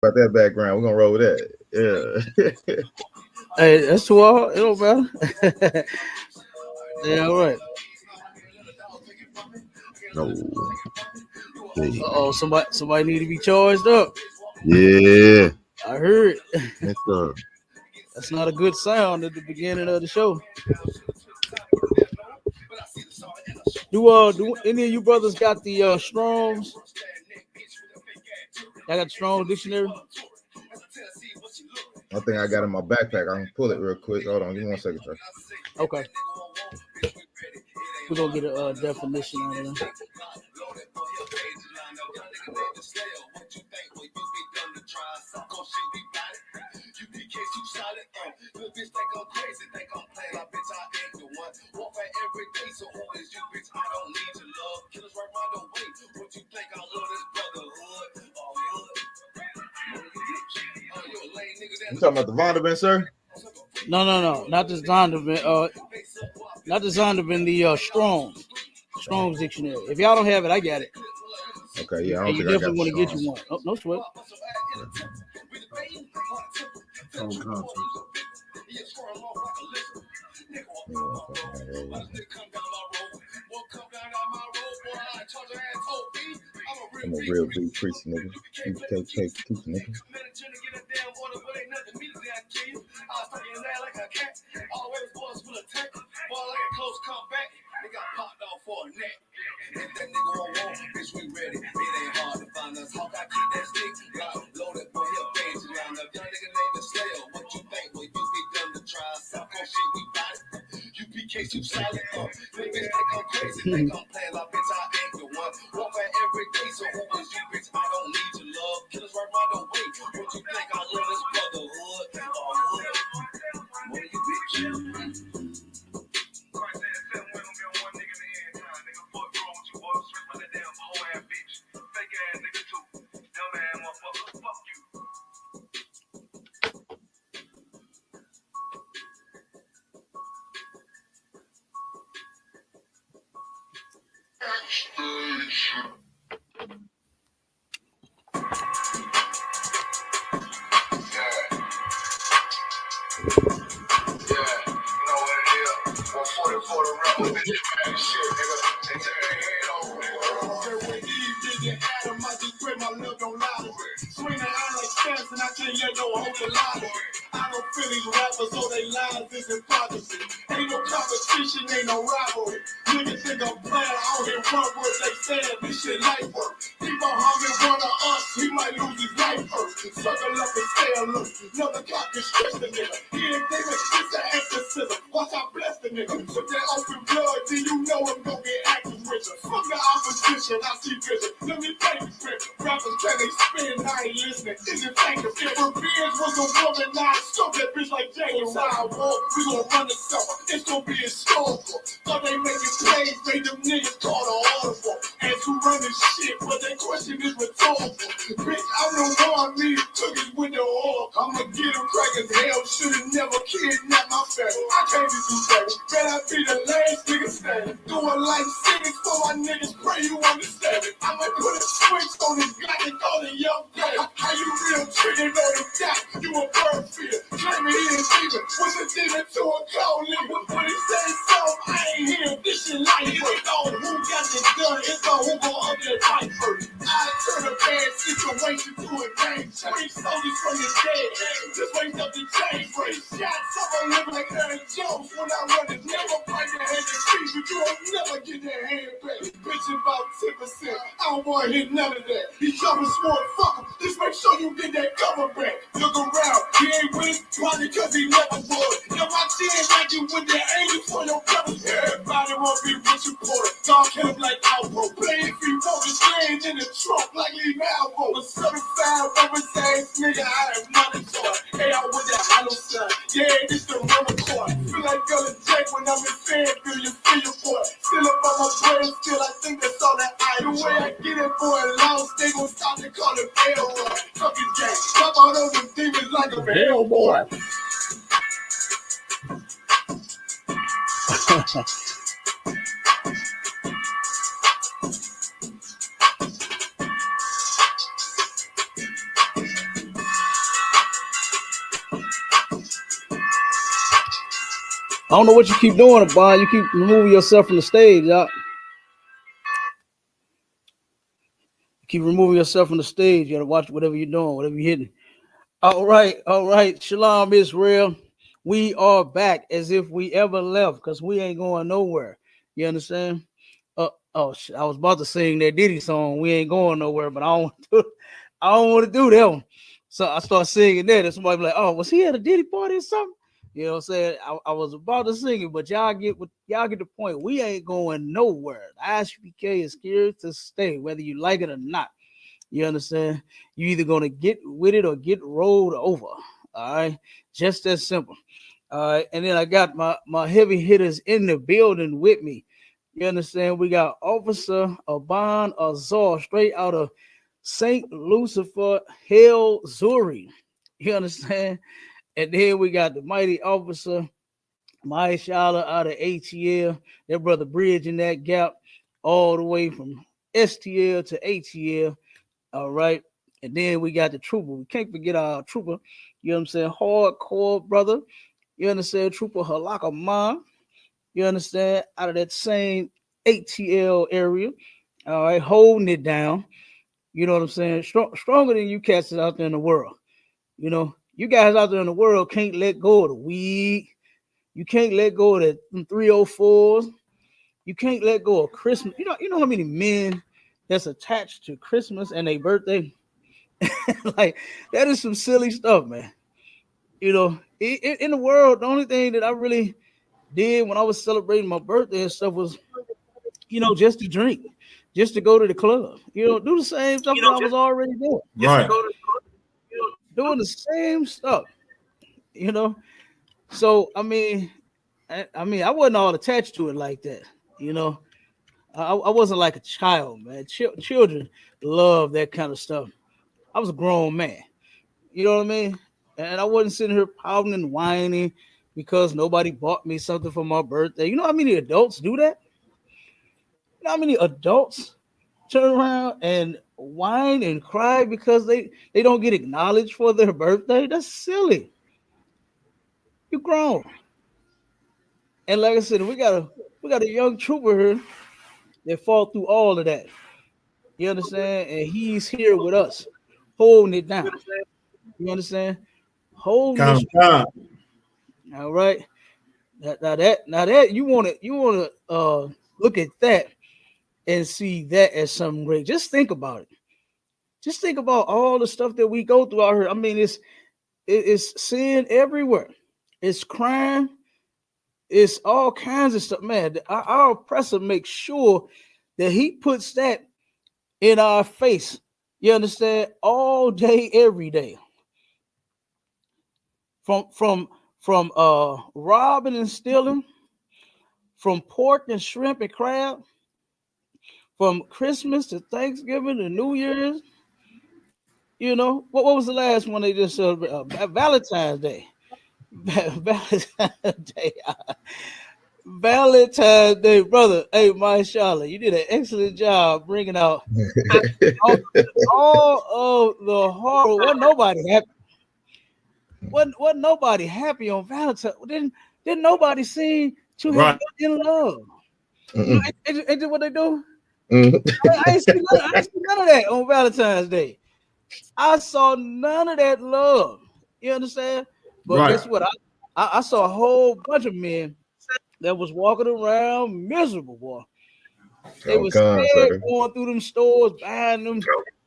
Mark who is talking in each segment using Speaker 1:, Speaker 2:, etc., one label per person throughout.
Speaker 1: About that background, we're gonna roll with that. Yeah.
Speaker 2: Hey, that's too hard. It don't matter. Yeah, all right.
Speaker 1: No. Hey.
Speaker 2: Oh, somebody need to be charged up.
Speaker 1: Yeah.
Speaker 2: I heard.
Speaker 1: That's uh.
Speaker 2: That's not a good sound at the beginning of the show. Do any of you brothers got the Strongs? I got the Strong dictionary.
Speaker 1: I think I got it in my backpack. I can pull it real quick. Hold on, give me 1 second, Trey.
Speaker 2: Okay. We're gonna get a definition out of that.
Speaker 1: You talking about the Vondervan, sir?
Speaker 2: No. Not the Zondervan. Not the Zondervan. The Strong's dictionary. If y'all don't have it, I got it.
Speaker 1: Okay, yeah, I
Speaker 2: And
Speaker 1: don't
Speaker 2: you
Speaker 1: think I got
Speaker 2: definitely want to get
Speaker 1: Strong.
Speaker 2: you one. Oh, no sweat.
Speaker 1: I'm a real big priest, nigga. UKK teach, nigga.
Speaker 2: I don't know what you keep doing, Bond. You keep removing yourself from the stage, y'all. Keep removing yourself from the stage. You gotta watch whatever you're doing, whatever you're hitting. All right. Shalom, Israel. We are back as if we ever left, because we ain't going nowhere. You understand? I was about to sing that Diddy song. We ain't going nowhere, but I don't want to do that one. So I start singing that, and somebody be like, "Oh, was he at a Diddy party or something?" You know what I'm saying? I was about to sing it, but y'all get the point. We ain't going nowhere. The ISUPK is here to stay, whether you like it or not. You understand? You either gonna get with it or get rolled over. All right, just that simple. All right, and then I got my heavy hitters in the building with me. You understand? We got Officer Aban Azar, straight out of St. Lucifer, Hell, Zuri. You understand? And then we got the mighty Officer Maya Shala out of ATL. That brother bridging that gap all the way from STL to ATL. All right. And then we got the trooper. We can't forget our trooper. You know what I'm saying? Hardcore brother. You understand? Trooper Halaka Ma. You understand? Out of that same ATL area. All right. Holding it down. You know what I'm saying? Stronger than you cats out there in the world. You know, you guys out there in the world can't let go of the weed. You can't let go of the 304s. You can't let go of Christmas. You know how many men that's attached to Christmas and their birthday? Like, that is some silly stuff, man. You know, in the world, the only thing that I really did when I was celebrating my birthday and stuff was, just to drink, just to go to the club. Do the same stuff that I was already doing.
Speaker 3: Right.
Speaker 2: Doing the same stuff. You know, so I mean, I wasn't all attached to it like that. You know, I wasn't like a child, man. Children love that kind of stuff. I was a grown man. You know what I mean? And I wasn't sitting here pouting and whining because nobody bought me something for my birthday. You know how many adults do that? You know how many adults turn around and whine and cry because they don't get acknowledged for their birthday? That's silly. You grown. And like I said, we got a young trooper here that fought through all of that. You understand? And he's here with us, holding it down. You understand? Holding
Speaker 3: Calm
Speaker 2: it
Speaker 3: down.
Speaker 2: all right. Now that you wanna look at that and see that as something great. Just think about it. Just think about all the stuff that we go through out here. I mean, it's sin everywhere. It's crime. It's all kinds of stuff, man. Our oppressor makes sure that he puts that in our face. You understand? All day, every day. From robbing and stealing, from pork and shrimp and crab, from Christmas to Thanksgiving to New Year's. What was the last one they just celebrated? Valentine's Day. Valentine's Day. Valentine's Day, brother. Hey, mashallah, you did an excellent job bringing out all of the horror. Wasn't nobody happy. Wasn't nobody happy on Valentine's. Didn't nobody seem to have been in love. Ain't what they do? I ain't seen none of that on Valentine's Day. I saw none of that love. You understand? But guess what? I saw a whole bunch of men that was walking around miserable, boy. They was scared going through them stores, buying them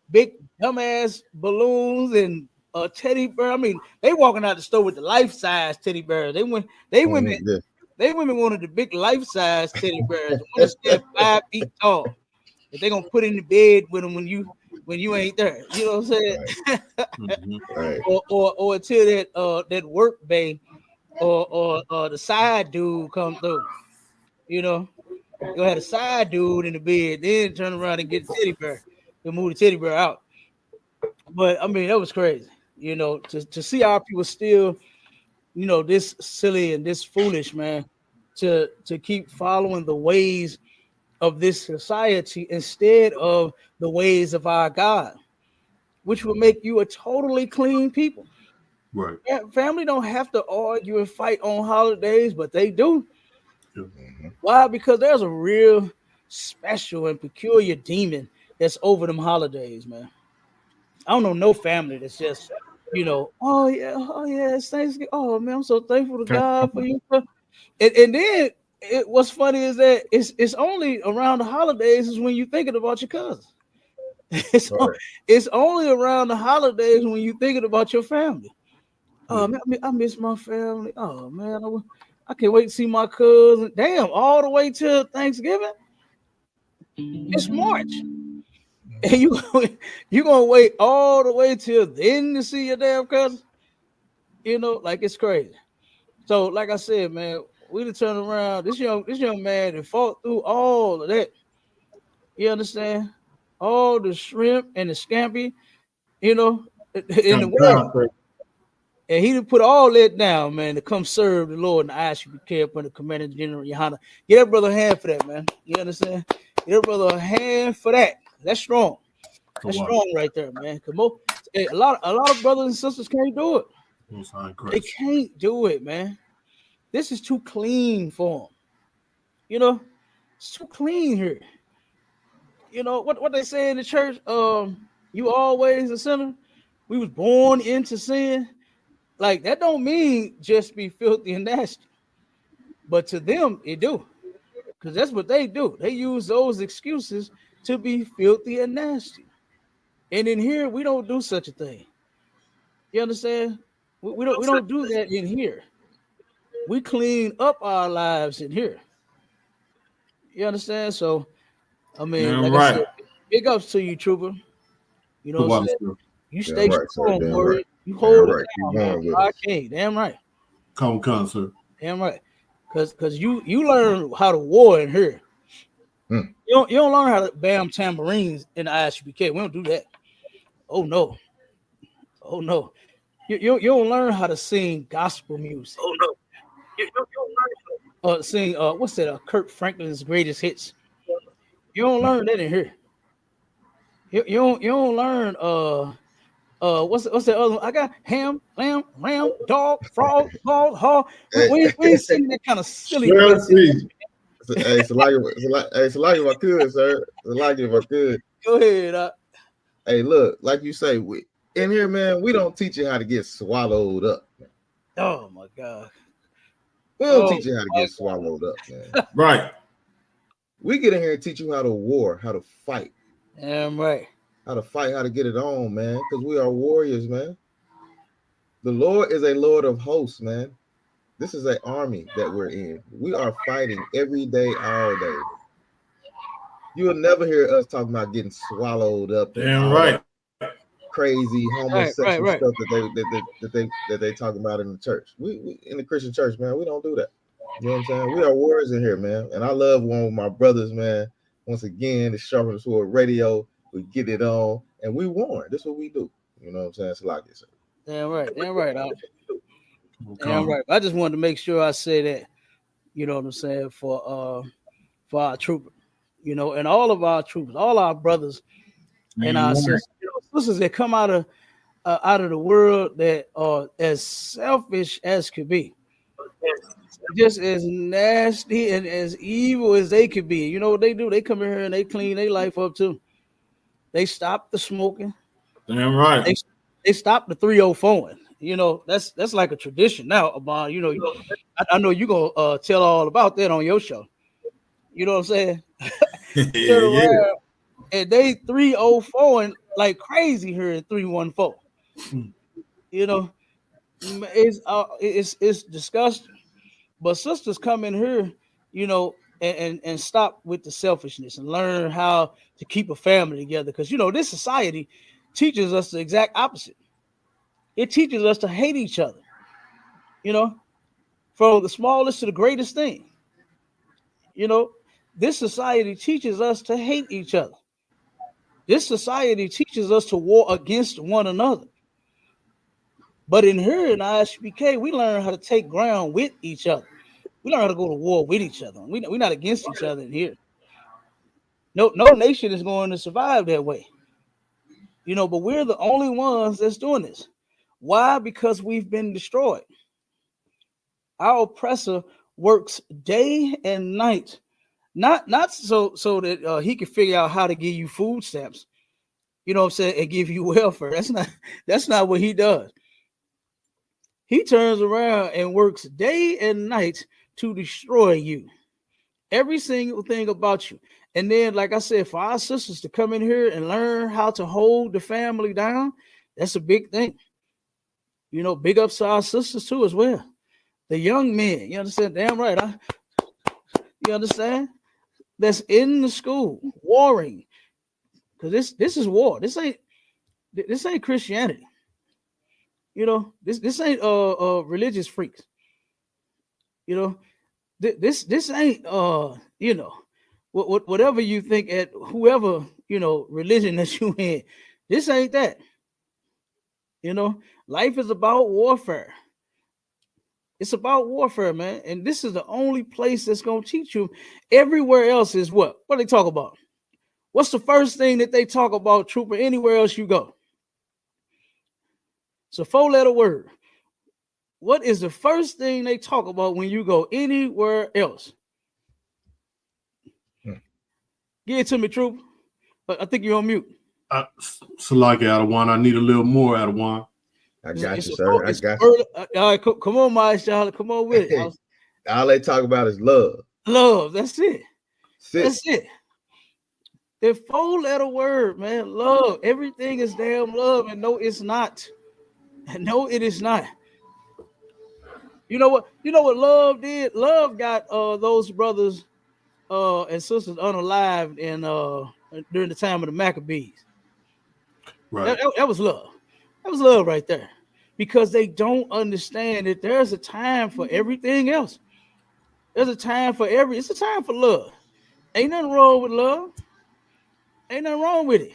Speaker 2: big dumbass balloons and a teddy bear. I mean, they walking out the store with the life-size teddy bears. They women wanted the big life-size teddy bears, the ones that 5 feet tall. That they gonna put in the bed with them when you ain't there. You know what I'm saying?
Speaker 1: Right.
Speaker 2: or until that work bay or the side dude come through. You had a side dude in the bed, then turn around and get the teddy bear and move the teddy bear out. But I mean, that was crazy. To see our people still, this silly and this foolish, man, to keep following the ways of this society instead of the ways of our God, which will make you a totally clean people.
Speaker 3: Right.
Speaker 2: Family don't have to argue and fight on holidays, but they do.
Speaker 1: Mm-hmm.
Speaker 2: Why? Because there's a real special and peculiar demon that's over them holidays, man. I don't know no family that's just, oh yeah, it's Thanksgiving. Oh man, I'm so thankful to God for you. And then what's funny is that it's only around the holidays is when you're thinking about your cousins. It's,
Speaker 1: Right.
Speaker 2: it's only around the holidays when you're thinking about your family. Oh man, I miss my family. Oh man, I can't wait to see my cousin. Damn, all the way till Thanksgiving. It's March, and you gonna wait all the way till then to see your damn cousin. Like it's crazy. So, like I said, man, we to turn around. This young man that fought through all of that. You understand? All the shrimp and the scampi, in the world. And he done put all that down, man, to come serve the Lord in the ISUPK up under Commander General YAHANNA. Get that brother a hand for that, man. You understand? Get that brother a hand for that. That's strong. That's strong right there, man. A lot of brothers and sisters can't do it. They can't do it, man. This is too clean for them. It's too clean here. What they say in the church, you always a sinner. We was born into sin. Like that don't mean just be filthy and nasty. But to them, it do. Because that's what they do. They use those excuses to be filthy and nasty. And in here, we don't do such a thing. You understand? We don't do that in here. We clean up our lives in here. You understand? So I mean, like I said, big ups to you, Trooper. You know what I'm saying? You stay
Speaker 1: Damn right, sir.
Speaker 2: strong,
Speaker 1: Damn
Speaker 2: warrior.
Speaker 1: right.
Speaker 2: You hold
Speaker 1: Damn
Speaker 2: it
Speaker 1: right. Keep
Speaker 2: down,
Speaker 1: going
Speaker 2: man.
Speaker 1: with
Speaker 2: I
Speaker 1: us.
Speaker 2: can't. Damn right.
Speaker 3: Come, sir.
Speaker 2: Damn right. Cause you learn how to war in here.
Speaker 1: Hmm.
Speaker 2: You don't learn how to bam tambourines in the ISUPK. We don't do that. Oh no. Oh no. You don't learn how to sing gospel music.
Speaker 3: Oh no. You
Speaker 2: Sing what's that? Kirk Franklin's greatest hits. You don't learn that in here. You don't learn what's that other one? I got ham, lamb, ram, dog, frog, ball, hog. We ain't singing that kind of silly mess.
Speaker 1: Hey, it's like if I could, sir. It's like if I could.
Speaker 2: Go ahead.
Speaker 1: Hey, look, like you say, in here, man, we don't teach you how to get swallowed up.
Speaker 2: Oh my God.
Speaker 1: We don't teach you how to get swallowed up, man.
Speaker 3: Right.
Speaker 1: We get in here and teach you how to war, how to fight.
Speaker 2: Damn right.
Speaker 1: How to fight, how to get it on, man. Because we are warriors, man. The Lord is a Lord of hosts, man. This is an army that we're in. We are fighting every day, all day. You will never hear us talking about getting swallowed up.
Speaker 3: Damn right.
Speaker 1: Crazy homosexual
Speaker 2: right.
Speaker 1: stuff that they talk about in the church. We in the Christian church, man, we don't do that. You know what I'm saying? We are warriors in here, man. And I love one of my brothers, man. Once again, it's Sharpen Sword Radio. We get it on and we warn. This is what we do. You know what I'm saying? It's like this.
Speaker 2: Damn right. Damn right. Damn right. I just wanted to make sure I say that, you know what I'm saying, for our troopers, and all of our troopers, all our brothers and our sisters that come out of the world that are as selfish as could be, just as nasty and as evil as they could be. You know what they do? They come in here and they clean their life up too. They stop the smoking.
Speaker 3: Damn right.
Speaker 2: They stop the 304. That's like a tradition now. About I know you gonna tell all about that on your show. You know what I'm saying?
Speaker 3: Yeah.
Speaker 2: And they 304 like crazy here in 314. It's disgusting. But sisters come in here, and stop with the selfishness and learn how to keep a family together. Because this society teaches us the exact opposite. It teaches us to hate each other. From the smallest to the greatest thing. This society teaches us to hate each other. This society teaches us to war against one another. But in here in ISUPK, we learn how to take ground with each other. We learn how to go to war with each other. We're not against each other in here. No nation is going to survive that way. But we're the only ones that's doing this. Why? Because we've been destroyed. Our oppressor works day and night, not so that he can figure out how to give you food stamps. You know what I'm saying? And give you welfare. That's not what he does. He turns around and works day and night to destroy you. Every single thing about you. And then, like I said, for our sisters to come in here and learn how to hold the family down, that's a big thing. You know, big ups to our sisters too as well. The young men, you understand? Damn right. You understand? That's in the school warring. Because this is war. This ain't Christianity. You know, this ain't religious freaks. You know, this ain't you know, whatever you think at whoever, you know, religion that you in. This ain't that. You know, life is about warfare. It's about warfare, man. And this is the only place that's gonna teach you. Everywhere else is what? What they talk about? What's the first thing that they talk about, trooper? Anywhere else you go? It's a 4-letter word. What is the first thing they talk about when you go anywhere else? Give it to me, trooper. I think you're on mute.
Speaker 3: Salaki out of one. I need a little more out of one.
Speaker 1: I got you, sir. I got you.
Speaker 2: All right, come on, my Charlotte. Come on with it.
Speaker 1: All they talk about is love.
Speaker 2: Love. That's it. That's it. The 4-letter word, man. Love. Everything is damn love. And no, it's not. No, it is not. You know what? You know what love did? Love got those brothers and sisters unalived in during the time of the Maccabees.
Speaker 3: Right.
Speaker 2: That was love. That was love right there. Because they don't understand that there's a time for everything else. There's a time for it's a time for love. Ain't nothing wrong with love. Ain't nothing wrong with it.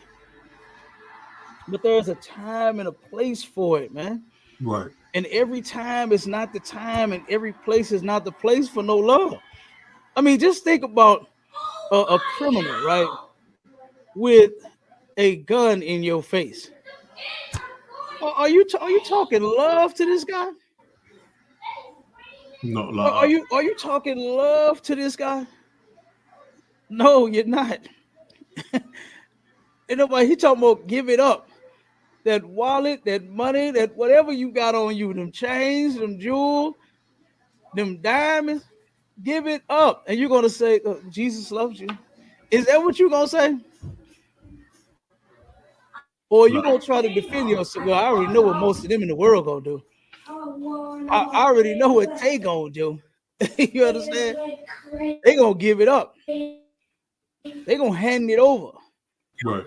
Speaker 2: But there's a time and a place for it, man.
Speaker 3: Right.
Speaker 2: And every time is not the time, and every place is not the place for no love. I mean, just think about a criminal, right, with a gun in your face. Are you talking love to this guy?
Speaker 3: No,
Speaker 2: Are you talking love to this guy? No, you're not. And nobody, he talking about give it up. That wallet, that money, that whatever you got on you, them chains, them jewels, them diamonds, give it up. And you're gonna say, Jesus loves you. Is that what you're gonna say? Or you gonna try to defend yourself? Well, I already know what most of them in the world gonna do. I already know what they gonna do. You understand? They gonna give it up. They gonna hand it over.
Speaker 3: Right.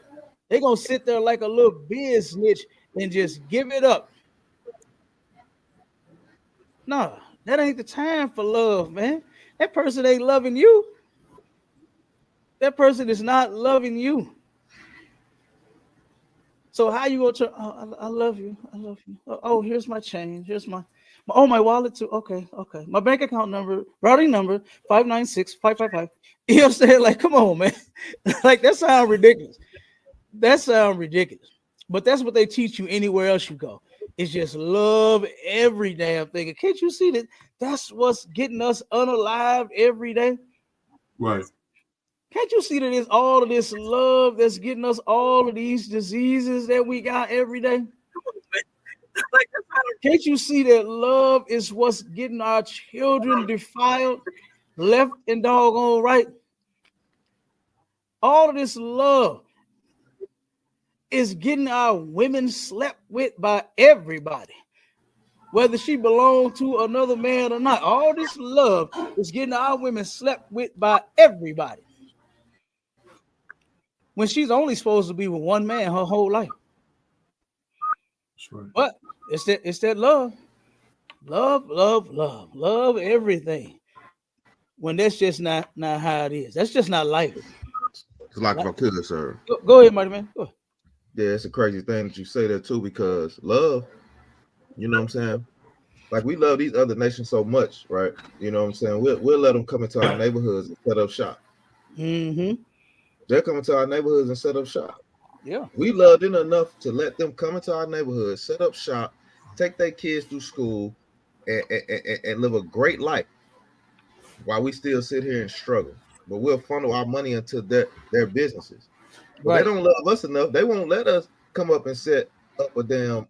Speaker 2: They gonna sit there like a little biz snitch and just give it up. No, that ain't the time for love, man. That person ain't loving you. That person is not loving you. So how you gonna try? Oh, I love you. I love you. Oh, here's my change. Here's my my wallet too. Okay. My bank account number, routing number 596-555. You know what I'm saying? Like, come on, man. Like that sounds ridiculous. That sounds ridiculous. But that's what they teach you anywhere else you go. It's just love every damn thing. Can't you see that? That's what's getting us unalived every day.
Speaker 3: Right.
Speaker 2: Can't you see that it's all of this love that's getting us all of these diseases that we got every day? Can't you see that love is what's getting our children defiled, left and doggone right? All of this love is getting our women slept with by everybody, whether she belonged to another man or not. All this love is getting our women slept with by everybody, when she's only supposed to be with one man her whole life.
Speaker 3: That's right.
Speaker 2: But it's that love everything. When that's just not how it is. That's just not life.
Speaker 1: It's like if I could, sir.
Speaker 2: Go ahead, Marty, man. Go ahead.
Speaker 1: Yeah, it's a crazy thing that you say that too, because love, you know what I'm saying? Like we love these other nations so much, right? You know what I'm saying? We'll let them come into our neighborhoods and set up shop.
Speaker 2: Mm-hmm.
Speaker 1: They're coming to our neighborhoods and set up shop.
Speaker 2: Yeah.
Speaker 1: We love them enough to let them come into our neighborhood, set up shop, take their kids through school, and live a great life while we still sit here and struggle. But we'll funnel our money into their businesses. But they
Speaker 2: Right.
Speaker 1: don't love us enough. They won't let us come up and set up a damn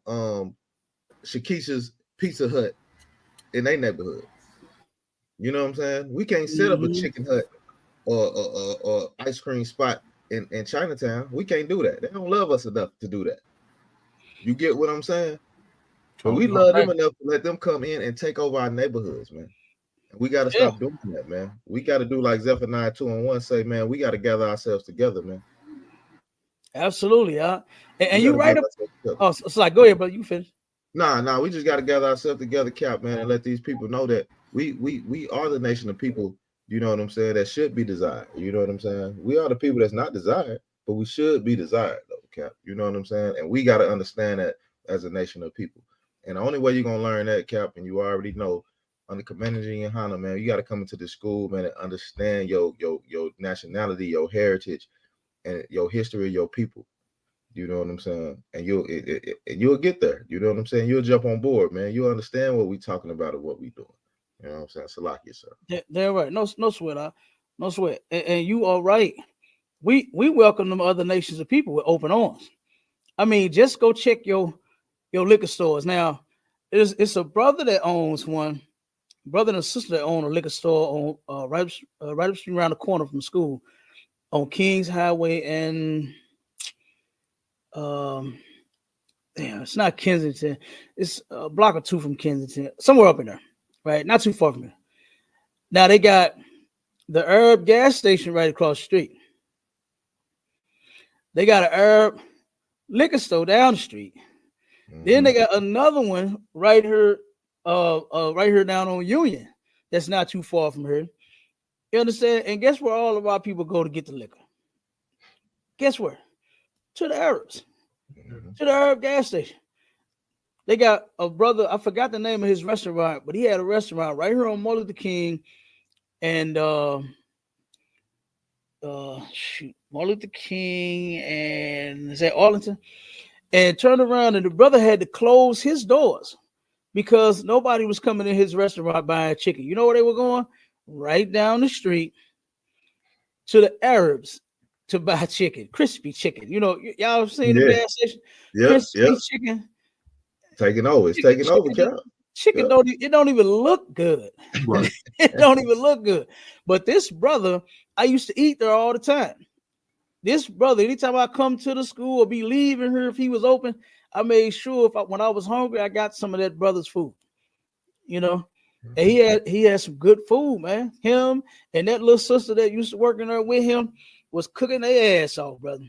Speaker 1: Shakisha's Pizza Hut in their neighborhood. You know what I'm saying? We can't set up a
Speaker 2: Mhm.
Speaker 1: chicken hut or ice cream spot in Chinatown. We can't do that. They don't love us enough to do that. You get what I'm saying? But we love them
Speaker 2: Right.
Speaker 1: enough to let them come in and take over our neighborhoods, man. And we got to
Speaker 2: Yeah.
Speaker 1: stop doing that, man. We got to do like Zephaniah 2:1 say, man, we got to gather ourselves together, man.
Speaker 2: Absolutely. Huh?
Speaker 1: We
Speaker 2: And
Speaker 1: got
Speaker 2: you
Speaker 1: to
Speaker 2: right
Speaker 1: gather
Speaker 2: up.
Speaker 1: ourselves together.
Speaker 2: Oh, so like, go ahead, brother. You finish.
Speaker 1: Nah, we just got to gather ourselves together, Cap, man, and let these people know that we are the nation of people, you know what I'm saying, that should be desired. You know what I'm saying? We are the people that's not desired, but we should be desired, though, Cap. You know what I'm saying? And we got to understand that as a nation of people. And the only way you're gonna learn that, Cap, and you already know, under Commander YAHANNA, man, you got to come into the school, man, and understand your nationality, your heritage, and your history, your people. You know what I'm saying? And you'll get there. You know what I'm saying? You'll jump on board, man. You'll understand what we talking about and what we doing. You know what I'm saying? Salakia, sir.
Speaker 2: They're right. No sweat. Huh? No sweat. And you are right. We welcome them other nations of people with open arms. I mean, just go check your liquor stores. Now, it's a brother that owns one, brother and a sister that own a liquor store on right up street around the corner from school on Kings Highway and um damn, it's not Kensington. It's a block or two from Kensington, somewhere up in there, right? Not too far from here. Now they got the Herb gas station right across the street. They got an Herb liquor store down the street. Then
Speaker 1: Mm-hmm.
Speaker 2: they got another one right here down on Union. That's not too far from here. You understand? And guess where all of our people go to get the liquor? Guess where? To the Arabs,
Speaker 1: Mm-hmm.
Speaker 2: to the Arab gas station. They got a brother, I forgot the name of his restaurant, but he had a restaurant right here on Martin Luther King and Martin Luther King and is that Arlington? And turned around and the brother had to close his doors because nobody was coming in his restaurant buying chicken. You know where they were going? Right down the street to the Arabs to buy chicken, crispy chicken. You know, y'all seen them
Speaker 1: Yeah.
Speaker 2: gas stations,
Speaker 1: Yep.
Speaker 2: crispy chicken.
Speaker 1: Taking over. It's
Speaker 2: Chicken,
Speaker 1: taking over,
Speaker 2: chicken,
Speaker 1: Cap.
Speaker 2: chicken
Speaker 1: Yep.
Speaker 2: don't even look good.
Speaker 3: Right.
Speaker 2: It don't even look good. But this brother, I used to eat there all the time. This brother, anytime I come to the school or be leaving here, if he was open, I made sure when I was hungry, I got some of that brother's food. You know, and he had some good food, man. Him and that little sister that used to work in there with him was cooking their ass off, brother.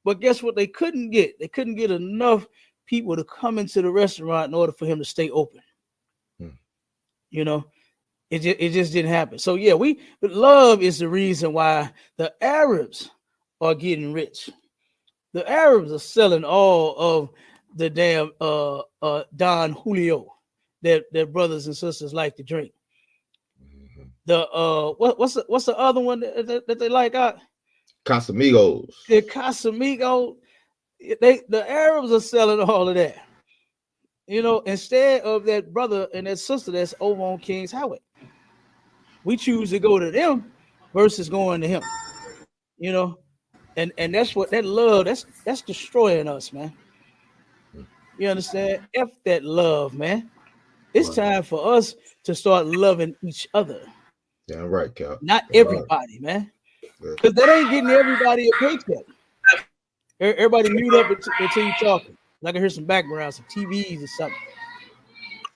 Speaker 2: But guess what? They couldn't get. They couldn't get enough people to come into the restaurant in order for him to stay open.
Speaker 1: Mm.
Speaker 2: You know, it just didn't happen. So yeah, but love is the reason why the Arabs are getting rich. The Arabs are selling all of the damn Don Julio that brothers and sisters like to drink.
Speaker 1: Mm-hmm.
Speaker 2: The what's the other one that they like out?
Speaker 1: Casamigos.
Speaker 2: The Casamigo. The Arabs are selling all of that. You know, instead of that brother and that sister that's over on King's Highway, we choose to go to them versus going to him. You know, and that's what that love that's destroying us, man. You understand? F that love, man. It's
Speaker 3: Right.
Speaker 2: time for us to start loving each other,
Speaker 1: Yeah, right, Cap.
Speaker 2: not
Speaker 1: Right.
Speaker 2: everybody, man.
Speaker 1: Yeah.
Speaker 2: Because that ain't getting everybody a paycheck. Everybody mute up until you talking. Like I hear some background, some TVs or something,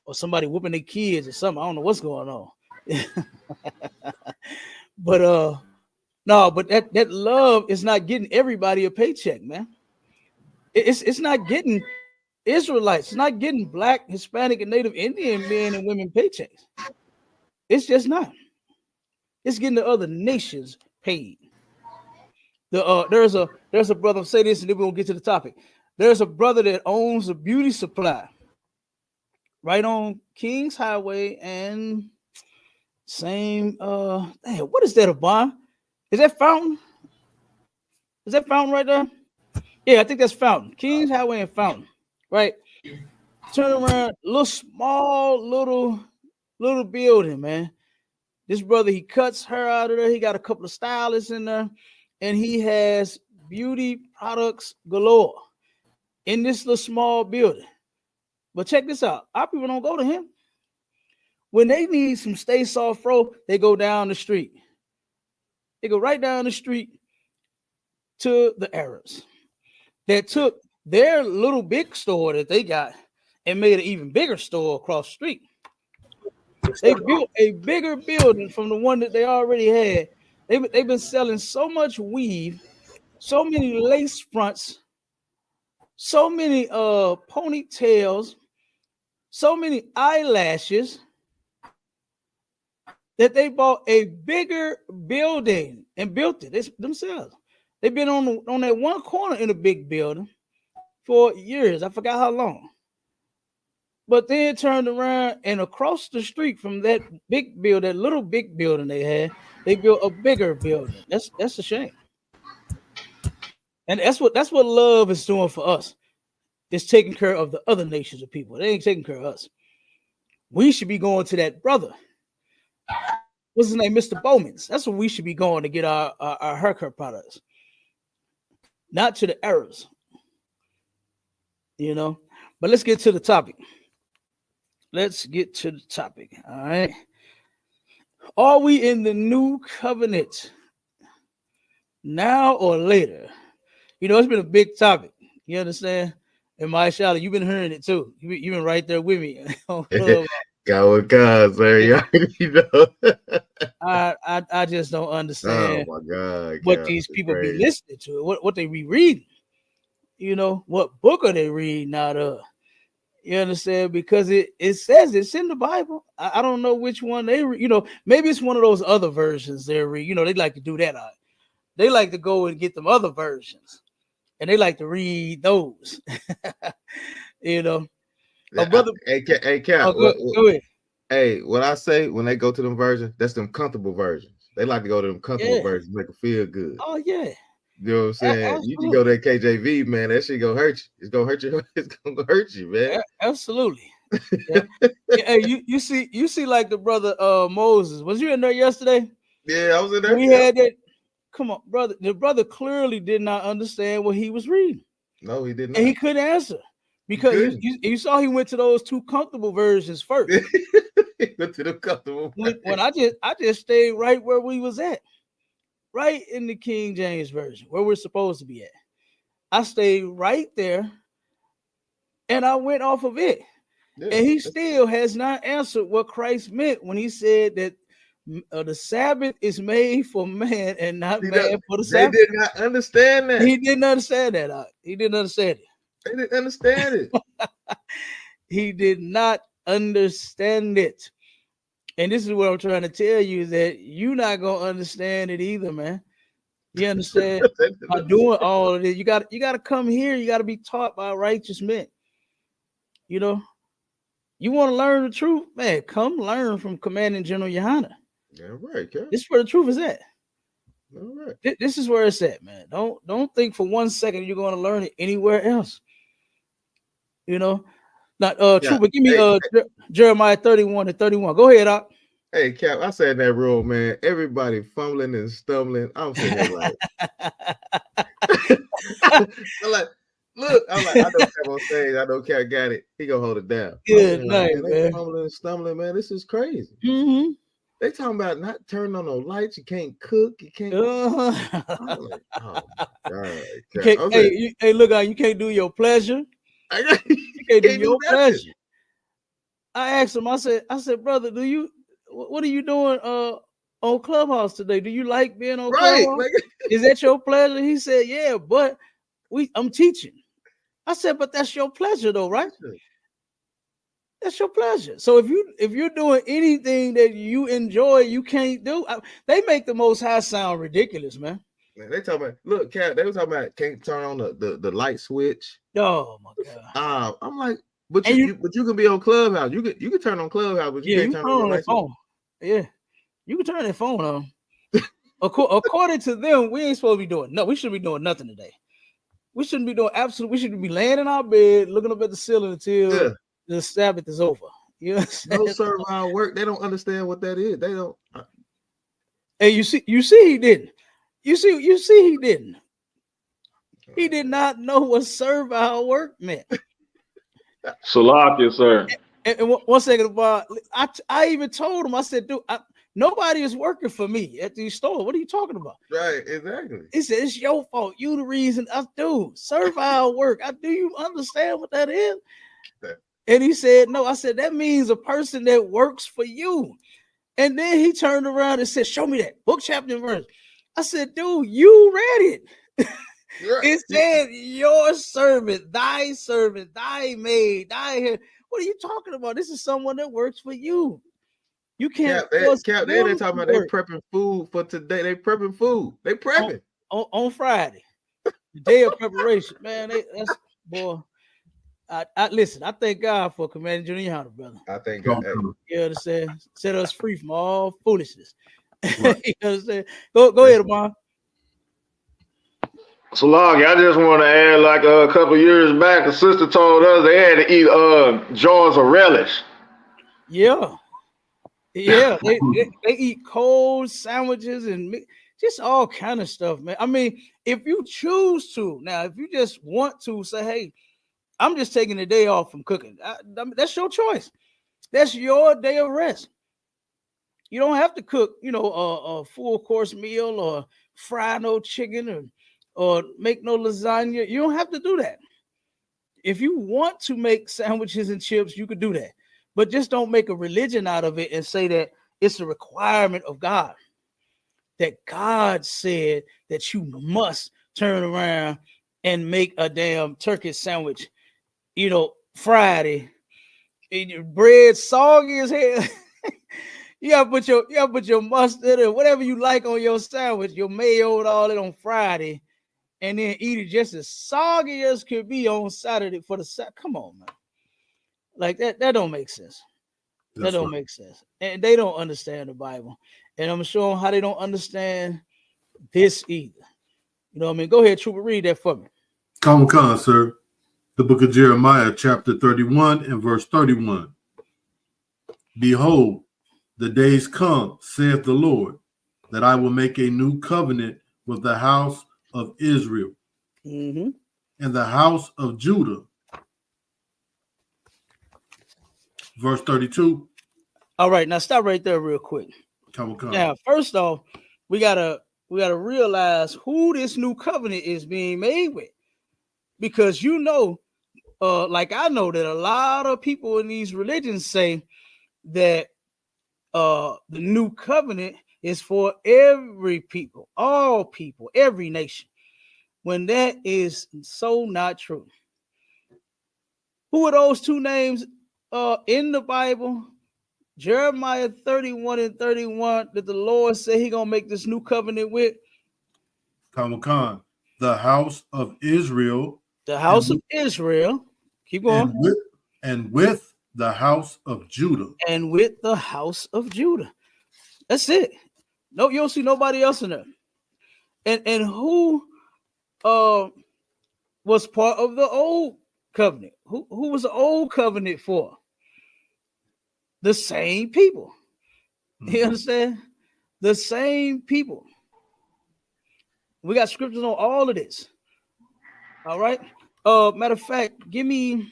Speaker 2: or somebody whooping their kids or something. I don't know what's going on. But no, but that love is not getting everybody a paycheck, man. It's not getting Israelites. It's not getting Black, Hispanic, and Native Indian men and women paychecks. It's just not. It's getting the other nations paid. There's a brother. Say this, and then we'll get to the topic. There's a brother that owns a beauty supply right on Kings Highway and same. Damn, what is that? A bond? Is that Fountain? Is that Fountain right there? Yeah, I think that's Fountain. Kings Highway and Fountain, right? Turn around, little building, man. This brother, he cuts her out of there. He got a couple of stylists in there, and he has beauty products galore in this little small building. But check this out. Our people don't go to him. When they need some Stay Soft Fro, they go down the street. They go right down the street to the Arabs that took their little big store that they got and made an even bigger store across the street. They built a bigger building from the one that they already had. They've been selling so much weave, so many lace fronts, so many ponytails, so many eyelashes that they bought a bigger building and built it themselves. They've been on that one corner in a big building for years. I forgot how long. But then turned around and across the street from that big building, that little big building they had, they built a bigger building. That's a shame. And that's what love is doing for us. It's taking care of the other nations of people. They ain't taking care of us. We should be going to that brother. What's his name? Mr. Bowman's. That's where we should be going to get our haircut products. Not to the Arabs. You know? But let's get to the topic. Let's get to the topic. All right. Are we in the new covenant now or later? You know, it's been a big topic. You understand? And my Charlotte, you've been hearing it too. You've been right there with me.
Speaker 1: Got what God, sir. You know.
Speaker 2: I just don't understand.
Speaker 1: Oh my God,
Speaker 2: what
Speaker 1: God,
Speaker 2: these people
Speaker 1: crazy.
Speaker 2: be listening to, what they rereading. You know, what book are they reading out of? You understand? Because it says it's in the Bible. I don't know which one they read. You know, maybe it's one of those other versions they read. You know, they like to do that. They like to go and get them other versions, and they like to read those. You know, brother.
Speaker 1: Hey, Cap.
Speaker 2: Go ahead.
Speaker 1: Hey, what I say when they go to them versions, that's them comfortable versions. They like to go to them comfortable versions, make them feel good.
Speaker 2: Oh yeah.
Speaker 1: You know what I'm saying? You can go to that KJV, man. That shit gonna hurt you. It's gonna hurt you. It's gonna hurt you, man.
Speaker 2: Absolutely. Yeah. Hey, you see like the brother Moses. Was you in there yesterday?
Speaker 1: Yeah, I was in there.
Speaker 2: We had that. Come on, brother. The brother clearly did not understand what he was reading.
Speaker 1: No, he did not.
Speaker 2: And he couldn't answer because you saw he went to those two comfortable versions first.
Speaker 1: Went to the comfortable.
Speaker 2: When I just stayed right where we was at. Right in the King James Version, where we're supposed to be at. I stayed right there, and I went off of it. Yeah, and he still has not answered what Christ meant when he said that the Sabbath is made for man and not man for the Sabbath.
Speaker 1: They did not understand that.
Speaker 2: He didn't understand that. He didn't understand it.
Speaker 1: They didn't understand it.
Speaker 2: He did not understand it. And this is what I'm trying to tell you, that you're not gonna understand it either, man. You understand? By doing all of this, you got to come here. You got to be taught by righteous men. You know, you want to learn the truth, man. Come learn from Commanding General YAHANNA.
Speaker 1: Yeah, right. Okay.
Speaker 2: This is where the truth is at.
Speaker 1: All right.
Speaker 2: This is where it's at, man. Don't think for 1 second you're going to learn it anywhere else. You know. Not true, but give me Jeremiah 31:31. Go ahead, Doc.
Speaker 1: Hey, Cap, I said in that room, man, everybody fumbling and stumbling. I'm sitting there like, I'm like, look, I'm like, I know Cap on stage, I know Cap got it. He gonna hold it down.
Speaker 2: Good night, man.
Speaker 1: They fumbling and stumbling, man. This is crazy.
Speaker 2: Mm-hmm.
Speaker 1: They talking about not turning on no lights. You can't cook. You can't. I'm like, oh my God.
Speaker 2: Hey, look out! You can't do your pleasure. You can't do your pleasure. I asked him. I said, brother, what are you doing on Clubhouse today? Do you like being on Clubhouse? Is that your pleasure? He said, yeah, but I'm teaching. I said, but that's your pleasure though, right? That's your pleasure. So if you're doing anything that you enjoy, you can't do. They make the Most High sound ridiculous, man.
Speaker 1: Man, they talking about, look, Cat, they were talking about can't turn on the light switch.
Speaker 2: Oh my God.
Speaker 1: I'm like, but you can be on Clubhouse. You can turn on Clubhouse, but you can't turn on the phone.
Speaker 2: Yeah, you can turn that phone on. According to them, we ain't supposed to be doing. No, we shouldn't be doing nothing today. We shouldn't be doing absolutely. We should be laying in our bed, looking up at the ceiling until the Sabbath is over. You know what I'm saying?
Speaker 1: No servile work. They don't understand what that is. They don't.
Speaker 2: And you see he didn't. You see he didn't. He did not know what servile work meant.
Speaker 4: Salakia, sir.
Speaker 2: And 1 second, Bob. I even told him, I said, dude, nobody is working for me at the store. What are you talking about?
Speaker 1: Right, exactly.
Speaker 2: He said, it's your fault. You the reason. I do. Servile work. Do you understand what that is? And he said, no. I said, that means a person that works for you. And then he turned around and said, show me that book, chapter, and verse. I said, dude, you read it. It said, your servant, thy maid, thy. What are you talking about? This is someone that works for you. You can't.
Speaker 1: They're talking about they prepping food for today. They prepping food. They prepping
Speaker 2: on Friday, the day of preparation. Man, that's boy. I listen. I thank God for Commander Junior Hunter, brother.
Speaker 1: I thank God.
Speaker 2: You understand? Set us free from all foolishness. Right. You understand? Go ahead, Amon.
Speaker 4: Salakia, I just want to add, like a couple years back, a sister told us they had to eat jars of relish.
Speaker 2: Yeah. They eat cold sandwiches and just all kind of stuff, man. I mean, if you choose to, now, if you just want to say, hey, I'm just taking the day off from cooking, that's your choice. That's your day of rest. You don't have to cook, a full course meal or fry no chicken or make no lasagna. You don't have to do that. If you want to make sandwiches and chips, you could do that. But just don't make a religion out of it and say that it's a requirement of God. That God said that you must turn around and make a damn turkey sandwich, Friday. And your bread soggy as hell. You gotta put your mustard or whatever you like on your sandwich, your mayo and all that on Friday, and then eat it just as soggy as could be on Saturday for the come on, man. Like that don't make sense. That don't make sense. And they don't understand the Bible. And I'm showing how they don't understand this either. You know what I mean? Go ahead, Trooper, read that for me.
Speaker 3: Come on, sir. The book of Jeremiah, chapter 31 and verse 31. Behold, the days come, saith the Lord, that I will make a new covenant with the house of Israel and the house of Judah. Verse 32.
Speaker 2: All right, now stop right there real quick.
Speaker 3: Come.
Speaker 2: Now, first off, we gotta realize who this new covenant is being made with. Because like I know that a lot of people in these religions say that the new covenant is for every people, all people, every nation, when that is so not true. Who are those two names in the Bible? Jeremiah 31 and 31 that the Lord said he gonna make this new covenant with?
Speaker 3: Come. The house of Israel.
Speaker 2: The house of Israel. Keep going.
Speaker 3: And with the house of Judah.
Speaker 2: And with the house of Judah. That's it. No, you don't see nobody else in there. And who was part of the old covenant? Who was the old covenant for? The same people. You understand? The same people. We got scriptures on all of this. All right. Matter of fact, give me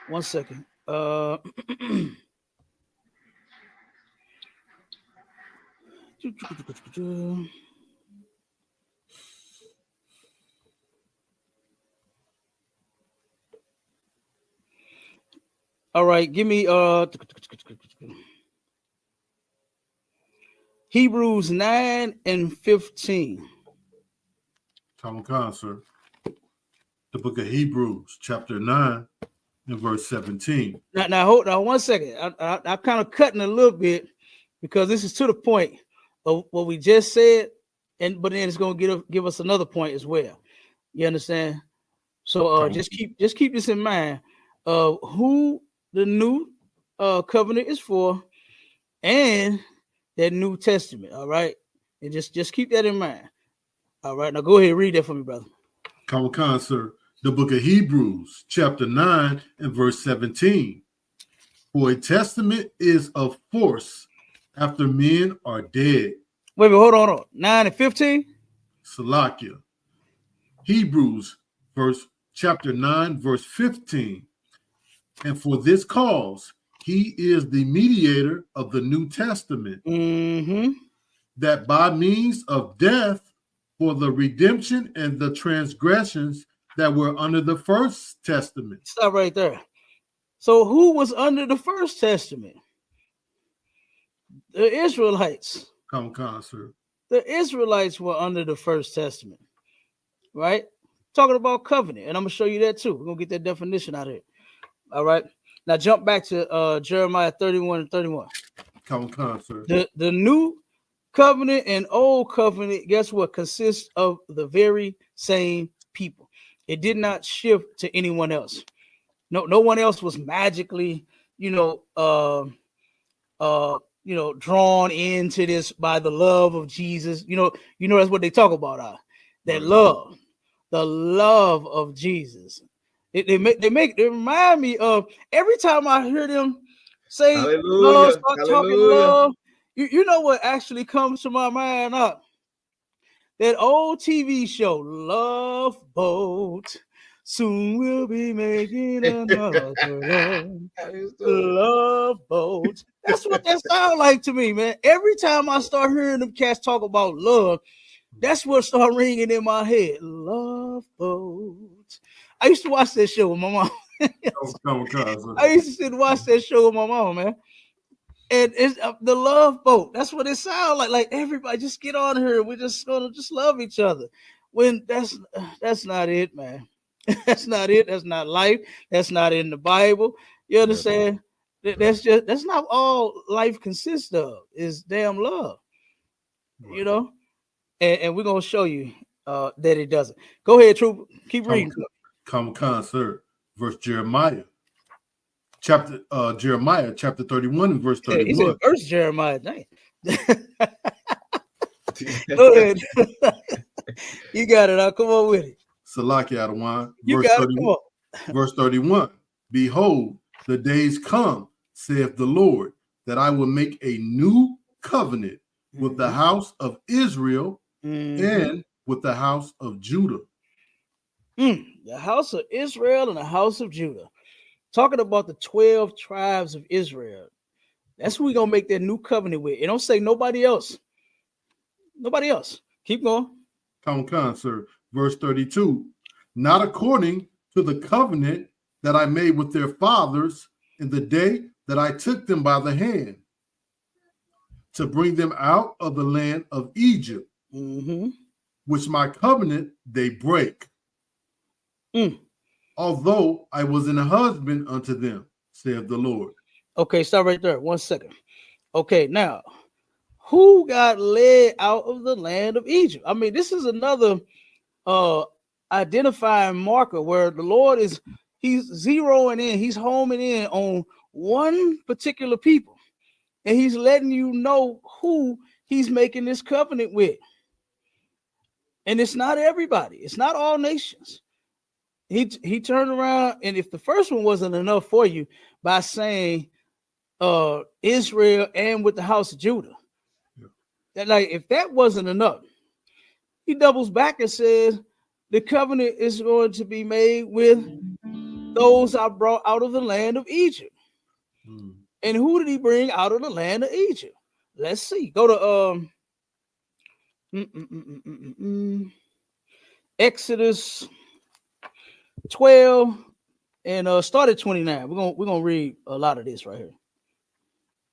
Speaker 2: 1 second. All right, give me Hebrews 9 and 15.
Speaker 3: Come, sir. The book of Hebrews, chapter 9 and verse 17.
Speaker 2: Now hold on 1 second. I'm kind of cutting a little bit because this is to the point of what we just said, but then it's going to give us another point as well. You understand? So just keep this in mind of who the new covenant is for and that New Testament. All right, and just keep that in mind. All right, now go ahead and read that for me, brother.
Speaker 3: Come, sir. The book of Hebrews, chapter 9 and verse 17. For a testament is of force after men are dead.
Speaker 2: Wait, hold on. 9 and 15?
Speaker 3: Salakia. Hebrews, chapter 9, verse 15. And for this cause, he is the mediator of the New Testament, that by means of death for the redemption and the transgressions that were under the first testament.
Speaker 2: Stop right there. So who was under the first testament? The Israelites.
Speaker 3: Come, sir.
Speaker 2: The Israelites were under the first testament, right? Talking about covenant, and I'm going to show you that too. We're going to get that definition out of it. All right. Now jump back to Jeremiah 31 and 31.
Speaker 3: Come, sir.
Speaker 2: The new covenant and old covenant, guess what? Consists of the very same people. It did not shift to anyone else. No one else was magically, drawn into this by the love of Jesus. That's what they talk about. That love, the love of Jesus. They remind me of every time I hear them say love, start talking love. You know what actually comes to my mind up? That old TV show, Love Boat. Soon we'll be making another love boat. That's what that sounds like to me, man. Every time I start hearing them cats talk about love, that's what start ringing in my head. Love boat. I used to watch that show with my mom. I used to sit and watch that show with my mom, man. And it's the love boat. That's what it sounds like. Like everybody just get on here. We're just gonna just love each other. When that's not it, man. That's not it. That's not life. That's not in the Bible. You understand? That's not all life consists of. Is damn love.
Speaker 3: Right.
Speaker 2: And we're gonna show you that it doesn't. Go ahead, Troop. Keep reading.
Speaker 3: Come, sir. Verse Jeremiah. Jeremiah chapter 31 and verse 31.
Speaker 2: He said verse Jeremiah. Dang. Go ahead. You got it. I'll come on with it.
Speaker 3: Salaki Adawan.
Speaker 2: Verse
Speaker 3: 31. Behold, the days come, saith the Lord, that I will make a new covenant with the house of Israel and with the house of Judah.
Speaker 2: The house of Israel and the house of Judah. Talking about the 12 tribes of Israel. That's who we're going to make that new covenant with. It don't say nobody else. Nobody else. Keep going.
Speaker 3: Come, sir. Verse 32. Not according to the covenant that I made with their fathers in the day that I took them by the hand to bring them out of the land of Egypt, which my covenant they break. Although I was an husband unto them, saith the Lord.
Speaker 2: Okay, stop right there. 1 second. Okay, now, who got led out of the land of Egypt? I mean, this is another identifying marker where the Lord he's zeroing in, he's homing in on one particular people, and he's letting you know who he's making this covenant with. And it's not everybody. It's not all nations. He turned around, and if the first one wasn't enough for you by saying Israel and with the house of Judah, that like if that wasn't enough, he doubles back and says the covenant is going to be made with those I brought out of the land of Egypt. And who did he bring out of the land of Egypt? Let's see. Go to Exodus 12 and start at 29. We're gonna read a lot of this right here.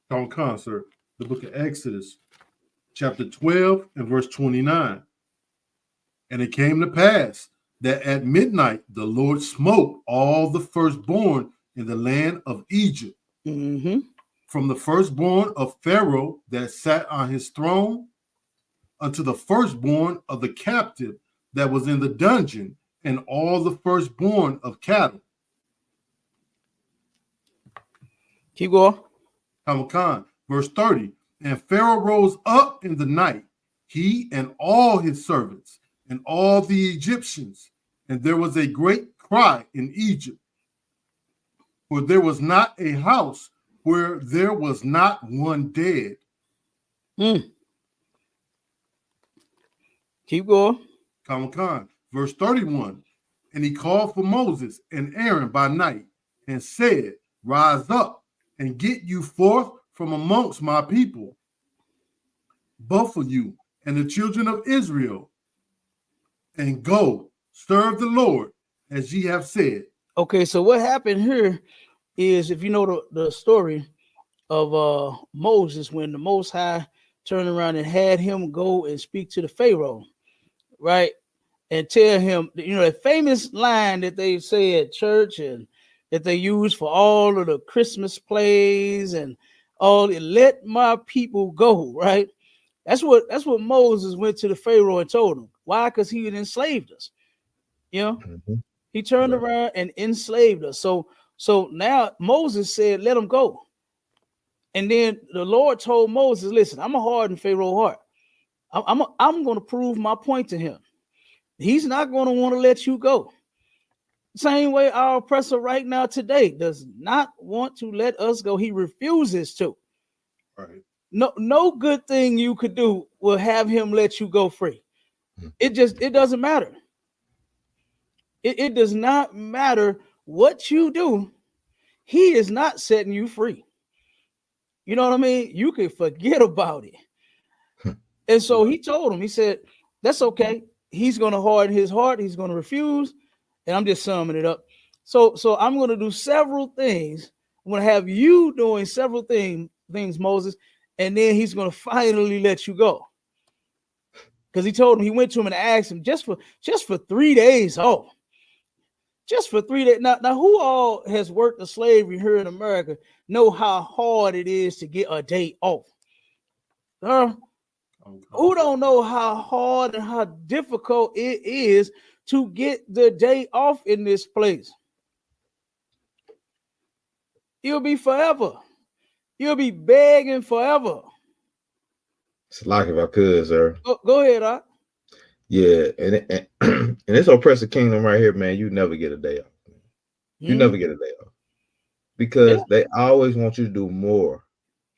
Speaker 3: On concert, the book of Exodus, chapter 12 and verse 29. And it came to pass that at midnight the Lord smote all the firstborn in the land of Egypt, from the firstborn of Pharaoh that sat on his throne unto the firstborn of the captive that was in the dungeon, and all the firstborn of cattle.
Speaker 2: Keep going.
Speaker 3: Verse 30. And Pharaoh rose up in the night, he and all his servants, and all the Egyptians, and there was a great cry in Egypt, for there was not a house where there was not one dead.
Speaker 2: Keep going.
Speaker 3: Come. Verse 31. And he called for Moses and Aaron by night and said, rise up and get you forth from amongst my people, both of you and the children of Israel, and go serve the Lord as ye have said.
Speaker 2: Okay, so what happened here is, if you know the story of Moses, when the Most High turned around and had him go and speak to the Pharaoh, right? And tell him, you know, that famous line that they say at church and that they use for all of the Christmas plays and all, let my people go, right? That's what Moses went to the Pharaoh and told him. Why? Because he had enslaved us. You know, he turned around and enslaved us. So now Moses said, let him go. And then the Lord told Moses, listen, I'm a harden Pharaoh's heart. I'm going to prove my point to him. He's not going to want to let you go. Same way our oppressor right now today does not want to let us go. He refuses to.
Speaker 3: Right.
Speaker 2: No good thing you could do will have him let you go free. It doesn't matter. It does not matter what you do. He is not setting you free. You know what I mean? You can forget about it. And so he told him, he said, that's okay. He's going to harden his heart. He's going to refuse. And I'm just summing it up. So I'm going to do several things. I'm going to have you doing several things, Moses. And then he's going to finally let you go. Because he told him, he went to him and asked him just for 3 days. Oh, just for 3 days. Now, who all has worked the slavery here in America know how hard it is to get a day off? Who don't know how hard and how difficult it is to get the day off in this place? You'll be forever. You'll be begging forever.
Speaker 1: It's like if I could, sir.
Speaker 2: Go ahead, Doc.
Speaker 1: Yeah, and this oppressive kingdom right here, man, you never get a day off. You never get a day off. Because they always want you to do more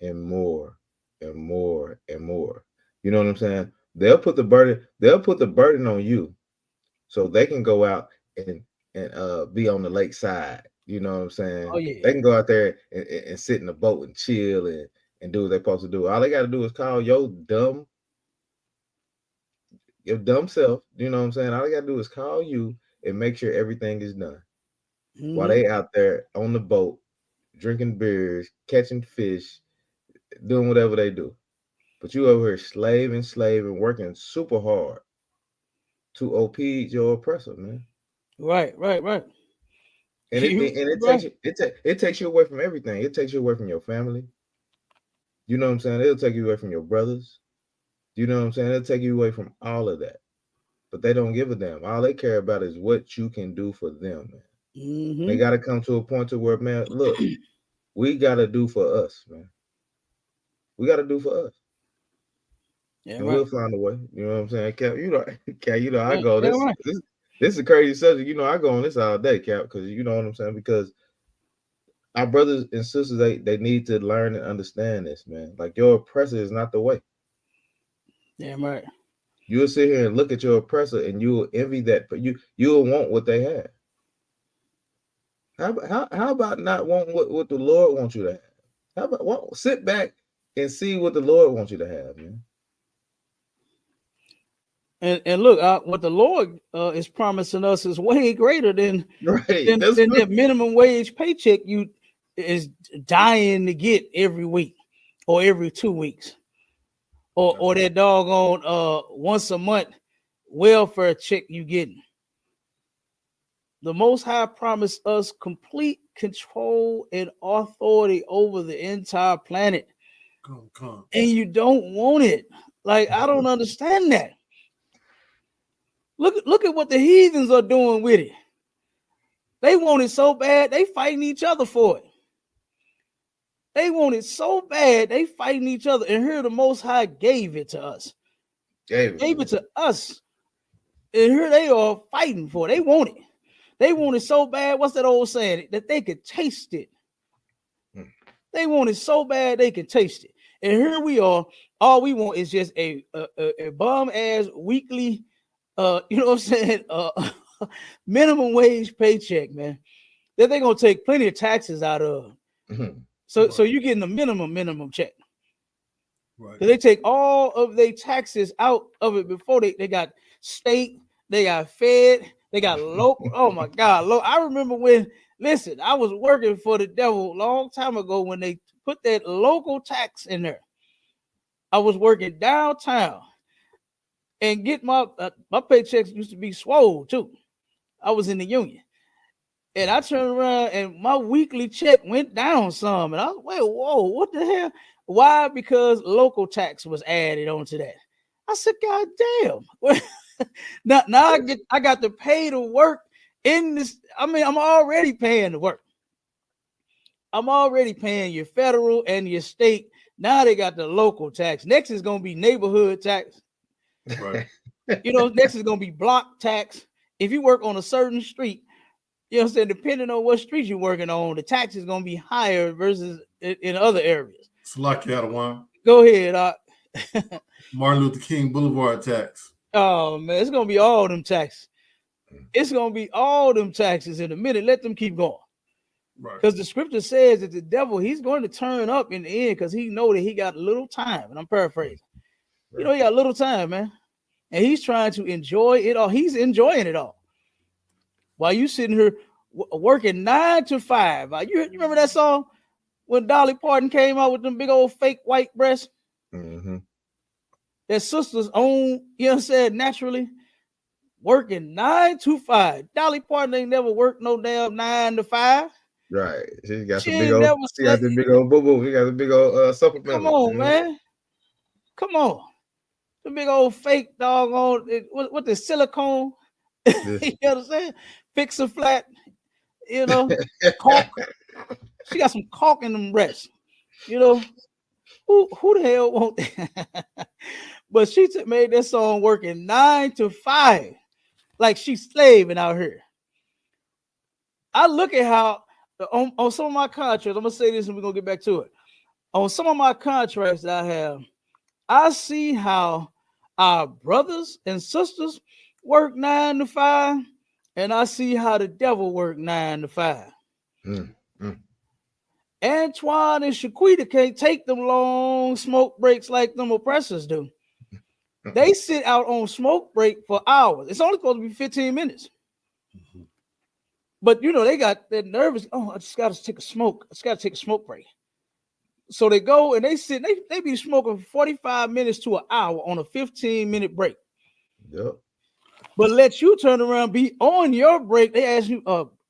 Speaker 1: and more and more and more. You know what I'm saying? They'll put the burden on you so they can go out and be on the lakeside. You know what I'm saying?
Speaker 2: Oh, yeah.
Speaker 1: They can go out there and sit in the boat and chill and do what they're supposed to do. All they got to do is call your dumb self. You know what I'm saying? All they got to do is call you and make sure everything is done. While they out there on the boat, drinking beers, catching fish, doing whatever they do. But you over here slaving, working super hard to appease your oppressor, man.
Speaker 2: Right.
Speaker 1: And it takes you away from everything. It takes you away from your family. You know what I'm saying? It'll take you away from your brothers. You know what I'm saying? It'll take you away from all of that. But they don't give a damn. All they care about is what you can do for them, man. They got to come to a point to where, man, look, we got to do for us, man. We got to do for us. Yeah, and we'll find a way. You know what I'm saying, Cap? I go this is a crazy subject. You know, I go on this all day, Cap, because you know what I'm saying. Because our brothers and sisters, they need to learn and understand this, man. Like, your oppressor is not the way.
Speaker 2: Yeah, right.
Speaker 1: You'll sit here and look at your oppressor, and you'll envy that. But you'll want what they have. How about not wanting what the Lord wants you to have? How about sit back and see what the Lord wants you to have, man?
Speaker 2: And look, what the Lord is promising us is way greater than that minimum wage paycheck you is dying to get every week or every 2 weeks, or that doggone once a month welfare check you getting. The Most High promised us complete control and authority over the entire planet.
Speaker 3: Come.
Speaker 2: And you don't want it. Like, I don't understand that. Look at what the heathens are doing with it. They want it so bad, they fighting each other for it. They want it so bad, they fighting each other. And here the Most High gave it to us. Gave it to us. And here they are fighting for it. They want it. They want it so bad. What's that old saying? That they could taste it. They want it so bad they can taste it. And here we are. All we want is just a bum ass weekly, you know what I'm saying, minimum wage paycheck, man. That they're gonna take plenty of taxes out of. So you're getting a minimum check.
Speaker 3: Right.
Speaker 2: So they take all of their taxes out of it before they got state, they got fed, they got local. Oh my God. I remember when, listen, I was working for the devil a long time ago when they put that local tax in there. I was working downtown and get my paychecks used to be swole too. I was in the union. And I turned around and my weekly check went down some. And I was, wait, whoa, what the hell? Why? Because local tax was added onto that. I said, God damn. now I got to pay to work in this. I mean, I'm already paying to work. I'm already paying your federal and your state. Now they got the local tax. Next is going to be neighborhood tax.
Speaker 3: Right.
Speaker 2: Next is going to be block tax. If you work on a certain street, you know what I'm saying, depending on what street you're working on, the tax is going to be higher versus in other areas.
Speaker 3: Salakia,
Speaker 2: Go ahead.
Speaker 3: Martin Luther King Boulevard tax.
Speaker 2: Oh, man, it's going to be all them taxes. It's going to be all them taxes in a minute. Let them keep going.
Speaker 3: Right.
Speaker 2: Because the scripture says that the devil, he's going to turn up in the end because he know that he got little time. And I'm paraphrasing. Right. You know, he got little time, man. And he's trying to enjoy it all. He's enjoying it all. While you sitting here working 9 to 5. You remember that song when Dolly Parton came out with them big old fake white breasts?
Speaker 1: Mm-hmm.
Speaker 2: That sisters own, you know what I'm saying, naturally. Working 9 to 5. Dolly Parton ain't never worked no damn 9 to 5.
Speaker 1: Right. She got some big old, she got the big old boo-boo. She got the big old supplement.
Speaker 2: Come on, man. Come on. The big old fake doggone, what the silicone? You know what I'm saying? Fix a flat, you know, caulk. She got some caulk in them breasts. You know, who the hell want that? But she made that song working 9 to 5. Like she's slaving out here. I look at how on some of my contracts, I'm gonna say this and we're gonna get back to it. On some of my contracts that I have, I see how our brothers and sisters work 9 to 5, and I see how the devil work 9 to 5. Antoine and Shaquita can't take them long smoke breaks like them oppressors do. They sit out on smoke break for hours. It's only supposed to be 15 minutes. But, you know, they got that nervous. Oh, I just got to take a smoke. I just got to take a smoke break. So they go and they sit. They be smoking 45 minutes to an hour on a 15-minute break.
Speaker 1: Yep.
Speaker 2: But let you turn around, be on your break. They ask you,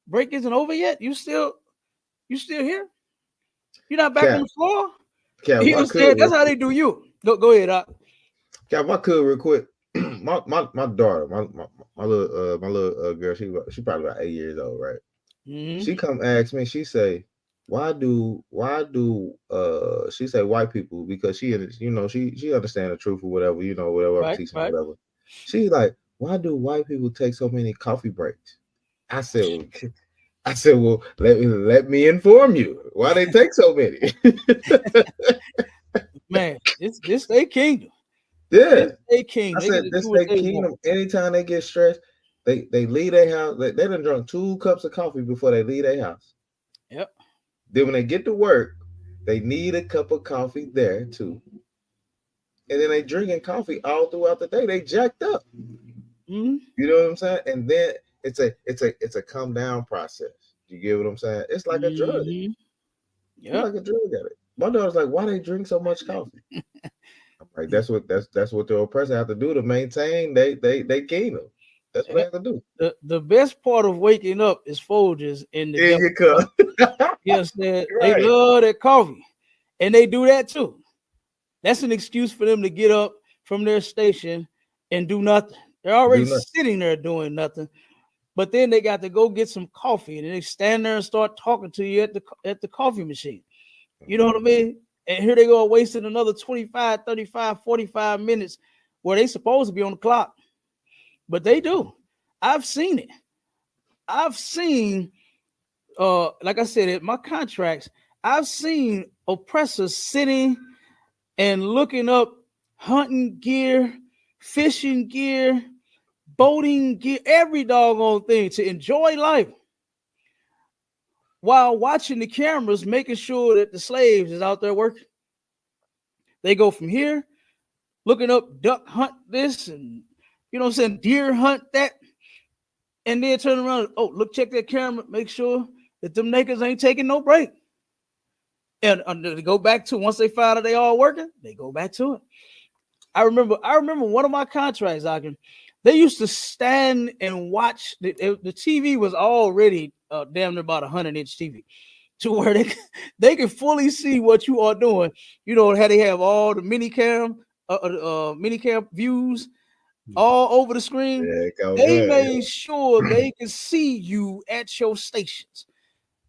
Speaker 2: break isn't over yet? You still here? You're not back on the floor? That's how they do you. Go ahead,
Speaker 1: Cap, I could real quick. my daughter, my little girl, she probably about 8 years old, right? Mm-hmm. She come ask me, she say, why do she say white people, because she understand the truth or whatever, you know, whatever I'm teaching, whatever. She's like, why do white people take so many coffee breaks? I said, well, let me inform you why they take so many.
Speaker 2: Man, this their kingdom.
Speaker 1: Yeah,
Speaker 2: this their kingdom.
Speaker 1: I said this their kingdom. Anytime they get stressed, they leave their house. They done drunk 2 cups of coffee before they leave their house.
Speaker 2: Yep.
Speaker 1: Then when they get to work, they need a cup of coffee there too. And then they drinking coffee all throughout the day. They jacked up. Mm-hmm. You know what I'm saying? And then it's a come down process. You get what I'm saying? It's like a drug. Yeah, it's like a drug addict. My daughter's like, why they drink so much coffee? I'm like, that's what the oppressor have to do to maintain they kingdom. That's what they have to do. The
Speaker 2: best part of waking up is Folgers in the cup. Yes, they love that coffee, and they do that too. That's an excuse for them to get up from their station and do nothing. They're already sitting there doing nothing, but then they got to go get some coffee, and they stand there and start talking to you at the coffee machine. You know what I mean? And here they go wasting another 25, 35, 45 minutes where they supposed to be on the clock. But they do. I've seen it. I've seen, like I said, in my contracts, I've seen oppressors sitting and looking up hunting gear, fishing gear, boating gear, every doggone thing to enjoy life while watching the cameras, making sure that the slaves is out there working. They go from here, looking up duck hunt this and, you know what I'm saying, deer hunt that, and then turn around, oh, look, check that camera, make sure that them niggas ain't taking no break. And they go back to, once they find out they all working, they go back to it. I remember one of my contracts, they used to stand and watch. The TV was already damn near about 100-inch TV, to where they can fully see what you are doing. You know how they have all the minicam views all over the screen.
Speaker 1: Yeah,
Speaker 2: They
Speaker 1: good.
Speaker 2: made sure they could see you at your stations.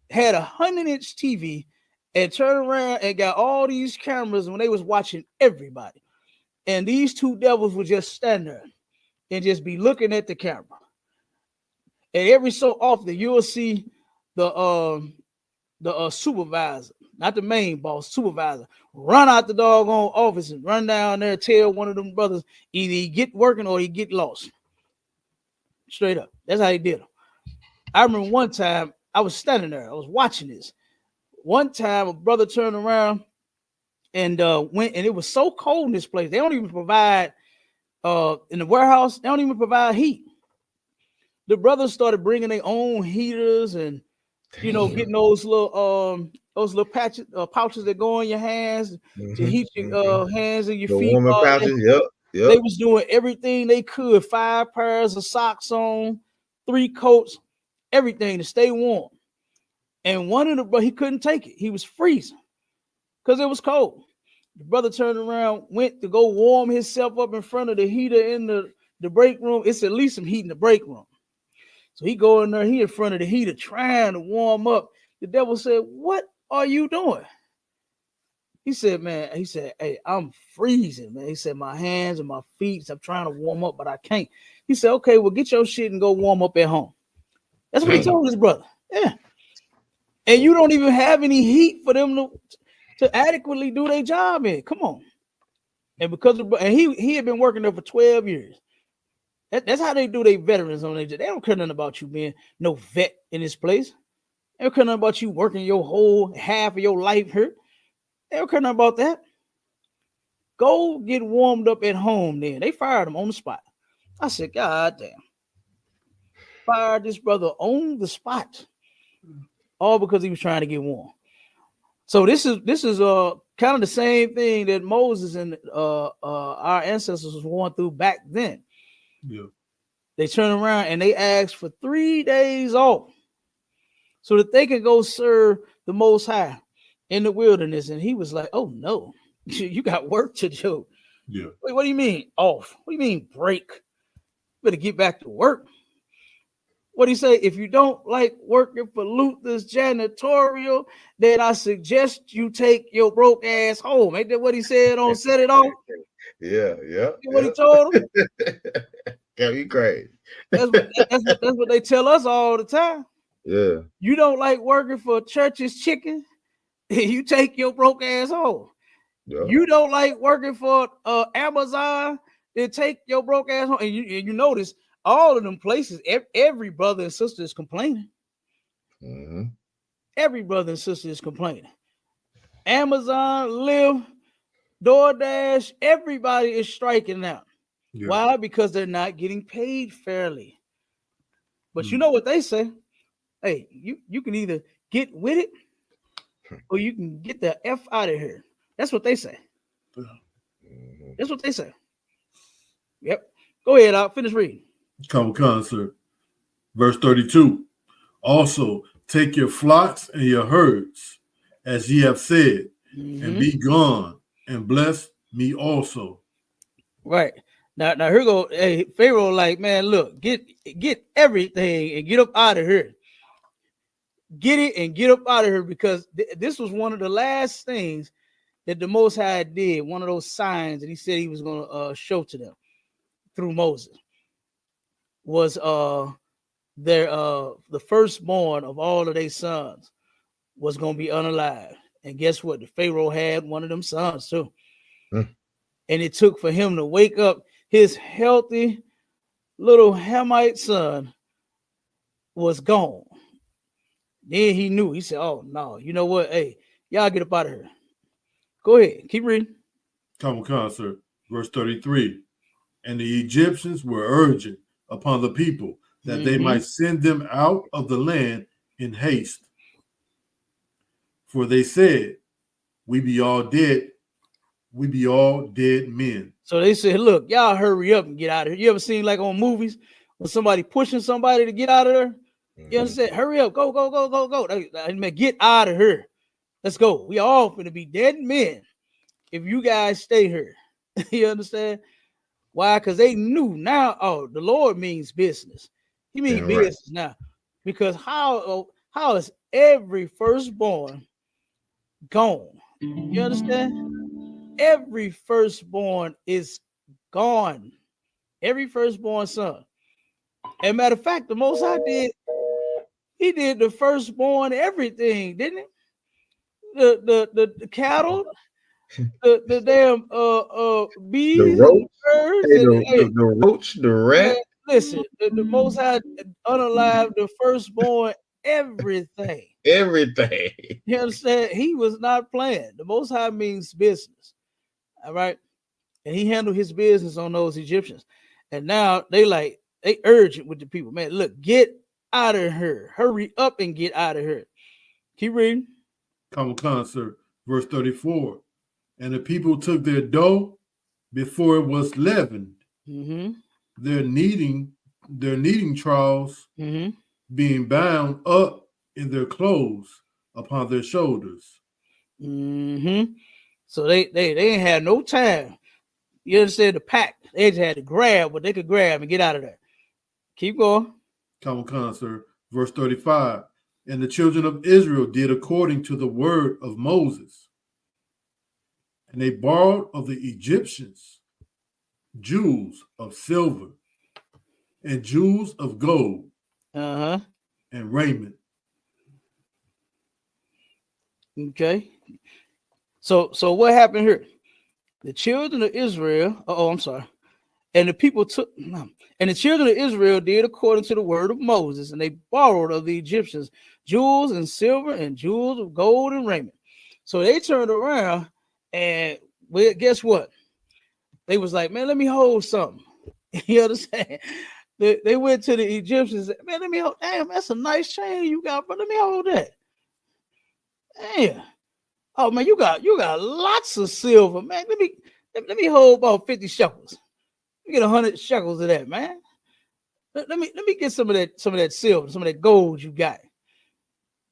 Speaker 2: Had 100-inch TV and turned around and got all these cameras when they was watching everybody. And these two devils would just stand there and just be looking at the camera. And every so often you'll see the supervisor, not the main boss, supervisor, run out the doggone office and run down there and tell one of them brothers either he get working or he get lost. Straight up. That's how he did them. I remember one time I was standing there, I was watching this. One time a brother turned around and went, and it was so cold in this place. They don't even provide in the warehouse, they don't even provide heat. The brothers started bringing their own heaters and, you know, getting those little pouches that go on your hands to heat your hands and your
Speaker 1: The
Speaker 2: feet.
Speaker 1: warming pouches, yep.
Speaker 2: They was doing everything they could, 5 pairs of socks on, 3 coats, everything to stay warm. And one of the, he couldn't take it. He was freezing because it was cold. The brother turned around, went to go warm himself up in front of the heater in the break room. It's at least some heat in the break room. So he go in there, he in front of the heater trying to warm up. The devil said, "What are you doing?" He said, "Hey, I'm freezing, man." He said, "My hands and my feet, I'm trying to warm up, but I can't." He said, "Okay, well, get your shit and go warm up at home." That's what he told his brother. Yeah. And you don't even have any heat for them to adequately do their job in. Come on. And because he had been working there for 12 years. That's how they do their veterans on their job. They don't care nothing about you being no vet in this place. They don't care nothing about you working your whole half of your life here. They don't care nothing about that. Go get warmed up at home then. They fired him on the spot. I said, God damn. Fired this brother on the spot. All because he was trying to get warm. So this is kind of the same thing that Moses and our ancestors was going through back then.
Speaker 3: Yeah.
Speaker 2: They turn around and they ask for 3 days off so that they can go serve the Most High in the wilderness. And he was like, "Oh no, you got work to do."
Speaker 3: Yeah.
Speaker 2: Wait, what do you mean off? What do you mean break? Better get back to work. What do you say? If you don't like working for Luther's janitorial, then I suggest you take your broke ass home. Ain't that what he said on Set It Off?
Speaker 1: Yeah.
Speaker 2: What he told him?
Speaker 1: Can't be crazy.
Speaker 2: That's what they tell us all the time.
Speaker 1: Yeah.
Speaker 2: You don't like working for Church's Chicken, you take your broke ass home.
Speaker 1: Yeah.
Speaker 2: You don't like working for Amazon, then take your broke ass home. And you notice all of them places, every brother and sister is complaining.
Speaker 1: Mm-hmm.
Speaker 2: Every brother and sister is complaining. Amazon, Lyft, DoorDash, everybody is striking out.
Speaker 3: Yeah.
Speaker 2: Why? Because they're not getting paid fairly. But you know what they say? Hey, you can either get with it or you can get the F out of here. That's what they say.
Speaker 1: Mm-hmm.
Speaker 2: That's what they say. Yep. Go ahead, I'll finish reading.
Speaker 3: Come concert. Verse 32. Also, take your flocks and your herds, as ye have said, and be gone, and bless me also.
Speaker 2: Right. Now here go. Hey, Pharaoh, like, man, look, get everything and get up out of here. Get it and get up out of here, because this was one of the last things that the Most High did. One of those signs that he said he was going to show to them through Moses was their the firstborn of all of their sons was gonna be unalive. And guess what? The Pharaoh had one of them sons too.
Speaker 1: Mm.
Speaker 2: And it took for him to wake up his healthy little Hamite son was gone. Then he knew. He said, "Oh no, you know what? Hey, y'all get up out of here." Go ahead, keep reading.
Speaker 3: Common Concert, verse 33. And the Egyptians were urgent upon the people that they might send them out of the land in haste. For they said, we be all dead men.
Speaker 2: So they said, "Look, y'all hurry up and get out of here." You ever seen like on movies when somebody pushing somebody to get out of there? You understand? Hurry up, go, go, go, go, go. I mean, get out of here. Let's go. We all finna be dead men if you guys stay here. You understand? Why? Because they knew now. Oh, the Lord means business. He means business now. Because how is every firstborn gone? You understand? Every firstborn is gone. Every firstborn son. And matter of fact, the Most High he did the firstborn everything, didn't he? The cattle, the damn bees,
Speaker 1: The roach,
Speaker 2: birds,
Speaker 1: hey,
Speaker 2: and
Speaker 1: the roach, the rat.
Speaker 2: man, listen, the Most High unalive the firstborn everything.
Speaker 1: Everything.
Speaker 2: You understand? He was not playing. The Most High means business. All right. And he handled his business on those Egyptians. And now they urge it with the people. Man, look, get out of here. Hurry up and get out of here. Keep reading.
Speaker 3: Common Concert, verse 34. And the people took their dough before it was leavened, their kneading troughs being bound up in their clothes upon their shoulders.
Speaker 2: So they ain't had no time. You understand? The pack. They just had to grab what they could grab and get out of there. Keep going.
Speaker 3: Common Concert, verse 35. And the children of Israel did according to the word of Moses. And they borrowed of the Egyptians jewels of silver and jewels of gold and raiment.
Speaker 2: Okay. So what happened here? The children of Israel, and the people and the children of Israel did according to the word of Moses, and they borrowed of the Egyptians jewels and silver and jewels of gold and raiment. So they turned around and guess what? They was like, man, let me hold something. You understand? They went to the Egyptians. Man, let me hold. Damn, that's a nice chain you got, but let me hold that. Damn. Oh man, you got lots of silver, man. Let me hold about 50 shekels. Let me get 100 shekels of that, man. Let me get some of that silver, some of that gold you got.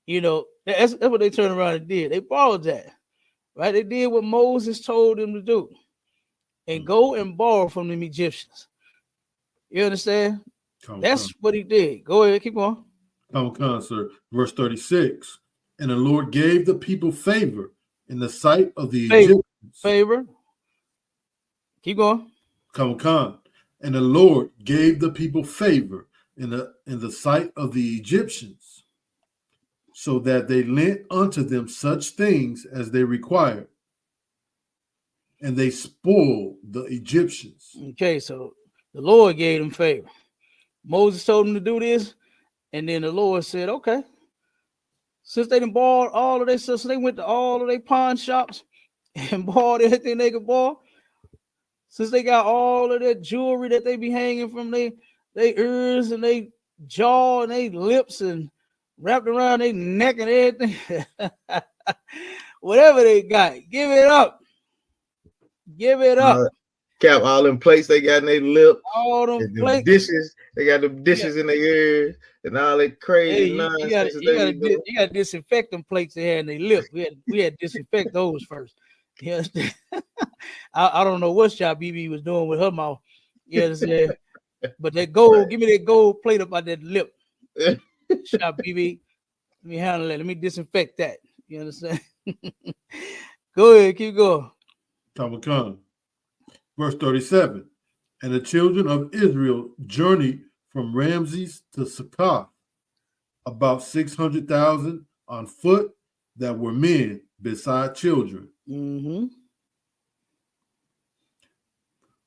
Speaker 2: You know, that's what they turned around and did. They borrowed that, right? They did what Moses told them to do, and go and borrow from them Egyptians. You understand? That's what he did. Go ahead, keep going.
Speaker 3: Common Concert, verse 36. And the Lord gave the people favor in the sight of the Egyptians.
Speaker 2: Favor. Keep going.
Speaker 3: Common Con. And the Lord gave the people favor in the sight of the Egyptians, so that they lent unto them such things as they required, and they spoiled the Egyptians.
Speaker 2: Okay, so the Lord gave them favor. Moses told them to do this, and then the Lord said, okay, since they done borrowed all of their stuff, so they went to all of their pawn shops and bought everything they could borrow. Since they got all of that jewelry that they be hanging from their ears and their jaw and their lips and wrapped around their neck and everything, whatever they got, give it up. Give it up.
Speaker 1: Cap all them plates they got in their lip.
Speaker 2: All them plates.
Speaker 1: Dishes. They got them dishes in their ears and all that crazy nonsense.
Speaker 2: You got to disinfect them plates they had in their lip. We had to disinfect those first. You understand? I don't know what Shop BB was doing with her mouth. You understand? But that gold, give me that gold plate up out that lip. Shop BB. Let me handle that. Let me disinfect that. You understand? Go ahead, keep going.
Speaker 3: Come. Verse 37. And the children of Israel journeyed from Ramses to Succoth, about 600,000 on foot that were men, beside children.
Speaker 2: Mm-hmm.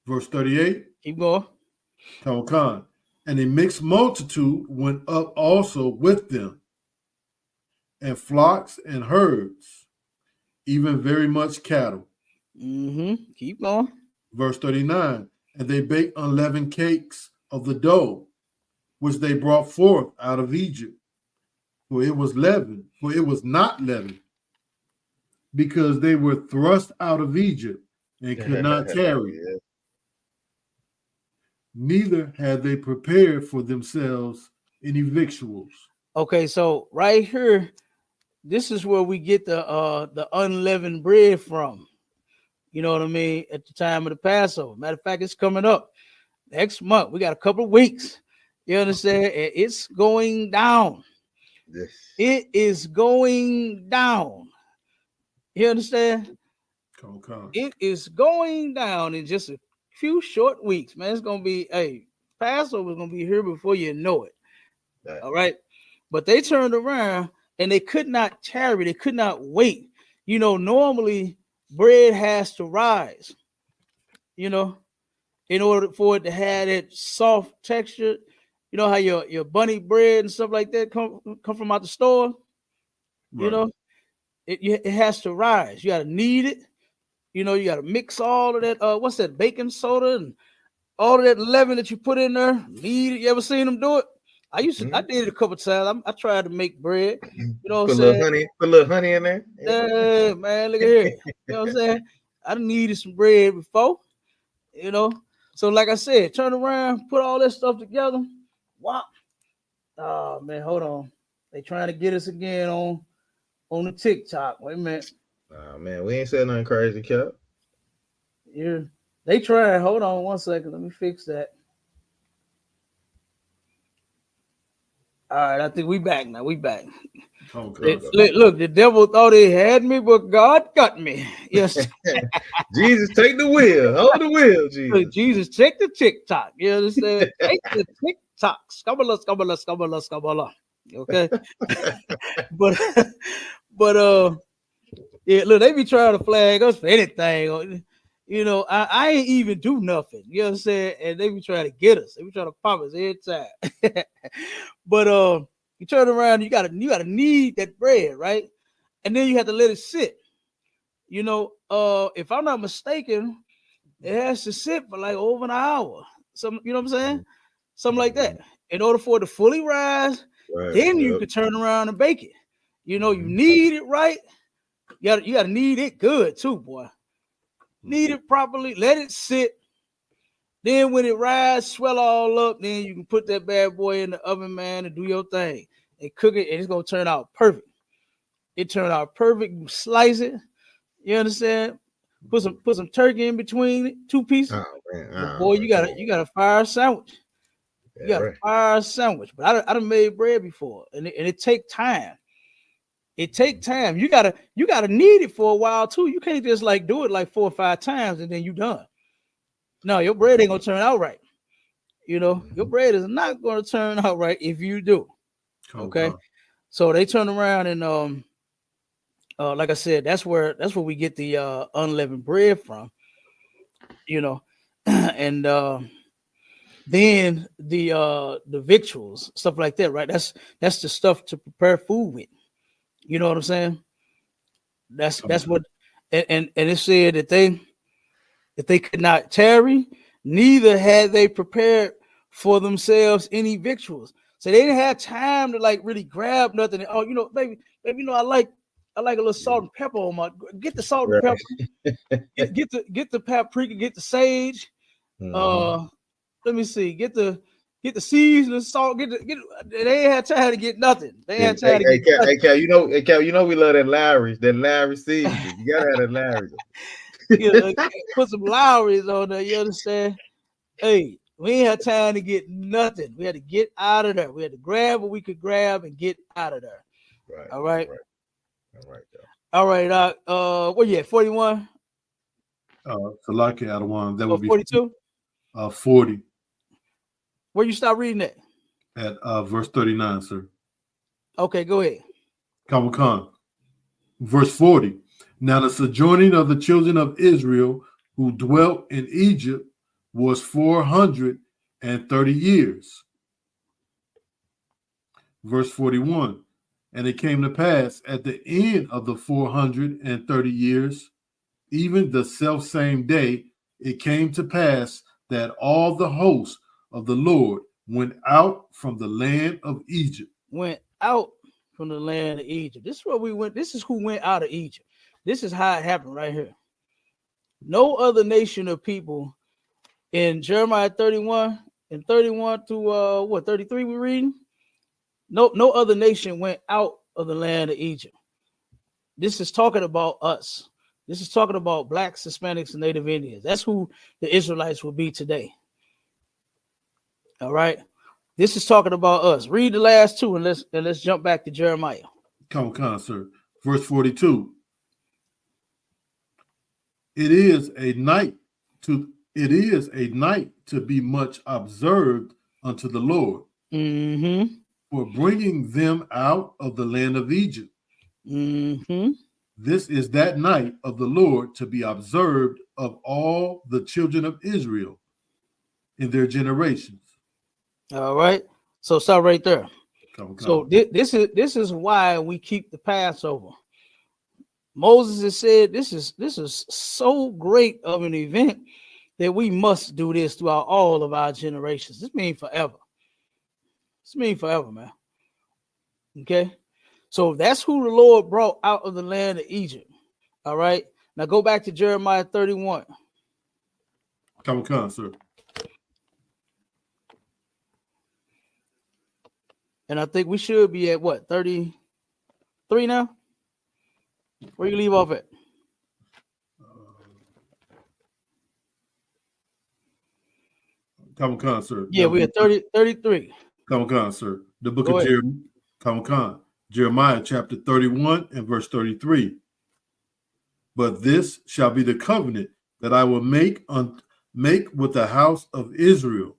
Speaker 3: Verse 38.
Speaker 2: Keep going.
Speaker 3: Khan. And a mixed multitude went up also with them, and flocks and herds, even very much cattle.
Speaker 2: Mm-hmm. Keep going.
Speaker 3: Verse 39. And they baked unleavened cakes of the dough, which they brought forth out of Egypt. For it was not leavened, because they were thrust out of Egypt and could not carry.
Speaker 1: Yeah.
Speaker 3: Neither had they prepared for themselves any victuals.
Speaker 2: Okay, so right here, this is where we get the unleavened bread from. You know what I mean? At the time of the Passover. Matter of fact, it's coming up next month. We got a couple of weeks. You understand? And it's going down.
Speaker 1: Yes.
Speaker 2: It is going down. You understand?
Speaker 3: Come.
Speaker 2: It is going down in just a few short weeks, man. It's gonna be Passover is gonna be here before you know it.
Speaker 1: Right.
Speaker 2: All right. But they turned around and they could not tarry, they could not wait. You know, normally bread has to rise, you know, in order for it to have that soft texture. You know how your bunny bread and stuff like that come from out the store.
Speaker 3: Right.
Speaker 2: You know, it has to rise. You got to knead it. You know, you got to mix all of that. What's that? Baking soda and all of that leaven that you put in there. Knead it. You ever seen them do it? I did it a couple times. I tried to make bread. You know what I'm saying?
Speaker 1: Put a little honey in there.
Speaker 2: Yeah, man, look at here. You know what I'm saying? I needed some bread before. You know, so like I said, turn around, put all that stuff together. Wow. Oh man, hold on. They trying to get us again on the TikTok. Wait a minute.
Speaker 1: Oh man, we ain't said nothing crazy, Cap.
Speaker 2: Yeah, they trying. Hold on 1 second. Let me fix that. All right, I think we back now. We back. Look, the devil thought he had me, but God got me. Yes.
Speaker 1: Jesus, take the wheel. Hold the wheel, Jesus.
Speaker 2: Look, Jesus, take the TikTok. You understand? Take the TikTok. Scabala, scabala, scabala, scabala. Okay. but yeah, look, they be trying to flag us for anything. You know, I ain't even do nothing. You know what I'm saying? And they be trying to get us. They be trying to pop us every time. But you turn around, you gotta knead that bread, right? And then you have to let it sit. You know, if I'm not mistaken, it has to sit for like over an hour. Some, you know what I'm saying? Something like that. In order for it to fully rise, then you can turn around and bake it. You know, you knead it right. You gotta knead it good too, boy. Knead it properly, let it sit. Then when it rise, swell all up, then you can put that bad boy in the oven, man, and do your thing and cook it, and it's gonna turn out perfect. It turned out perfect. You slice it. You understand? Put some turkey in between it, 2 pieces.
Speaker 1: Oh, man.
Speaker 2: Boy, you got a fire sandwich. You got a fire sandwich. But I done made bread before, and it take time. It take time. You gotta knead it for a while too. You can't just like do it like 4 or 5 times and then you done. No, your bread ain't gonna turn out right. You know, your bread is not gonna turn out right if you do. Okay. So they turn around and like I said, that's where we get the unleavened bread from. You know, and then the victuals, stuff like that, right? That's the stuff to prepare food with. You know what I'm saying? That's what, and it said that they could not tarry, neither had they prepared for themselves any victuals. So they didn't have time to like really grab nothing. Oh, you know, baby, you know, I like a little salt and pepper on my. Get the salt and pepper. Get the paprika. Get the sage. Let me see. Get the seasoning, salt. They ain't had time to get nothing. They had time to get nothing.
Speaker 1: Hey, Cal, you know we love that Lowry seasoning. You gotta have that Lowry.
Speaker 2: You know, put some Lowry's on there. You understand? Hey, we ain't had time to get nothing. We had to get out of there. We had to grab what we could grab and get out of there.
Speaker 1: Right.
Speaker 2: All right.
Speaker 1: All right.
Speaker 2: What you at? 41?
Speaker 3: Salaki out of one. That would be
Speaker 2: 42?
Speaker 3: 40.
Speaker 2: Where you start reading that?
Speaker 3: At verse 39, sir.
Speaker 2: Okay, go ahead.
Speaker 3: Khan. Verse 40. Now the sojourning of the children of Israel who dwelt in Egypt was 430 years. Verse 41. And it came to pass at the end of the 430 years, even the selfsame day, it came to pass that all the hosts of the Lord went out from the land of Egypt.
Speaker 2: Went out from the land of Egypt. This is where we went. This is who went out of Egypt. This is how it happened right here. No other nation of people in Jeremiah 31 and 31 to 33 we're reading. No other nation went out of the land of Egypt. This is talking about us. This is talking about blacks, Hispanics, and Native Indians. That's who the Israelites will be today. All right. This is talking about us. Read the last two and let's jump back to Jeremiah.
Speaker 3: Come, sir. Verse 42. It is a night to be much observed unto the Lord.
Speaker 2: Mm-hmm.
Speaker 3: For bringing them out of the land of Egypt.
Speaker 2: Mm-hmm.
Speaker 3: This is that night of the Lord to be observed of all the children of Israel in their generations. All
Speaker 2: right. So stop right there.
Speaker 3: Come.
Speaker 2: So this is why we keep the Passover. Moses has said this is so great of an event that we must do this throughout all of our generations. This means forever. This means forever, man. Okay. So that's who the Lord brought out of the land of Egypt. All right. Now go back to Jeremiah 31.
Speaker 3: Come, sir.
Speaker 2: And I think we should be at what, 33 now? Where you leave off at?
Speaker 3: Come, sir.
Speaker 2: Yeah, we're at 33.
Speaker 3: Come, sir. The book of Jeremiah chapter 31 and verse 33. But this shall be the covenant that I will make with the house of Israel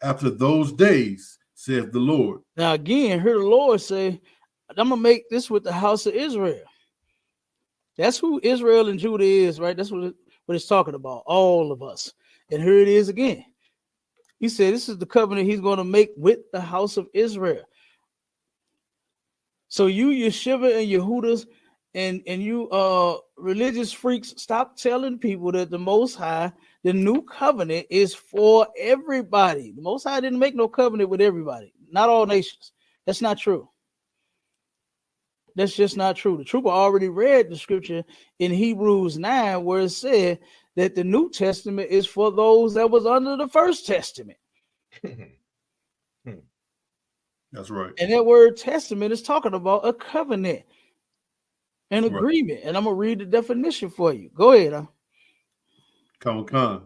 Speaker 3: after those days, saith the Lord.
Speaker 2: Now again, hear the Lord say, I'm going to make this with the house of Israel. That's who Israel and Judah is, right? That's what it's talking about, all of us. And here it is again. He said this is the covenant he's going to make with the house of Israel. So you Yeshiva and Yehudas and you religious freaks, stop telling people that the Most High, the new covenant is for everybody. The Most High didn't make no covenant with everybody, not all nations. That's not true. That's just not true. The trooper already read the scripture in Hebrews 9 where it said that the New Testament is for those that was under the first testament.
Speaker 3: That's right.
Speaker 2: And that word testament is talking about a covenant, an agreement. And I'm going to read the definition for you. Go ahead.
Speaker 3: Come.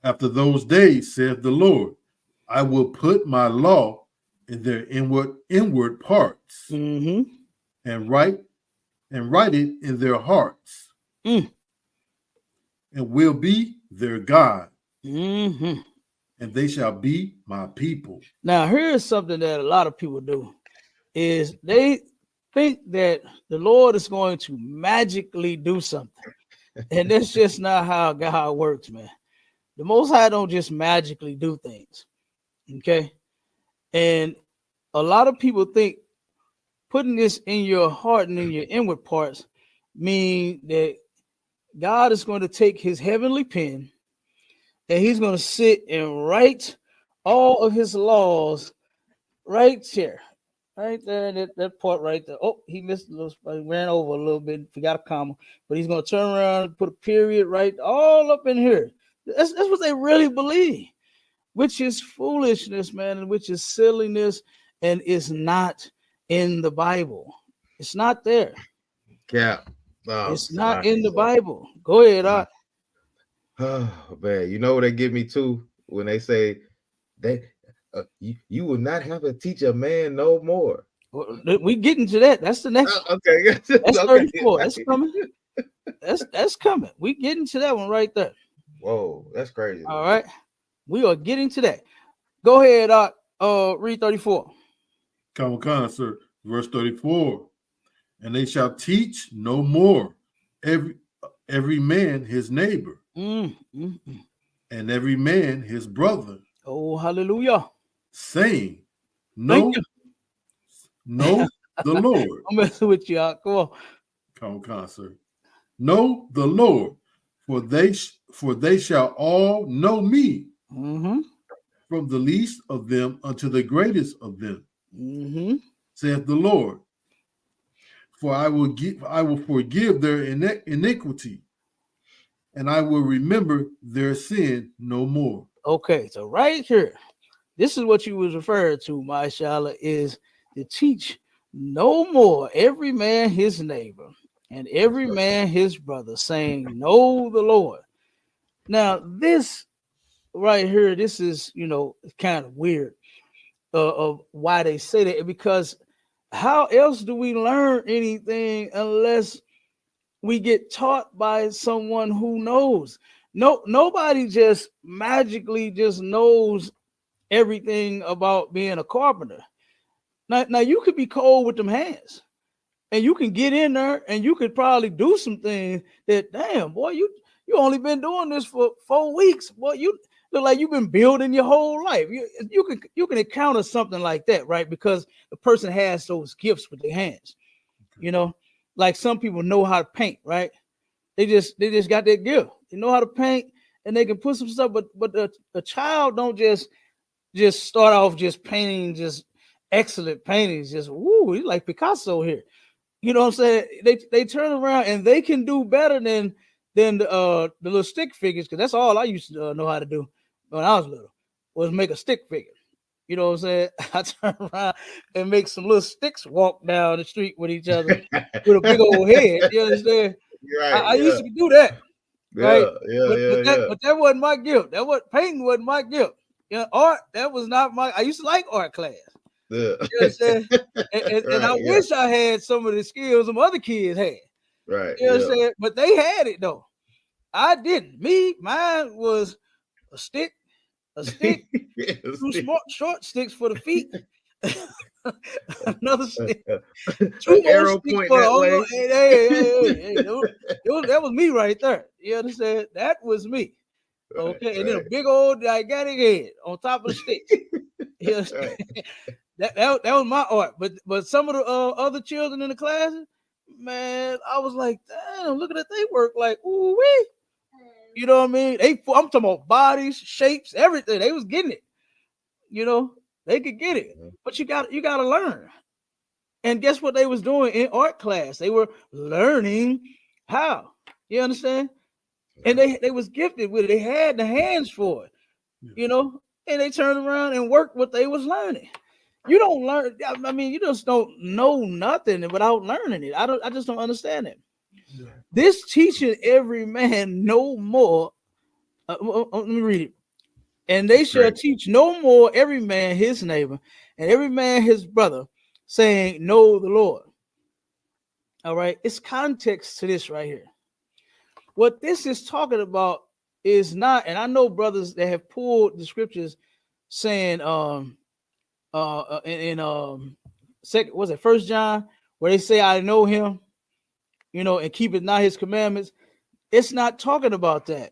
Speaker 3: After those days, saith the Lord, I will put my law in their inward parts, and write it in their hearts, and will be their God, and they shall be my people.
Speaker 2: Now, here's something that a lot of people do, is they think that the Lord is going to magically do something. And that's just not how God works, man. The Most High don't just magically do things. Okay. And a lot of people think putting this in your heart and in your inward parts mean that God is going to take his heavenly pen and he's going to sit and write all of his laws right here. Right there, that part right there. Oh, he missed a little, ran over a little bit, forgot a comma, but he's going to turn around, put a period right all up in here. That's what they really believe, which is foolishness, man, and which is silliness, and is not in the Bible. It's not there.
Speaker 1: Yeah.
Speaker 2: It's not in the Bible. Go ahead.
Speaker 1: Oh, man. You know what they give me too when they say that you will not have to teach a man no more.
Speaker 2: We getting to that. That's the next.
Speaker 1: Okay.
Speaker 2: That's 34. That's coming. That's coming. We getting to that one right there.
Speaker 1: Whoa, that's crazy.
Speaker 2: All right. We are getting to that. Go ahead, read 34.
Speaker 3: Come on, sir. Verse 34. And they shall teach no more every man his neighbor, and every man his brother.
Speaker 2: Oh, hallelujah.
Speaker 3: Saying,
Speaker 2: Thank
Speaker 3: know,
Speaker 2: you.
Speaker 3: know the Lord.
Speaker 2: I'm messing with you. Come
Speaker 3: Come, sir. Know the Lord, for they shall all know me, from the least of them unto the greatest of them, saith the Lord. For I will forgive their iniquity, and I will remember their sin no more.
Speaker 2: Okay, so right here, this is what you was referring to, Mashallah, is to teach no more every man his neighbor and every man his brother, saying, know the Lord. Now, this right here, this is, kind of weird of why they say that, because how else do we learn anything unless we get taught by someone who knows? Nobody just magically just knows everything about being a carpenter. Now you could be cold with them hands, and you can get in there, and you could probably do some things that, damn boy, you only been doing this for 4 weeks, boy. You look like you've been building your whole life. You can encounter something like that, right? Because the person has those gifts with their hands. Like some people know how to paint, right? They just got that gift. They know how to paint, and they can put some stuff. But a child don't just start off just painting just excellent paintings. Just woo, he's like Picasso here. You know what I'm saying? They turn around and they can do better than the little stick figures, because that's all I used to know how to do when I was little, was make a stick figure. You know what I'm saying? I turn around and make some little sticks walk down the street with each other with a big old head. You understand?
Speaker 1: Right,
Speaker 2: I used to do that. Right.
Speaker 1: Yeah.
Speaker 2: But that wasn't my gift. Painting wasn't my gift. Art, that was not my. I used to like art class.
Speaker 1: Yeah.
Speaker 2: You understand? And I wish I had some of the skills some other kids had.
Speaker 1: Right.
Speaker 2: You understand? But they had it though. I didn't. Mine was a stick, two short sticks for the feet, another stick, two more
Speaker 1: arrow
Speaker 2: sticks
Speaker 1: point
Speaker 2: for the
Speaker 1: that way.
Speaker 2: other. Hey, that was me right there. You understand? That was me. Okay, and then a big old gigantic head on top of the sticks. Yes, that was my art. But some of the other children in the class, man, I was like, damn, look at that, they work like ooh wee. You know what I mean? I'm talking about bodies, shapes, everything. They was getting it. They could get it. But you got to learn. And guess what they was doing in art class? They were learning how. You understand? And they was gifted with it. They had the hands for it. And they turned around and worked what they was learning. You don't learn. I mean, you just don't know nothing without learning it. I just don't understand it. Yeah. This teaching every man no more. Let me read it. And they shall teach no more every man his neighbor and every man his brother, saying, know the Lord. All right. It's context to this right here. What this is talking about is not, and I know brothers that have pulled the scriptures saying, second, was it 1 John, where they say, I know him, and keepeth not his commandments. It's not talking about that.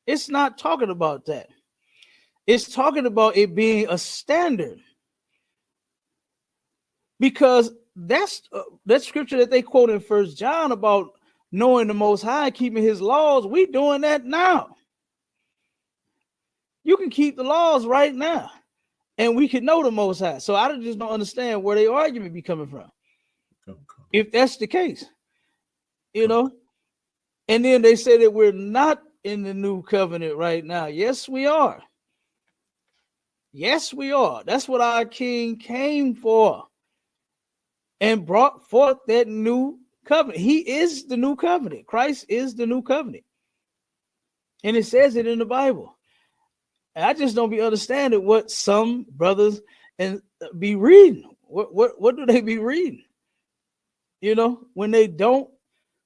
Speaker 2: It's not talking about that. It's talking about it being a standard. Because that's that scripture that they quote in 1 John about knowing the Most High, keeping his laws. We doing that now. You can keep the laws right now, and we can know the Most High. So I just don't understand where their argument be coming from. If that's the case, And then they say that we're not in the new covenant right now. Yes, we are. Yes, we are. That's what our King came for and brought forth that new covenant. He is the new covenant. Christ is the new covenant. And it says it in the Bible. And I just don't be understanding what some brothers and be reading. What do they be reading? When they don't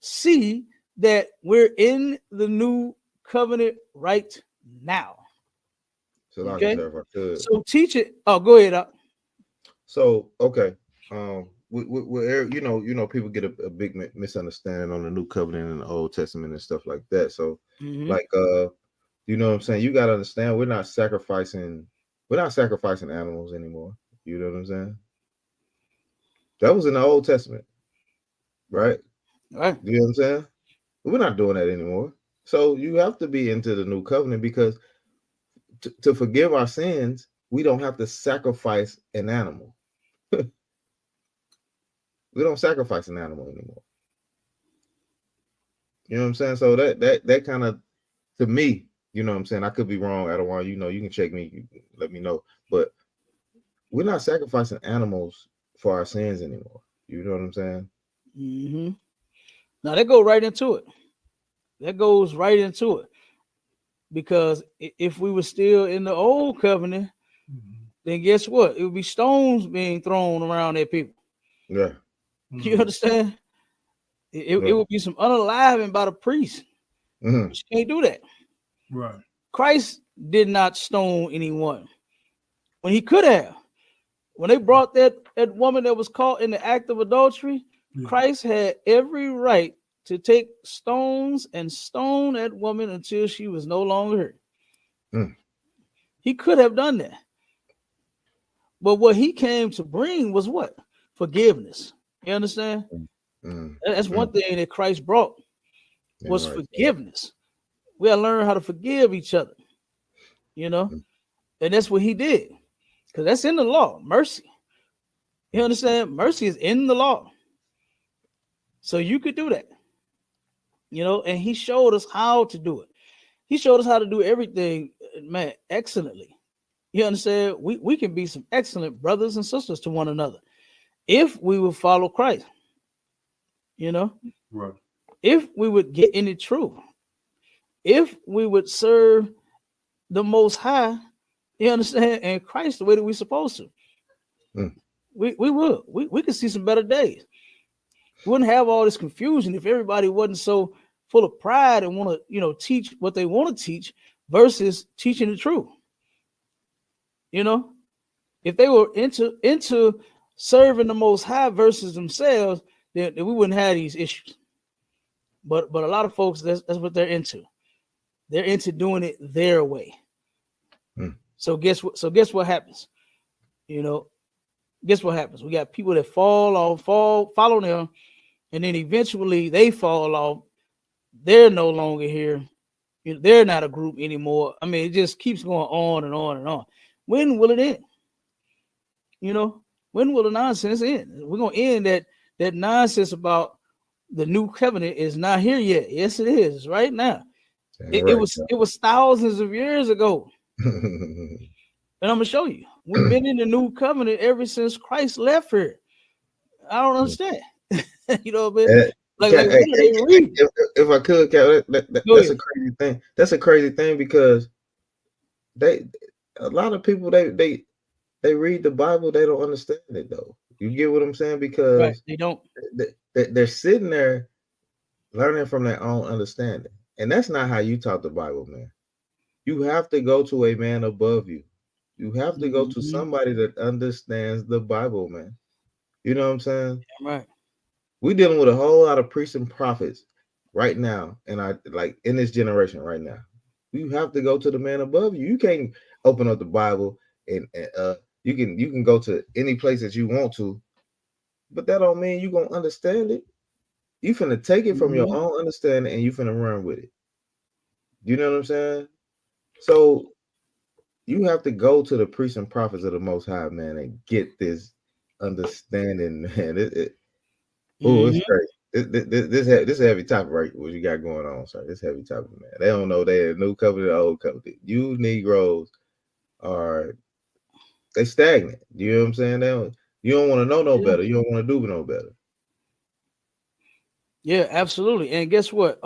Speaker 2: see that we're in the new covenant right now.
Speaker 1: Salaki,
Speaker 2: Okay.
Speaker 1: sir, if I could.
Speaker 2: So teach it. Oh, go ahead.
Speaker 1: So okay, people get a big misunderstanding on the New Covenant and the Old Testament and stuff like that. So,
Speaker 2: Mhm.
Speaker 1: like, you know what I'm saying? You got to understand, we're not sacrificing animals anymore. You know what I'm saying? That was in the Old Testament, right?
Speaker 2: Right.
Speaker 1: You know what I'm saying? We're not doing that anymore. So you have to be into the New Covenant because to forgive our sins, we don't have to sacrifice an animal. We don't sacrifice an animal anymore. You know what I'm saying? So that kind of, to me, you know what I'm saying? I could be wrong. I don't want, you can check me, you let me know. But we're not sacrificing animals for our sins anymore. You know what I'm saying?
Speaker 2: Mm-hmm. Now that goes right into it. That goes right into it. Because if we were still in the old covenant, then guess what? It would be stones being thrown around at people.
Speaker 1: Yeah.
Speaker 2: You understand? It
Speaker 1: Right.
Speaker 2: would be some unaliving by the priest.
Speaker 1: Mm-hmm.
Speaker 2: But you can't do that.
Speaker 3: Right.
Speaker 2: Christ did not stone anyone when he could have. When they brought that woman that was caught in the act of adultery,
Speaker 3: Yeah.
Speaker 2: Christ had every right to take stones and stone that woman until she was no longer hurt.
Speaker 1: Mm.
Speaker 2: He could have done that. But what he came to bring was what? Forgiveness. You understand?
Speaker 1: Mm.
Speaker 2: That's
Speaker 1: Mm.
Speaker 2: one thing that Christ brought
Speaker 1: Yeah,
Speaker 2: was
Speaker 1: right.
Speaker 2: forgiveness. We gotta learn how to forgive each other,
Speaker 1: Mm.
Speaker 2: and that's what he did. Because that's in the law, mercy. You understand? Mercy is in the law. So you could do that, and he showed us how to do it. He showed us how to do everything, man, excellently. You understand? We can be some excellent brothers and sisters to one another if we will follow Christ,
Speaker 3: Right.
Speaker 2: if we would get in the truth, if we would serve the Most High, you understand, and Christ the way that we're supposed to.
Speaker 1: Mm.
Speaker 2: We would. We could see some better days. We wouldn't have all this confusion if everybody wasn't so full of pride and want to, teach what they want to teach versus teaching the truth. If they were into serving the Most High versus themselves, then we wouldn't have these issues. But a lot of folks, that's what they're into. They're into doing it their way.
Speaker 1: Mm.
Speaker 2: So guess what? Guess what happens? Guess what happens? We got people that follow them, and then eventually they fall off. They're no longer here. They're not a group anymore. I mean, it just keeps going on and on and on. When will it end? When will the nonsense end? We're gonna end that nonsense about the new covenant is not here yet. Yes, it is right now.
Speaker 1: Yeah,
Speaker 2: It
Speaker 1: right.
Speaker 2: was thousands of years ago, and I'm gonna show you. We've been in the new covenant ever since Christ left here. I don't understand. You know what I mean? Like what are they reading?
Speaker 1: If I could,
Speaker 2: Go
Speaker 1: that's a
Speaker 2: ahead.
Speaker 1: crazy thing. That's a crazy thing because a lot of people they read the Bible, they don't understand it though. You get what I'm saying?
Speaker 2: Right.
Speaker 1: Because
Speaker 2: They don't.
Speaker 1: they're sitting there learning from their own understanding, and that's not how you taught the Bible, man. You have to go to a man above you. You have to go to
Speaker 2: Mhm.
Speaker 1: somebody that understands the Bible, man. You know what I'm saying?
Speaker 2: Right.
Speaker 1: We're dealing with a whole lot of priests and prophets right now, and I like in this generation right now. You have to go to the man above you. You can't open up the Bible and you can go to any place that you want to, but that don't mean you're gonna understand it. You finna take it from your
Speaker 2: Mhm.
Speaker 1: own understanding and you finna run with it. You know what I'm saying? So you have to go to the priests and prophets of the Most High, man, and get this understanding, man. Oh, it's
Speaker 2: Mhm.
Speaker 1: crazy. This heavy topic, right? What you got going on, sir? This heavy topic, man. They don't know they new covenant, old covenant. You Negroes are they stagnant. You know what I'm saying? You don't want to know no
Speaker 2: Yeah.
Speaker 1: better. You don't want to do no better.
Speaker 2: Yeah, absolutely. And guess what?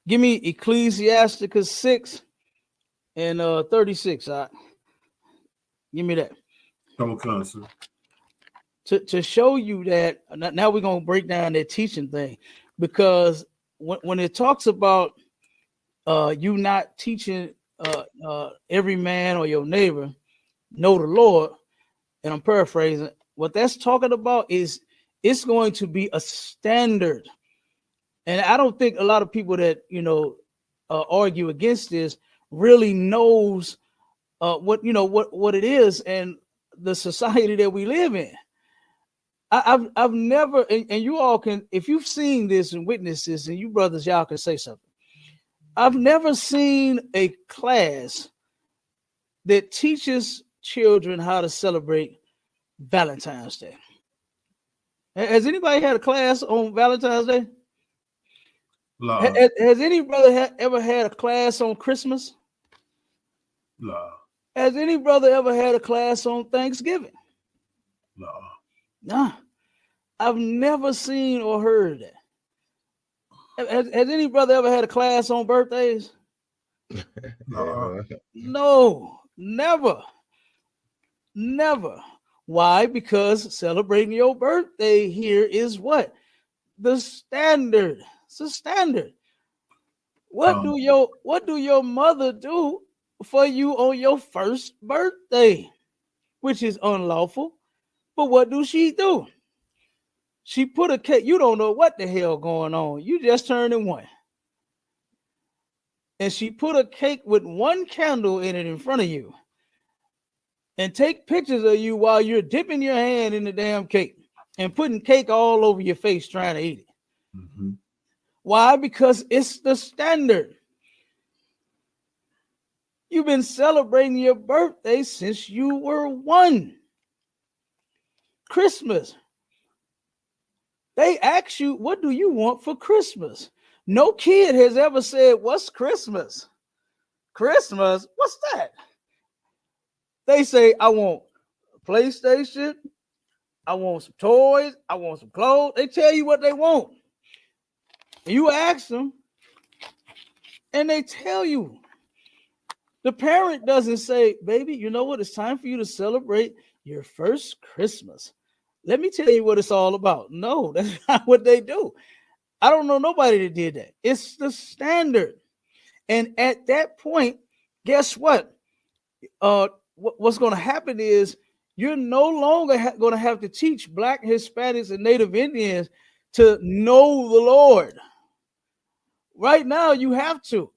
Speaker 2: Give me Ecclesiasticus 6 and 36. Give me that.
Speaker 3: Don't concert.
Speaker 2: To show you that now we're gonna break down that teaching thing, because when it talks about you not teaching every man or your neighbor know the Lord, and I'm paraphrasing, what that's talking about is it's going to be a standard. And I don't think a lot of people that, argue against this really knows what it is and the society that we live in. I've never, and you all can, if you've seen this and witnessed this, and you brothers, y'all can say something. I've never seen a class that teaches children how to celebrate Valentine's Day. Has anybody had a class on Valentine's Day?
Speaker 3: La.
Speaker 2: Has any brother ever had a class on Christmas?
Speaker 3: La.
Speaker 2: Has any brother ever had a class on Thanksgiving?
Speaker 3: La.
Speaker 2: Nah. I've never seen or heard that. Has any brother ever had a class on birthdays? No, never. Never. Why? Because celebrating your birthday here is what? The standard. It's a standard. What do your mother do for you on your first birthday? Which is unlawful. But what do? She put a cake. You don't know what the hell going on. You just turned 1. And she put a cake with 1 candle in it in front of you. And take pictures of you while you're dipping your hand in the damn cake and putting cake all over your face trying to eat it.
Speaker 3: Mm-hmm.
Speaker 2: Why? Because it's the standard. You've been celebrating your birthday since you were 1. Christmas. They ask you, what do you want for Christmas? No kid has ever said, what's Christmas? Christmas? What's that? They say, I want a PlayStation. I want some toys. I want some clothes. They tell you what they want. You ask them, and they tell you. The parent doesn't say, baby, you know what? It's time for you to celebrate your first Christmas. Let me tell you what it's all about. No, that's not what they do. I don't know nobody that did that. It's the standard. And at that point, guess what? What's going to happen is you're no longer going to have to teach Black, Hispanics, and Native Indians to know the Lord. Right now, you have to.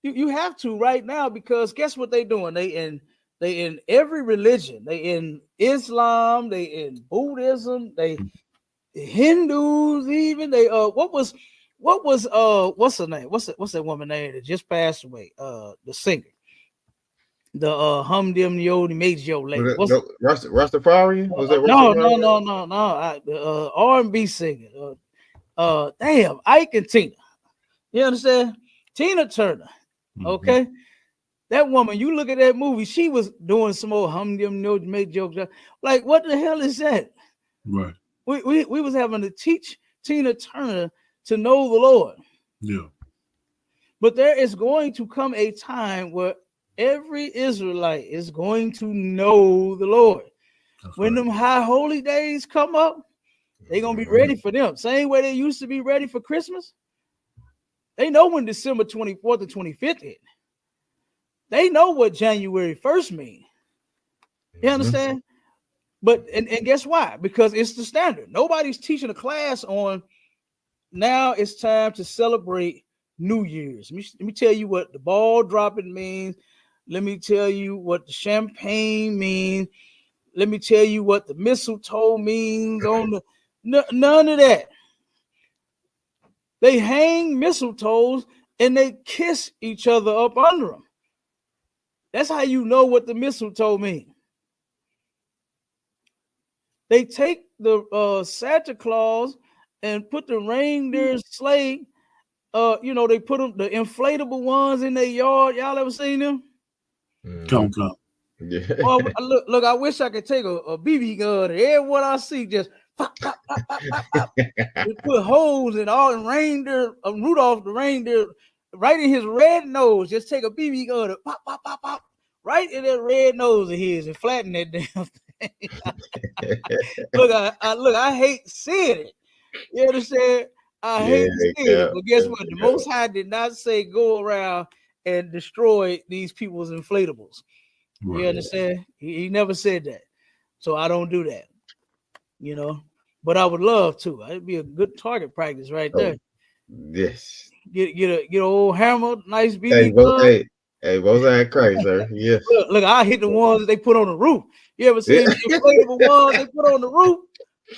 Speaker 2: You have to right now, because guess what they're doing? They in every religion. They in Islam. They in Buddhism. They Hindus even. They what's her name? What's that woman name that just passed away? The singer. The Humdim Yodi Major lady.
Speaker 1: Rastafari? Was that
Speaker 2: No. The R&B singer. Damn, Ike and Tina. You understand? Tina Turner. Okay. Mm-hmm. That woman, you look at that movie, she was doing some old Humdim Yodi Major jokes. Like, what the hell is that?
Speaker 3: Right.
Speaker 2: We was having to teach Tina Turner to know the Lord.
Speaker 3: Yeah.
Speaker 2: But there is going to come a time where every Israelite is going to know the Lord. That's when them high holy days come up, they're going to be ready for them. Same way they used to be ready for Christmas. They know when December 24th and 25th hit. They know what January 1st means. You understand? But and guess why? Because it's the standard. Nobody's teaching a class on now it's time to celebrate New Year's. Let me tell you what the ball dropping means. Let me tell you what the champagne means. Let me tell you what the mistletoe means on the none of that. They hang mistletoes and they kiss each other up under them. That's how you know what the mistletoe means. They take the Santa Claus and put the reindeer sleigh. They put them, the inflatable ones in their yard. Y'all ever seen them?
Speaker 3: Come.
Speaker 1: Yeah.
Speaker 2: Oh, look, I wish I could take a BB gun and everyone I see just pop, pop, pop, pop, pop, pop. We put holes in all the reindeer, Rudolph the reindeer, right in his red nose. Just take a BB gun and pop, pop, pop, pop, right in that red nose of his and flatten that damn thing. Look, I hate seeing it. You understand? I hate seeing it. But guess what? The Most High did not say go around and destroy these people's inflatables.
Speaker 3: Right.
Speaker 2: You understand? He never said that. So I don't do that. You know, but I would love to. It'd be a good target practice right there.
Speaker 1: Yes.
Speaker 2: Get a old hammer, nice
Speaker 1: Hey,
Speaker 2: BB gun.
Speaker 1: hey, both are crazy, sir. Yes.
Speaker 2: Look, I hit the ones that they put on the roof. You ever seen the inflatable ones they put on the roof?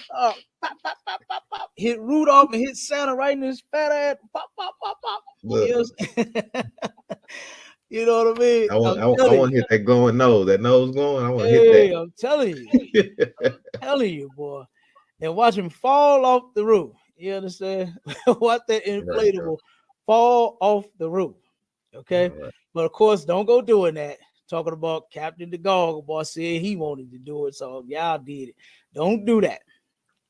Speaker 2: Pop, pop, pop, pop, pop. Hit Rudolph and hit Santa right in his fat ass. Pop, pop, pop, pop.
Speaker 1: Look,
Speaker 2: You know what I mean?
Speaker 1: I want to hit that going nose. That nose going. I want to hit that.
Speaker 2: I'm telling you, boy. And watch him fall off the roof. You understand? Watch that inflatable fall off the roof. Okay.
Speaker 1: Right.
Speaker 2: But of course, don't go doing that. Talking about Captain the Goggle Boy said he wanted to do it. So y'all did it. Don't do that.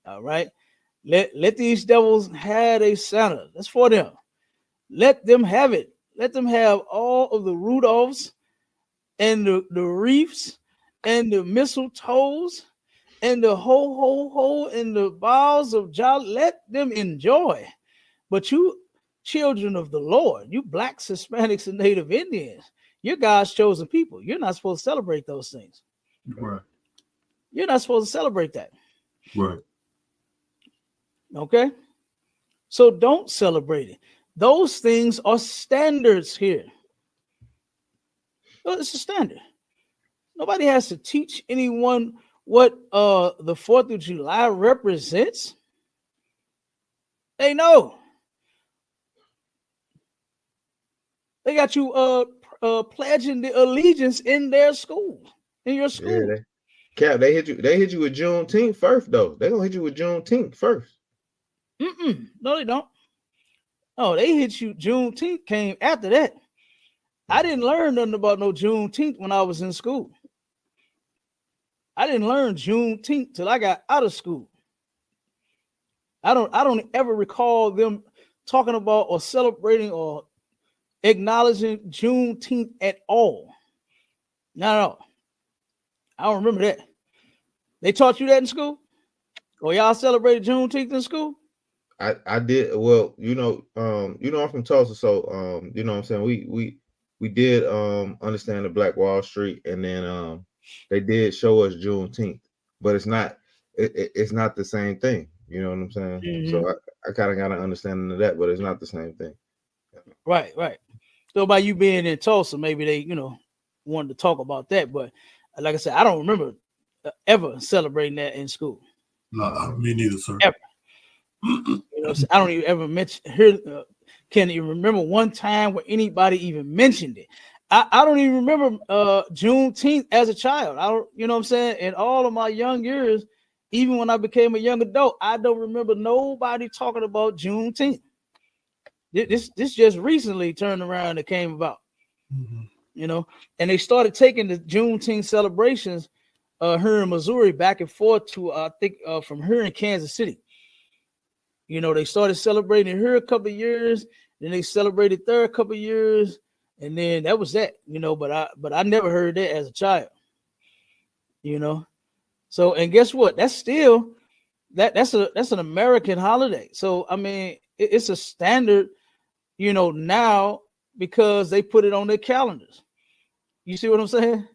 Speaker 2: All right. Let these devils have a Santa. That's for them. Let them have it. Let them have all of the Rudolphs and the wreaths and the mistletoes and the ho and the boughs of jolly. Let them enjoy. But you children of the Lord, you blacks, Hispanics, and Native Indians, you're God's chosen people. You're not supposed to celebrate those things.
Speaker 3: Right.
Speaker 2: You're not supposed to celebrate that.
Speaker 3: Right.
Speaker 2: Okay? So don't celebrate it. Those things are standards here. It's a standard. Nobody has to teach anyone what the 4th of July represents. They know. They got you pledging the allegiance in their school, in your school.
Speaker 1: Yeah, they hit you with Juneteenth first, though. They gonna hit you with Juneteenth first.
Speaker 2: No, they don't. Oh, they hit you. Juneteenth came after that. I didn't learn nothing about no Juneteenth when I was in school. I didn't learn Juneteenth till I got out of school. I don't ever recall them talking about or celebrating or acknowledging Juneteenth at all. No. I don't remember that. They taught you that in school? Or y'all celebrated Juneteenth in school?
Speaker 1: I did. Well, I'm from Tulsa, so you know what I'm saying, we did understand the Black Wall Street, and then they did show us Juneteenth, but it's not the same thing. You know what I'm saying?
Speaker 2: Mm-hmm.
Speaker 1: So I kind of got an understanding of that, but it's not the same thing.
Speaker 2: Right. So by you being in Tulsa, maybe they, wanted to talk about that. But like I said, I don't remember ever celebrating that in school.
Speaker 3: No, me neither, sir.
Speaker 2: Ever. I don't even ever can't even remember one time where anybody even mentioned it. I don't even remember Juneteenth as a child. I don't, you know what I'm saying? In all of my young years, even when I became a young adult, I don't remember nobody talking about Juneteenth. This just recently turned around and came about.
Speaker 3: Mm-hmm.
Speaker 2: And they started taking the Juneteenth celebrations here in Missouri back and forth to I think from here in Kansas City. They started celebrating here a couple of years, then they celebrated there a couple of years, and then that was that. But I never heard that as a child. So, and guess what? That's still that's an American holiday. So I mean, it's a standard, now because they put it on their calendars. You see what I'm saying?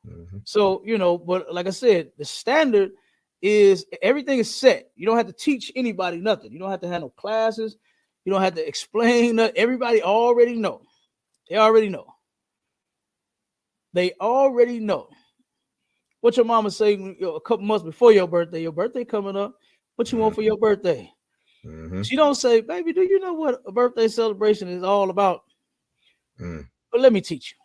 Speaker 1: Mm-hmm.
Speaker 2: So, but like I said, the standard is everything is set. You don't have to teach anybody nothing. You don't have to have no classes. You don't have to explain nothing. Everybody already know. They already know. They already know. What your mama say a couple months before your birthday coming up. What you want for your birthday?
Speaker 1: Mm-hmm.
Speaker 2: She don't say, baby, do you know what a birthday celebration is all about? But let me teach you.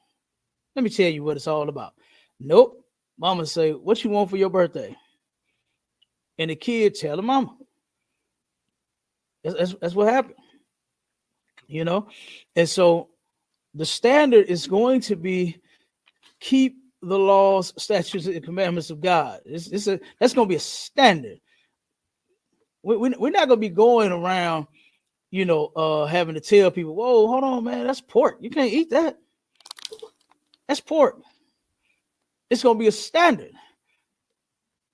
Speaker 2: Let me tell you what it's all about. Nope. Mama say, what you want for your birthday? And the kid tell the mama. That's what happened. And so the standard is going to be keep the laws, statutes, and commandments of God. That's going to be a standard. We're not going to be going around, having to tell people, whoa, hold on, man, that's pork. You can't eat that. That's pork. It's going to be a standard.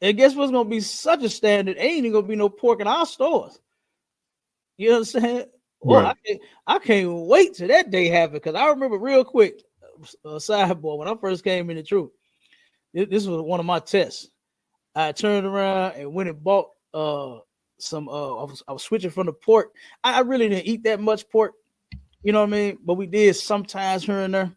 Speaker 2: And guess what's going to be such a standard? Ain't even going to be no pork in our stores. You understand? Oh,
Speaker 3: Right.
Speaker 2: I can't wait till that day happen because I remember real quick. Sidebar, when I first came in the truth, this was one of my tests. I turned around and went and bought some. I was switching from the pork. I really didn't eat that much pork, you know what I mean. But we did sometimes here and there,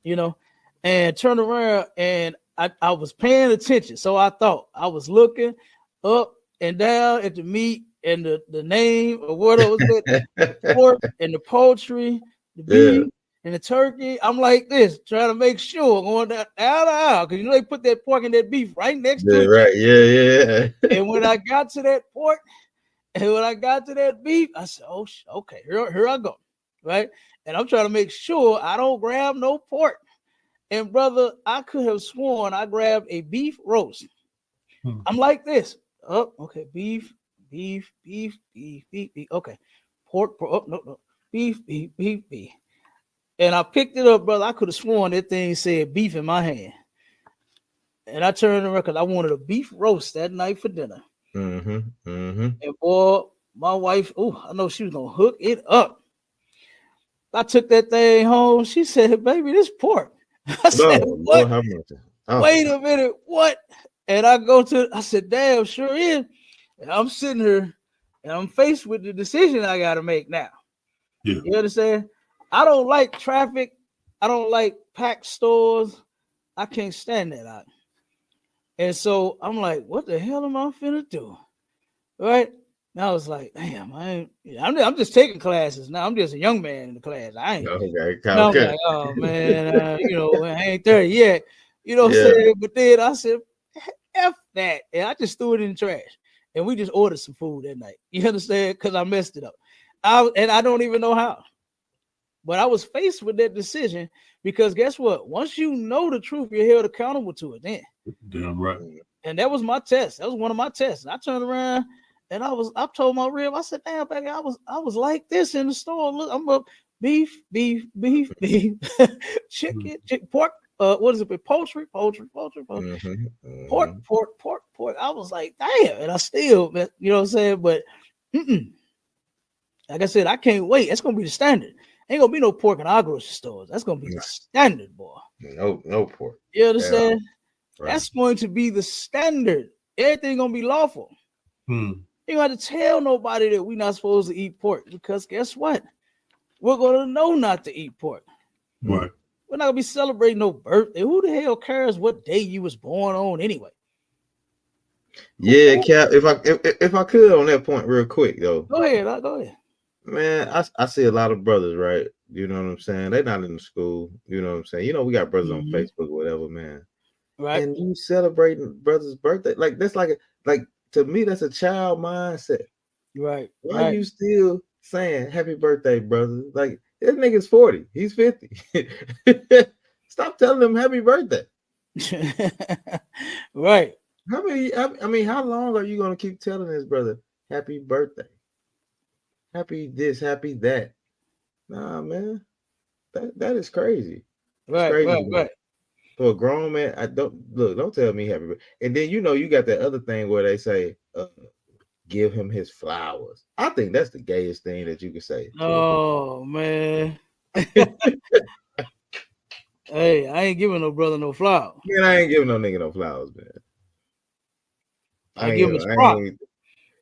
Speaker 2: you know. And turned around and I was paying attention, so I thought I was looking up and down at the meat and the name or what was it, pork and the poultry, the
Speaker 1: Yeah.
Speaker 2: beef and the turkey. I'm like this, trying to make sure going down the aisle because you know they put that pork and that beef right next to
Speaker 1: Yeah,
Speaker 2: each
Speaker 1: right.
Speaker 2: other.
Speaker 1: Yeah.
Speaker 2: And when I got to that pork and when I got to that beef, I said, "Oh, okay, here I go." Right, and I'm trying to make sure I don't grab no pork. And brother, I could have sworn I grabbed a beef roast. I'm like this. Oh, okay, beef. Okay, pork. Oh, no. Beef. And I picked it up, brother. I could have sworn that thing said beef in my hand. And I turned around because I wanted a beef roast that night for dinner. And boy, my wife, I know she was gonna hook it up. I took that thing home. She said, "Baby, this pork." I said,
Speaker 1: No,
Speaker 2: "What?
Speaker 1: Lord have mercy. Oh,
Speaker 2: Wait a minute, what?" And I said, "Damn, sure is." And I'm sitting here and I'm faced with the decision I got to make now.
Speaker 3: Yeah.
Speaker 2: You understand? I don't like traffic. I don't like packed stores. I can't stand that out. And so I'm like, what the hell am I finna do? Right? And I was like, damn, I'm just taking classes now. I'm just a young man in the class. I ain't.
Speaker 1: okay.
Speaker 2: No, I'm
Speaker 1: Okay.
Speaker 2: like, oh man, I ain't there yet. You know what I'm
Speaker 1: Yeah.
Speaker 2: saying? But then I said, F that. And I just threw it in the trash. And we just ordered some food that night. You understand? Because I messed it up. I don't even know how. But I was faced with that decision because guess what? Once you know the truth, you're held accountable to it then.
Speaker 3: Damn right.
Speaker 2: And that was my test. That was one of my tests. And I turned around and I told my rib, I said, damn, baby, I was like this in the store. Look, I'm up beef, chicken, pork, what is it? Poultry. Pork. I was like, damn, and I still, you know what I'm saying? But like I said, I can't wait. It's gonna be the standard. Ain't gonna be no pork in our grocery stores. That's gonna be the standard, boy.
Speaker 1: No pork.
Speaker 2: You understand?
Speaker 1: Right.
Speaker 2: That's going to be the standard. Everything gonna be lawful. You don't have to tell nobody that we're not supposed to eat pork because guess what? We're gonna know not to eat pork.
Speaker 3: Right.
Speaker 2: We're not gonna be celebrating no birthday. Who the hell cares what day you was born on anyway?
Speaker 1: Yeah, Cap. If I could on that point real quick though.
Speaker 2: Go ahead.
Speaker 1: Man, I see a lot of brothers, right? You know what I'm saying? They're not in the school. You know what I'm saying? You know, we got brothers on Facebook, whatever, man.
Speaker 2: Right.
Speaker 1: And you celebrating brother's birthday. Like that's like to me, that's a child mindset.
Speaker 2: Right.
Speaker 1: Why are you still saying happy birthday, brother? Like this nigga's 40, he's 50. Stop telling him happy birthday.
Speaker 2: Right.
Speaker 1: How long are you gonna keep telling this brother happy birthday? Happy this, happy that. Nah, man. That is crazy. It's crazy.
Speaker 2: Right.
Speaker 1: For a grown man, don't tell me happy birthday. And then you got that other thing where they say give him his flowers. I think that's the gayest thing that you can say.
Speaker 2: Oh man. Hey, I ain't giving no brother no flowers.
Speaker 1: Man, I ain't giving no nigga no flowers, man.
Speaker 2: I give him a prop.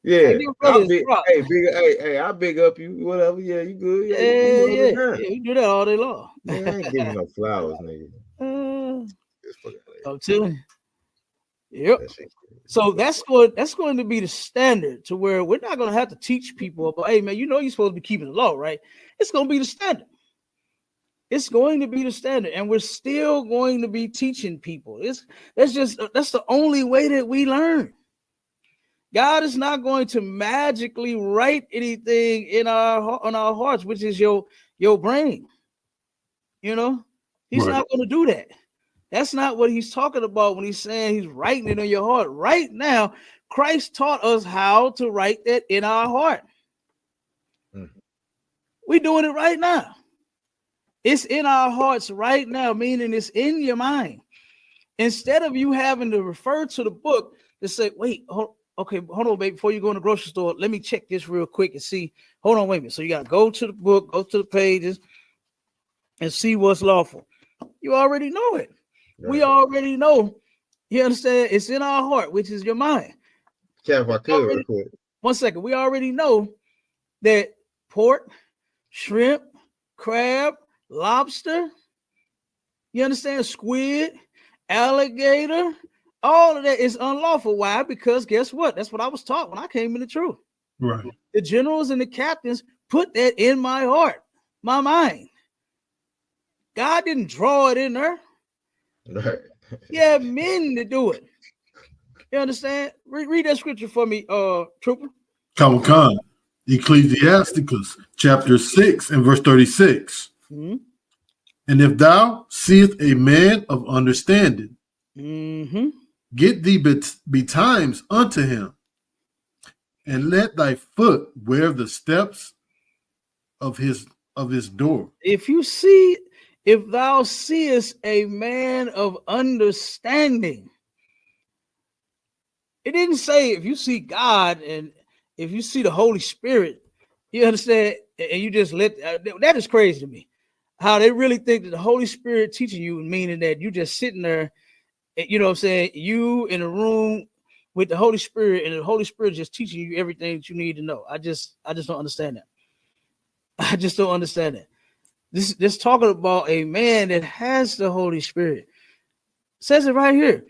Speaker 1: Yeah,
Speaker 2: Hey,
Speaker 1: I big up you, whatever. Yeah, you good.
Speaker 2: Yeah, you do that all day long.
Speaker 1: Man, I ain't giving no flowers, nigga.
Speaker 2: I'm telling you. Yep. So that's going to be the standard to where we're not going to have to teach people about, hey man, you're supposed to be keeping the law, right? It's going to be the standard. It's going to be the standard, and we're still going to be teaching people. That's the only way that we learn. God is not going to magically write anything on our hearts, which is your brain. He's not going to do that. That's not what he's talking about when he's saying he's writing it in your heart. Right now, Christ taught us how to write that in our heart. We're doing it right now. It's in our hearts right now, meaning it's in your mind. Instead of you having to refer to the book to say, wait, Okay, hold on, baby. Before you go in the grocery store, let me check this real quick and see. Hold on, wait a minute. So you gotta go to the book, go to the pages, and see what's lawful. You already know it. We already know. You understand? It's in our heart, which is your mind.
Speaker 1: Cap, if I could, real
Speaker 2: Already,
Speaker 1: quick.
Speaker 2: 1 second. We already know that pork, shrimp, crab, lobster, you understand, squid, alligator, all of that is unlawful. Why? Because guess what? That's what I was taught when I came in the truth.
Speaker 3: Right.
Speaker 2: The generals and the captains put that in my heart, my mind. God didn't draw it in there.
Speaker 1: Right.
Speaker 2: He had men to do it. You understand? Read that scripture for me, Trooper.
Speaker 3: Khan. Ecclesiasticus chapter 6 and verse 36.
Speaker 2: Mm-hmm.
Speaker 3: And if thou seest a man of understanding, get thee betimes unto him, and let thy foot wear the steps of his door.
Speaker 2: If thou seest a man of understanding, it didn't say if you see God and if you see the Holy Spirit, you understand, and you just let that is crazy to me. How they really think that the Holy Spirit teaching you, meaning that you just sitting there, you know what I'm saying, you in a room with the Holy Spirit, and the Holy Spirit just teaching you everything that you need to know. I just don't understand that. I just don't understand that. This talking about a man that has the Holy Spirit. It says it right here.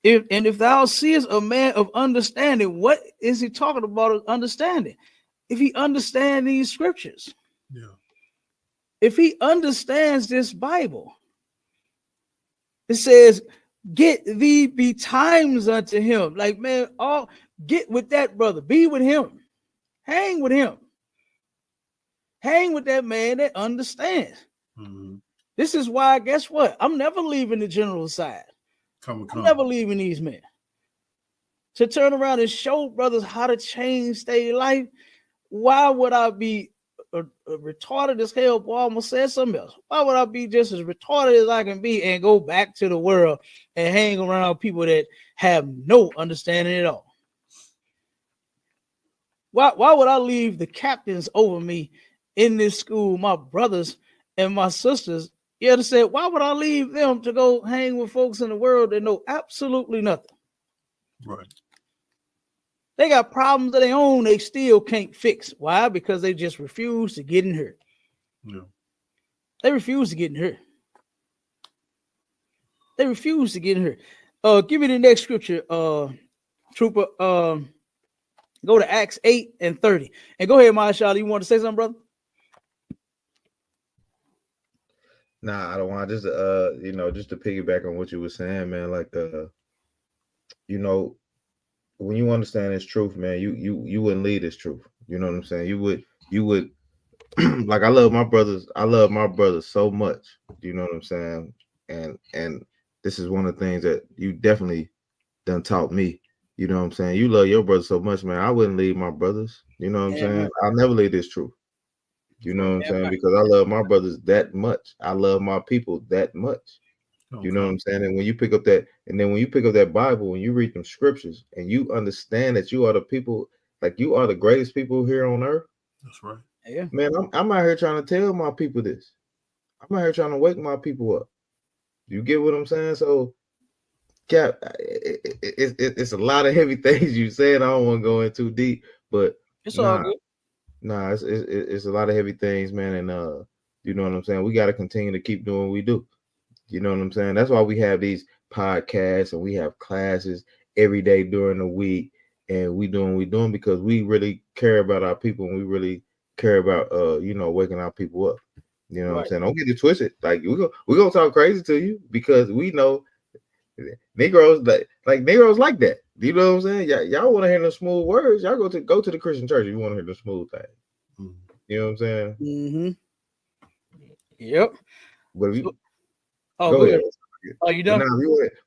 Speaker 2: If thou seest a man of understanding, what is he talking about understanding? If he understands these scriptures.
Speaker 3: Yeah.
Speaker 2: If he understands this Bible, it says, get thee betimes unto him. Like, man, get with that brother. Be with him. Hang with him. Hang with that man that understands.
Speaker 3: Mm-hmm.
Speaker 2: This is why, guess what? I'm never leaving the general side. I'm never leaving these men. To turn around and show brothers how to change their life. Why would I be retarded as hell? Boy, I'm gonna say something else. Why would I be just as retarded as I can be and go back to the world and hang around people that have no understanding at all? Why would I leave the captains over me in this school, my brothers and my sisters? You understand? Why would I leave them to go hang with folks in the world that know absolutely nothing?
Speaker 3: Right.
Speaker 2: They got problems of their own they still can't fix. Why? Because they just refuse to get in here.
Speaker 3: Yeah.
Speaker 2: They refuse to get in here. They refuse to get in here. Give me the next scripture, Trooper. Go to Acts 8 and 30. And go ahead, Mashallah. You want to say something, brother?
Speaker 1: Nah, I don't want just just to piggyback on what you were saying, man. Like when you understand this truth, man, you wouldn't lead this truth. You know what I'm saying? You would like I love my brothers so much. You know what I'm saying? And this is one of the things that you definitely done taught me. You know what I'm saying? You love your brothers so much, man. I wouldn't leave my brothers. You know what I'm saying?
Speaker 2: Right.
Speaker 1: I'll never leave this truth. You know what I'm saying? Right. Because I love my brothers that much. I love my people that much. You know what I'm saying? And when you pick up that, and then when you pick up that Bible, when you read them scriptures and you understand that you are the people, like you are the greatest people here on earth.
Speaker 3: That's right.
Speaker 2: Yeah.
Speaker 1: Man, I'm out here trying to tell my people this. I'm out here trying to wake my people up. You get what I'm saying? So, Cap, it's a lot of heavy things you said. I don't want to go in too deep, but
Speaker 2: it's all good.
Speaker 1: Nah, it's a lot of heavy things, man. And you know what I'm saying? We got to continue to keep doing what we do. You know what I'm saying? That's why we have these podcasts and we have classes every day during the week, and we doing what we doing because we really care about our people and we really care about waking our people up. You know what I'm saying? Don't get it twisted. Like we're gonna talk crazy to you because we know Negroes like Negroes like that. You know what I'm saying? Y'all want to hear the smooth words? Y'all go to the Christian church if you want to hear the smooth thing. Mm-hmm. You know what I'm saying?
Speaker 2: Mm-hmm. Yep.
Speaker 1: But if you
Speaker 2: go ahead. Are you done?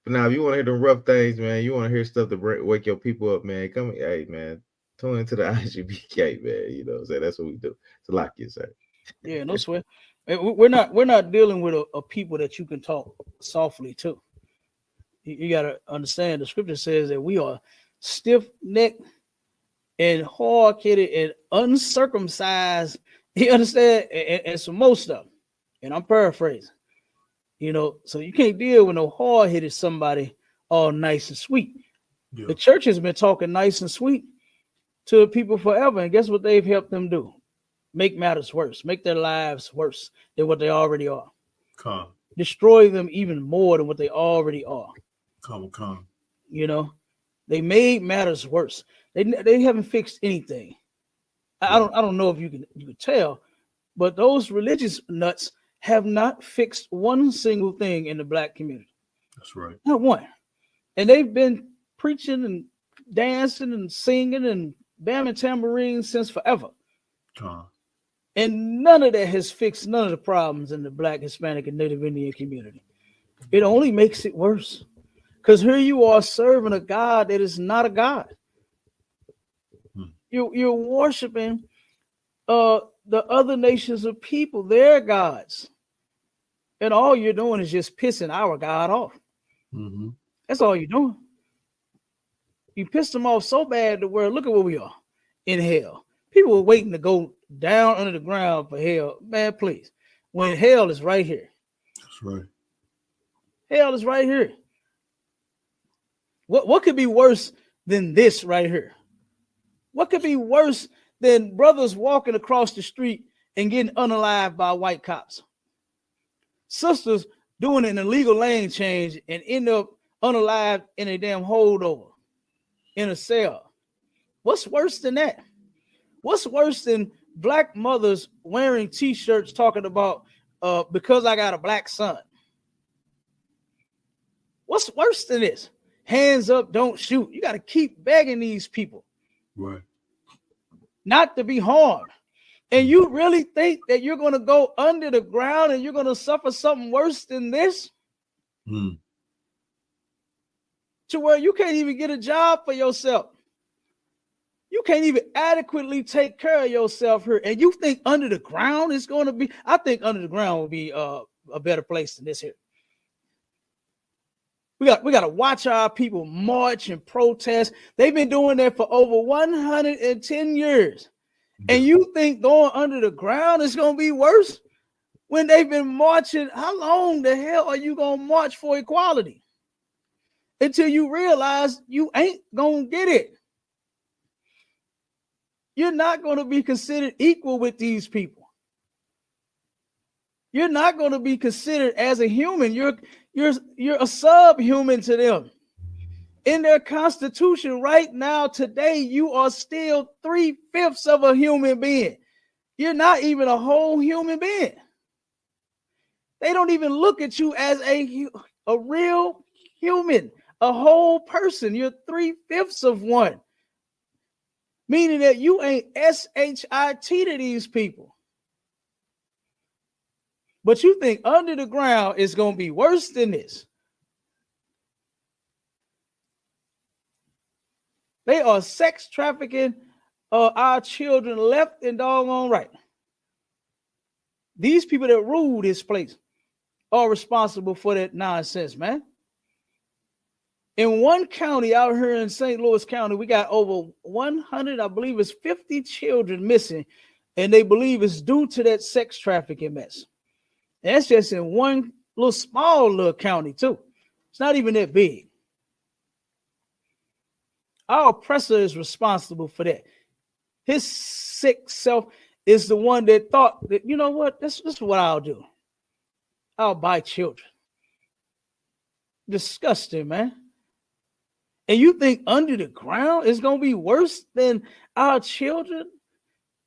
Speaker 1: But now if you want to hear the rough things, man, you want to hear stuff to wake your people up, man. Come, hey, man, tune into the ISUPK, man. You know what I'm saying? That's what we do. It's a lot, you say.
Speaker 2: Yeah, no sweat. We're not dealing with a people that you can talk softly to. You got to understand the scripture says that we are stiff-necked and hard-headed and uncircumcised. You understand? And some more stuff. And I'm paraphrasing. You know, so you can't deal with no hard-headed somebody all nice and sweet.
Speaker 3: Yeah.
Speaker 2: The church has been talking nice and sweet to people forever. And guess what they've helped them do? Make matters worse. Make their lives worse than what they already are.
Speaker 3: Come.
Speaker 2: Destroy them even more than what they already are.
Speaker 3: Come.
Speaker 2: You know, they made matters worse. They haven't fixed anything. I don't know if you can tell, but those religious nuts have not fixed one single thing in the black community.
Speaker 3: That's right.
Speaker 2: Not one. And they've been preaching and dancing and singing and bamming tambourines since forever. And none of that has fixed none of the problems in the Black, Hispanic, and Native Indian community. It only makes it worse. Because here you are serving a God that is not a God. You're worshiping the other nations of people, their gods. And all you're doing is just pissing our God off.
Speaker 3: Mm-hmm.
Speaker 2: That's all you're doing. You pissed them off so bad that look at where we are in hell. People were waiting to go down under the ground for hell. Man, please. When hell is right here.
Speaker 3: That's right.
Speaker 2: Hell is right here. What could be worse than this right here? What could be worse than brothers walking across the street and getting unalived by white cops? Sisters doing an illegal lane change and end up unalived in a damn holdover in a cell. What's worse than that? What's worse than black mothers wearing t-shirts talking about because I got a black son? What's worse than this? Hands up, don't shoot. You got to keep begging these people.
Speaker 3: Right.
Speaker 2: Not to be harmed. And you really think that you're going to go under the ground and you're going to suffer something worse than this? To where you can't even get a job for yourself. You can't even adequately take care of yourself here. And you think under the ground is going to be, I think under the ground will be a better place than this here. We got to watch our people march and protest. They've been doing that for over 110 years. And you think going under the ground is going to be worse when they've been marching? How long the hell are you going to march for equality? Until you realize you ain't going to get it. You're not going to be considered equal with these people. You're not going to be considered as a human. You're a subhuman to them. In their constitution right now, today, you are still 3/5 of a human being. You're not even a whole human being. They don't even look at you as a real human, a whole person. You're 3/5 of one. Meaning that you ain't SHIT to these people. But you think under the ground is going to be worse than this. They are sex trafficking our children left and doggone right. These people that rule this place are responsible for that nonsense, man. In one county out here in St. Louis County, we got over 100, I believe it's 50 children missing, and they believe it's due to that sex trafficking mess. And that's just in one small little county too. It's not even that big. Our oppressor is responsible for that. His sick self is the one that thought that, you know what, this is what I'll do. I'll buy children. Disgusting, man. And you think under the ground is going to be worse than our children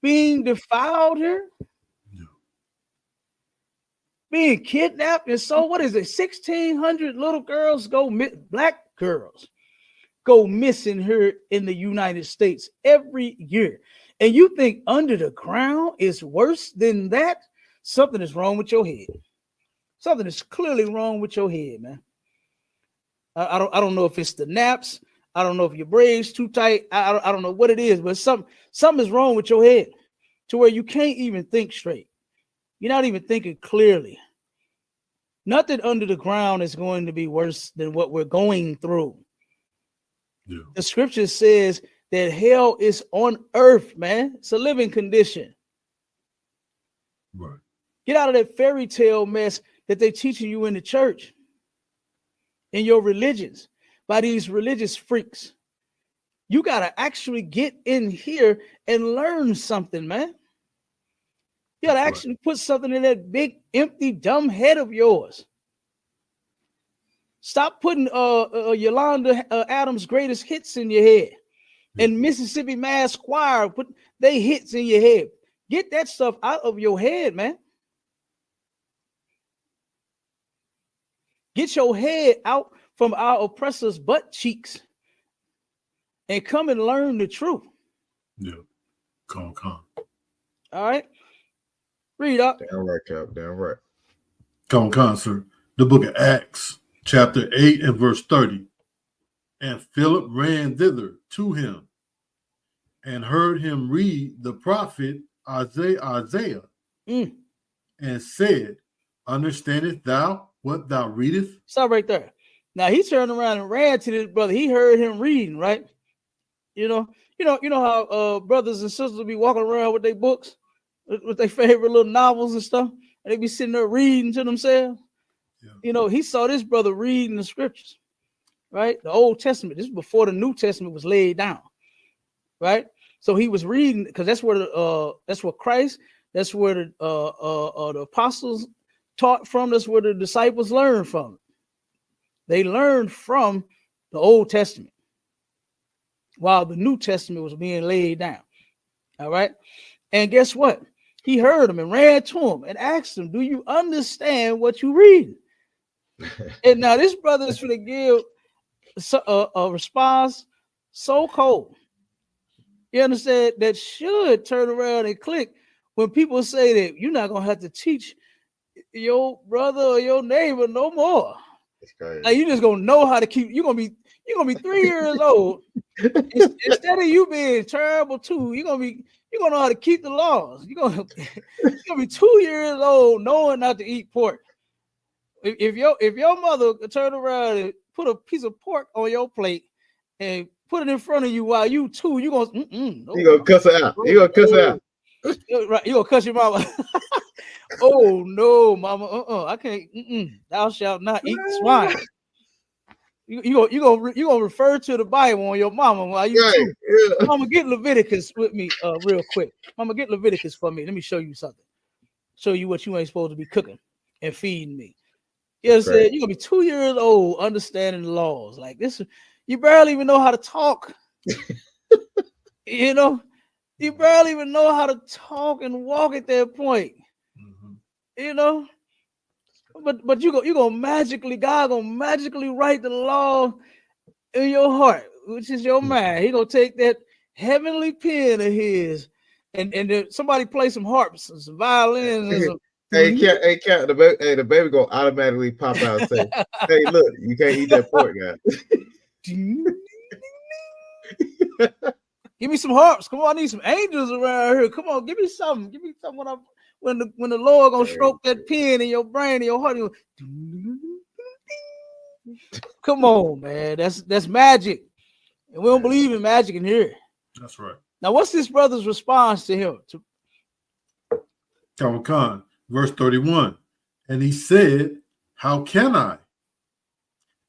Speaker 2: being defiled here? No. Being kidnapped? And so what is it? 1,600 little girls black girls go missing here in the United States every year. And you think under the ground is worse than that? Something is wrong with your head. Something is clearly wrong with your head, man. I don't know if it's the naps. I don't know if your braids too tight. I don't know what it is, but something is wrong with your head to where you can't even think straight. You're not even thinking clearly. Nothing under the ground is going to be worse than what we're going through.
Speaker 3: Yeah.
Speaker 2: The scripture says that hell is on earth, man. It's a living condition.
Speaker 3: Right.
Speaker 2: Get out of that fairy tale mess that they're teaching you in the church, in your religions, by these religious freaks. You got to actually get in here and learn something, man. You got to actually put something in that big, empty, dumb head of yours. Stop putting Yolanda Adams' greatest hits in your head. And Mississippi Mass Choir, put they hits in your head. Get that stuff out of your head, man. Get your head out from our oppressors' butt cheeks and come and learn the truth.
Speaker 3: Yeah. Come.
Speaker 2: All right. Read up.
Speaker 1: Damn right, Cap. Damn right.
Speaker 3: Come, sir. The book of Acts, chapter 8 and verse 30. And Philip ran thither to him and heard him read the prophet Isaiah and said, Understandest thou what thou readest?
Speaker 2: Stop right there. Now he turned around and ran to this brother. He heard him reading, right? You know how brothers and sisters be walking around with their books, with their favorite little novels and stuff, and they be sitting there reading to themselves. Yeah. You know, he saw this brother reading the scriptures, right? The Old Testament. This is before the New Testament was laid down, right? So he was reading because that's where Christ, that's where the apostles taught from. That's where the disciples learned from. They learned from the Old Testament while the New Testament was being laid down. All right. And guess what? He heard him and ran to him and asked him, do you understand what you read? And now this brother is going to give a response so cold. You understand? That should turn around and click when people say that you're not going to have to teach your brother or your neighbor no more. Like you just gonna know how to keep. You're gonna be 3 years old. Instead of you being terrible too, you're gonna know how to keep the laws. You're gonna be 2 years old knowing not to eat pork. If your mother turn around and put a piece of pork on your plate and put it in front of you while you 2, you gonna
Speaker 1: you gonna cuss her out. You gonna cuss her out.
Speaker 2: Right, you gonna cuss your mama. Oh no, mama! I can't. Thou shalt not eat swine. You gonna refer to the Bible on your mama while you. Right, yeah. Mama, get Leviticus with me, real quick. Mama, get Leviticus for me. Let me show you something. Show you what you ain't supposed to be cooking and feeding me. You know what I'm saying? You're gonna be 2 years old, understanding the laws like this. You barely even know how to talk. You know, you barely even know how to talk and walk at that point. You know, but God gonna magically write the law in your heart, which is your mind. He gonna take that heavenly pen of his, and then somebody play some harps and some violins. And some,
Speaker 1: Cat, the baby gonna automatically pop out and say, "Hey, look, you can't eat that pork, guy."
Speaker 2: Give me some harps. Come on, I need some angels around here. Come on, give me something. Give me something when the Lord gonna stroke that pen in your brain and your heart. Come on, man. That's magic. And we don't believe in magic in here.
Speaker 3: That's right.
Speaker 2: Now, what's this brother's response to him?
Speaker 3: Khan, verse 31. And he said, how can I?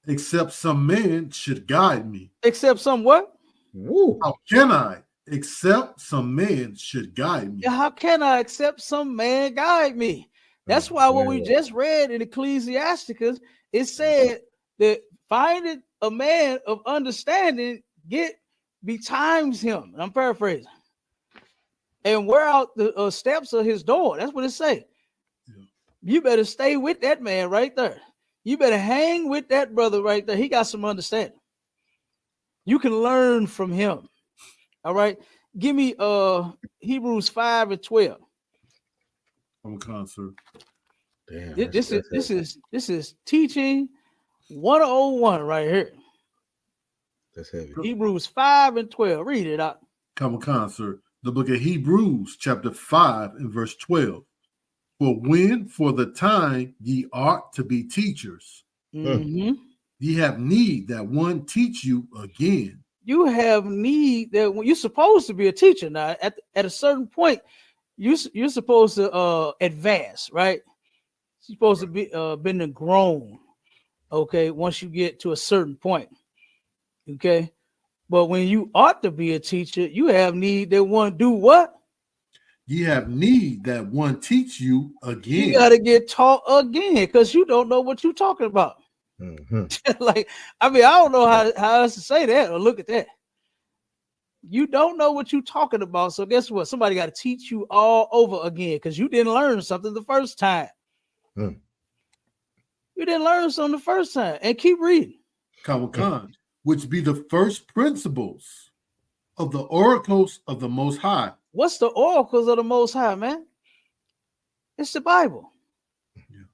Speaker 3: Except some man should guide me.
Speaker 2: Except some what?
Speaker 1: Woo.
Speaker 3: How can I? Except some man should guide me.
Speaker 2: Yeah, how can I accept some man guide me? That's why what we just read in Ecclesiasticus, it said that finding a man of understanding betimes him. I'm paraphrasing. And wear out the steps of his door. That's what it say. Yeah. You better stay with that man right there. You better hang with that brother right there. He got some understanding. You can learn from him. All right. Give me Hebrews 5 and 12.
Speaker 3: I'm a concert.
Speaker 1: Damn,
Speaker 2: this is teaching 101 right here.
Speaker 1: That's heavy.
Speaker 2: Hebrews 5 and 12. Read it out.
Speaker 3: Come a concert. The book of Hebrews, chapter 5 and verse 12. For when for the time ye ought to be teachers, ye have need that one teach you again
Speaker 2: you have need that when you're supposed to be a teacher now, at a certain point, you're supposed to advance, right? You're supposed to be been grown, okay, once you get to a certain point, okay. But when you ought to be a teacher, you have need that want to do what?
Speaker 3: Ye have need that one teach you
Speaker 2: You
Speaker 3: again.
Speaker 2: got to get taught again because you don't know what you're talking about. Like, I mean, I don't know how else to say that or look at that. You don't know what you're talking about. So guess what? Somebody got to teach you all over again because you didn't learn something the first time. You didn't learn something the first time. And keep reading.
Speaker 3: Kawakan, which be the first principles of the oracles of the Most High.
Speaker 2: What's the oracles of the Most High, man? It's the Bible.
Speaker 3: Yeah.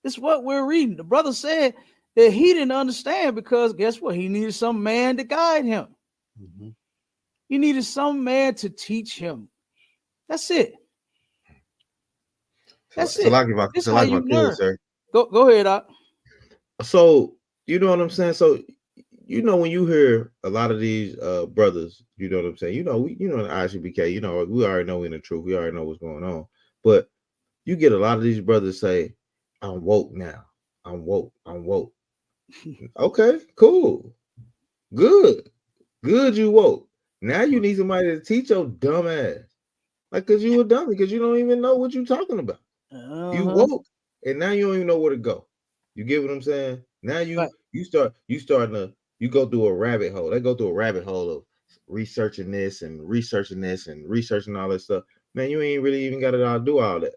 Speaker 2: It's what we're reading. The brother said that he didn't understand because guess what? He needed some man to guide him. He needed some man to teach him. That's it. That's it. This is how you learn.
Speaker 1: Sir.
Speaker 2: Go ahead, Doc.
Speaker 1: So you know what I'm saying? So you know when you hear a lot of these brothers, you know what I'm saying? You know, in ISUPK, you know, we already know in the truth, we already know what's going on. But you get a lot of these brothers say, I'm woke now. I'm woke. Okay, cool. Good, you woke. Now you need somebody to teach your dumb ass. Like, cause you were dumb, because you don't even know what you're talking about. You woke, and now you don't even know where to go. You get what I'm saying? Now you go through a rabbit hole. They go through a rabbit hole of researching this and researching all that stuff. Man, you ain't really even got to do all that.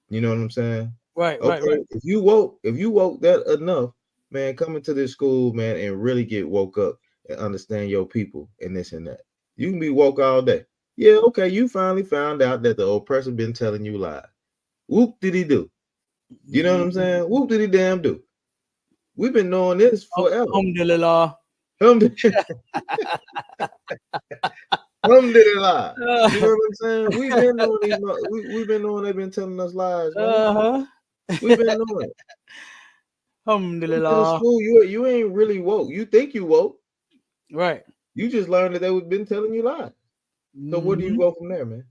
Speaker 1: You know what I'm saying?
Speaker 2: Right.
Speaker 1: If you woke that enough, man, come into this school, man, and really get woke up and understand your people and this and that. You can be woke all day. Yeah, okay, you finally found out that the oppressor been telling you lies. Whoop did he do? You know what I'm saying? Whoop did he damn do? We've been knowing this forever.
Speaker 2: Alhamdulillah.
Speaker 1: Alhamdulillah. You know what I'm saying? We've been knowing they've been telling us lies, man. We've been knowing it.
Speaker 2: Alhamdulillah.
Speaker 1: School, you ain't really woke. You think you woke.
Speaker 2: Right.
Speaker 1: You just learned that they've been telling you lies. So where do you go from there, man?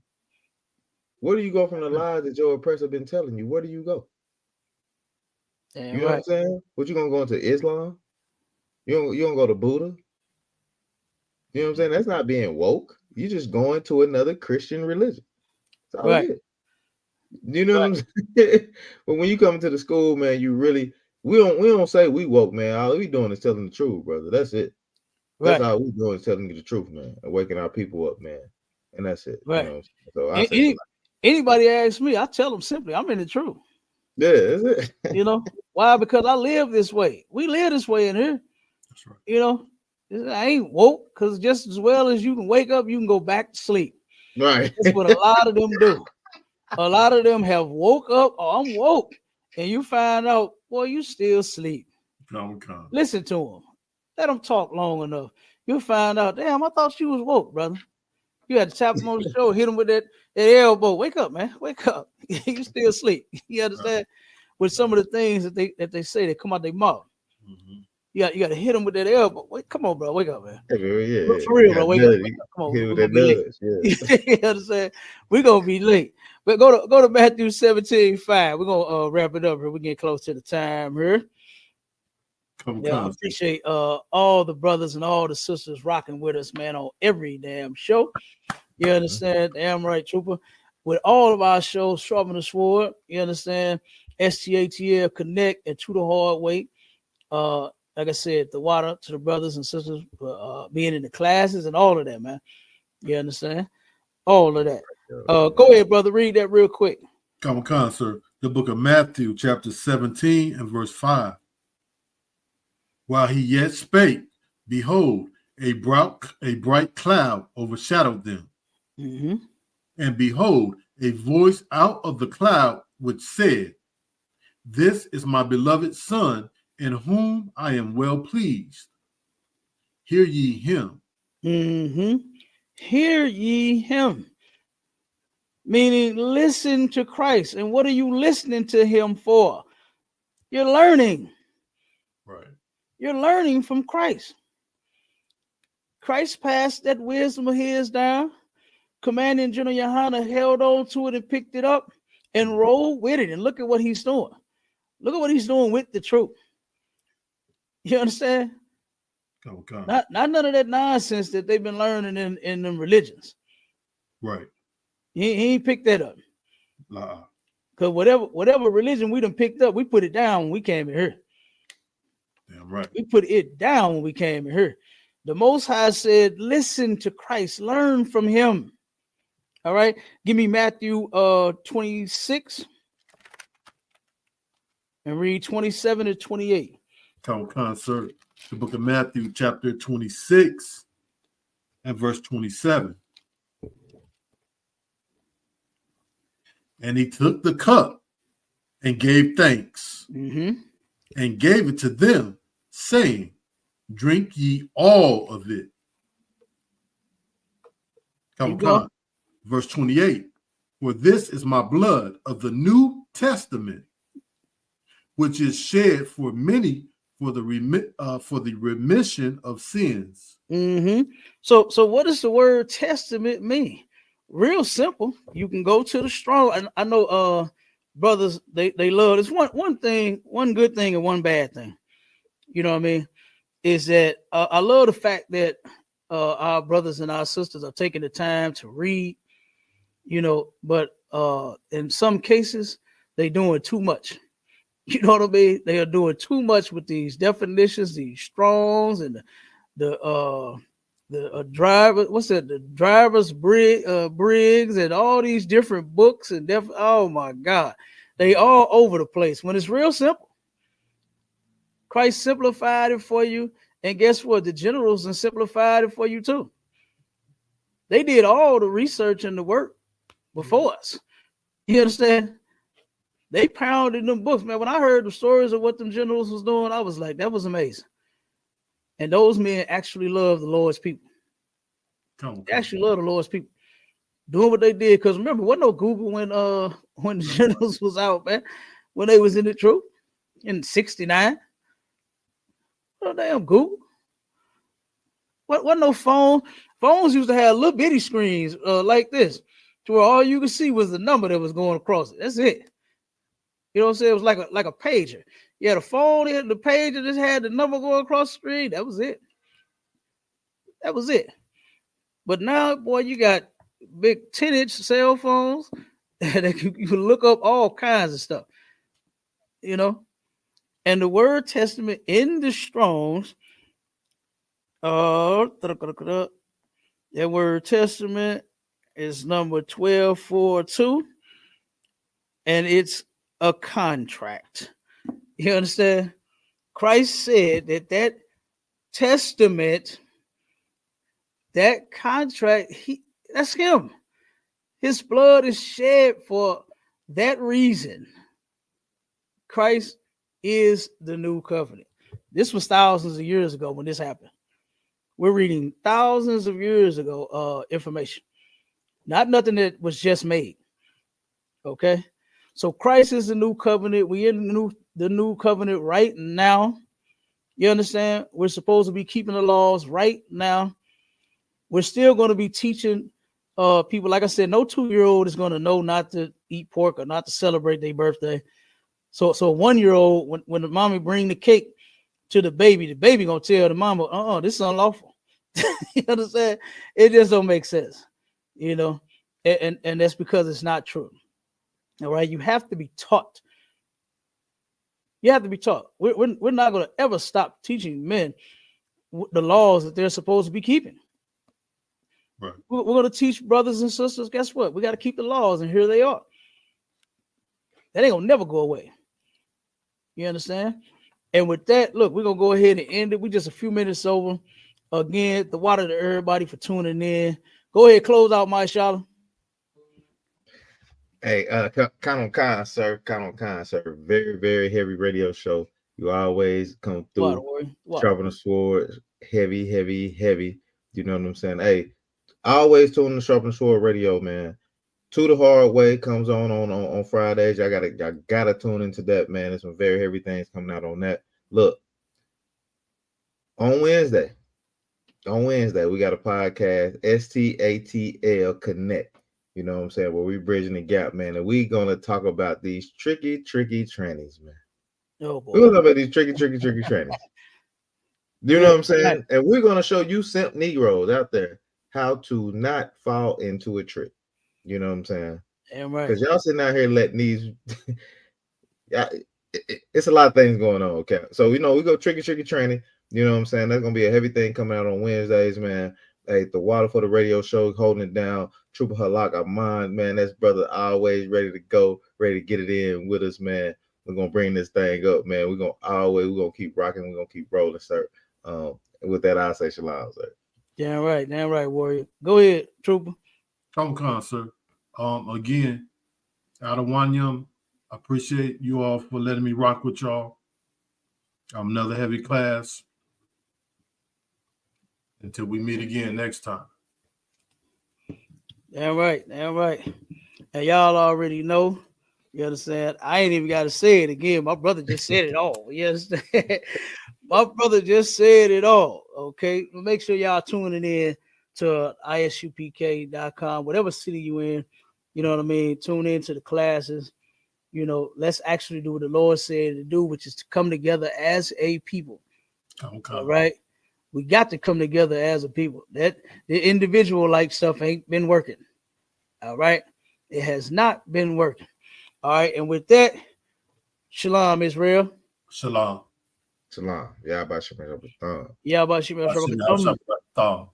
Speaker 1: Where do you go from the lies that your oppressor been telling you? Where do you go?
Speaker 2: Damn,
Speaker 1: you know what I'm saying? What, you gonna go into Islam? You don't go to Buddha? You know what I'm saying? That's not being woke. You just going to another Christian religion. That's all it is. You know what I'm saying? But when you come into the school, man, you really we don't say we woke, man. All we doing is telling the truth, brother. That's it. That's all we doing is telling you the truth, man, and waking our people up, man. And that's it.
Speaker 2: Right.
Speaker 1: You know so I say
Speaker 2: anybody asks me, I tell them simply, I'm in the truth.
Speaker 1: Yeah, that's it.
Speaker 2: You know why? Because I live this way. We live this way in here.
Speaker 3: That's right.
Speaker 2: You know, I ain't woke because just as well as you can wake up, you can go back to sleep.
Speaker 1: Right.
Speaker 2: That's what a lot of them do. A lot of them have woke up, or I'm woke, and you find out, boy, you still sleep. Listen to them. Let them talk long enough. You'll find out, damn, I thought you was woke, brother. You had to tap him on the shoulder, hit him with that elbow. Wake up, man. Wake up. You still asleep. You understand? With some of the things that they say that come out their mouth. You got to hit them with that elbow. Wait, come on, bro. Wake up, man.
Speaker 1: Yeah.
Speaker 2: For real, bro. Wake up. Come on.
Speaker 1: Hit with that nudge.
Speaker 2: You understand? We're gonna be late. But go to Matthew 17:5. We're gonna wrap it up here. We're getting close to the time here. I appreciate all the brothers and all the sisters rocking with us, man, on every damn show. You understand? Damn right, trooper. With all of our shows, Sharpen the Sword, you understand? STATL Connect and To the Hard Way. Like I said, the water to the brothers and sisters being in the classes and all of that, man. You understand? All of that. Go ahead, brother. Read that real quick.
Speaker 3: Come on, sir. The book of Matthew, chapter 17 and verse 5. While he yet spake, behold, a bright cloud overshadowed them. And behold, a voice out of the cloud which said, This is my beloved Son, in whom I am well pleased. Hear ye him.
Speaker 2: Hear ye him. Meaning, listen to Christ. And what are you listening to him for? You're learning.
Speaker 3: Right.
Speaker 2: You're learning from Christ. Christ passed that wisdom of his down. Commanding General YAHANNA held on to it and picked it up and rolled with it. And look at what he's doing. Look at what he's doing with the truth. You understand?
Speaker 3: Okay.
Speaker 2: Not none of that nonsense that they've been learning in them religions.
Speaker 3: Right.
Speaker 2: He ain't picked that up. Because whatever religion we done picked up, we put it down when we came in here.
Speaker 3: Damn right.
Speaker 2: We put it down when we came in here. The Most High said, listen to Christ, learn from him. All right. Give me Matthew 26 and read 27 to 28.
Speaker 3: Concert. The book of Matthew, chapter 26 and verse 27. And he took the cup and gave thanks and gave it to them, saying, drink ye all of it. Verse 28. For this is my blood of the New Testament, which is shed for many for the remission of sins.
Speaker 2: So what does the word testament mean? Real simple. You can go to the strong. And I know brothers, they love this. One thing, one good thing and one bad thing. You know what I mean? Is that I love the fact that our brothers and our sisters are taking the time to read, you know, but in some cases they doing too much. You know what I mean? They are doing too much with these definitions, these Strongs, and the driver. What's that? The driver's Briggs, and all these different books and oh my God, they all over the place. When it's real simple, Christ simplified it for you, and guess what? The generals and simplified it for you too. They did all the research and the work before us. You understand? They pounded them books, man. When I heard the stories of what them generals was doing, I was like, that was amazing. And those men actually love the Lord's people. They actually love the Lord's people. Doing what they did. Because remember, wasn't no Google when the generals was out, man. When they was in the troop in 69. No damn Google. What no phone. Phones used to have little bitty screens like this, to where all you could see was the number that was going across it. That's it. You know what I'm saying? It was like a pager. You had a phone, you had the pager, just had the number going across the screen. That was it. That was it. But now, boy, you got big 10-inch cell phones that you can look up all kinds of stuff. You know? And the word testament in the Strongs, that word testament is number 1242, and it's a contract. You understand? Christ said that testament, that contract, that's him. His blood is shed for that reason. Christ is the new covenant. This was thousands of years ago when this happened. We're reading thousands of years ago information. Not nothing that was just made. Okay? So Christ is the new covenant. We in the new covenant right now. You understand? We're supposed to be keeping the laws right now. We're still going to be teaching people. Like I said, no 2-year-old is going to know not to eat pork or not to celebrate their birthday. So 1-year-old, when the mommy bring the cake to the baby gonna tell the mama, this is unlawful. You understand? It just don't make sense, you know, and that's because it's not true. All right, you have to be taught. You have to be taught. We're not going to ever stop teaching men the laws that they're supposed to be keeping.
Speaker 3: Right.
Speaker 2: We're going to teach brothers and sisters. Guess what? We got to keep the laws, and here they are. That ain't gonna never go away. You understand? And with that, look, we're gonna go ahead and end it. We just a few minutes over. Again, the water to everybody for tuning in. Go ahead, close out, my Shala.
Speaker 1: Hey, count on Khan, sir. Count on Khan, sir. Very, very heavy radio show. You always come through. Sharpen the sword, heavy. You know what I'm saying? Hey, always tune the Sharpen the Sword radio, man. To the Hard Way comes on Fridays. I gotta tune into that, man. There's some very heavy things coming out on that. Look, on Wednesday, On Wednesday, we got a podcast, STATL Connect. You know what I'm saying? Where we bridging the gap, man. And we gonna talk about these tricky trannies, man.
Speaker 2: Oh boy.
Speaker 1: We're gonna talk about these tricky trannies. You know what I'm saying?
Speaker 2: Right.
Speaker 1: And we're gonna show you simp Negroes out there how to not fall into a trick. You know what I'm saying?
Speaker 2: Damn right.
Speaker 1: Because y'all sitting out here letting these it's a lot of things going on, okay. So we go tricky training. You know what I'm saying? That's gonna be a heavy thing coming out on Wednesdays, man. Hey, the water for the radio show holding it down. Trooper Halak Ahmad, man. That's brother always ready to go, ready to get it in with us, man. We're gonna bring this thing up, man. We're gonna keep rocking, we're gonna keep rolling, sir. With that, I say shalom, sir.
Speaker 2: Damn right, warrior. Go ahead, Trooper.
Speaker 3: Come, sir. Again, out of Wanyam, I appreciate you all for letting me rock with y'all. I'm another heavy class. Until we meet again next time.
Speaker 2: Damn right. And y'all already know. You understand? I ain't even got to say it again. My brother just said it all. You understand? My brother just said it all. Okay. Well, make sure y'all tuning in to ISUPK.com, whatever city you in. You know what I mean? Tune in to the classes. You know, let's actually do what the Lord said to do, which is to come together as a people.
Speaker 3: Okay.
Speaker 2: All right. We got to come together as a people. That the individual like stuff ain't been working. All right. It has not been working. All right. And with that, shalom, Israel.
Speaker 3: Shalom.
Speaker 1: Shalom. Yahweh Shem Shabbat.
Speaker 2: Yahweh Shem Shabbat.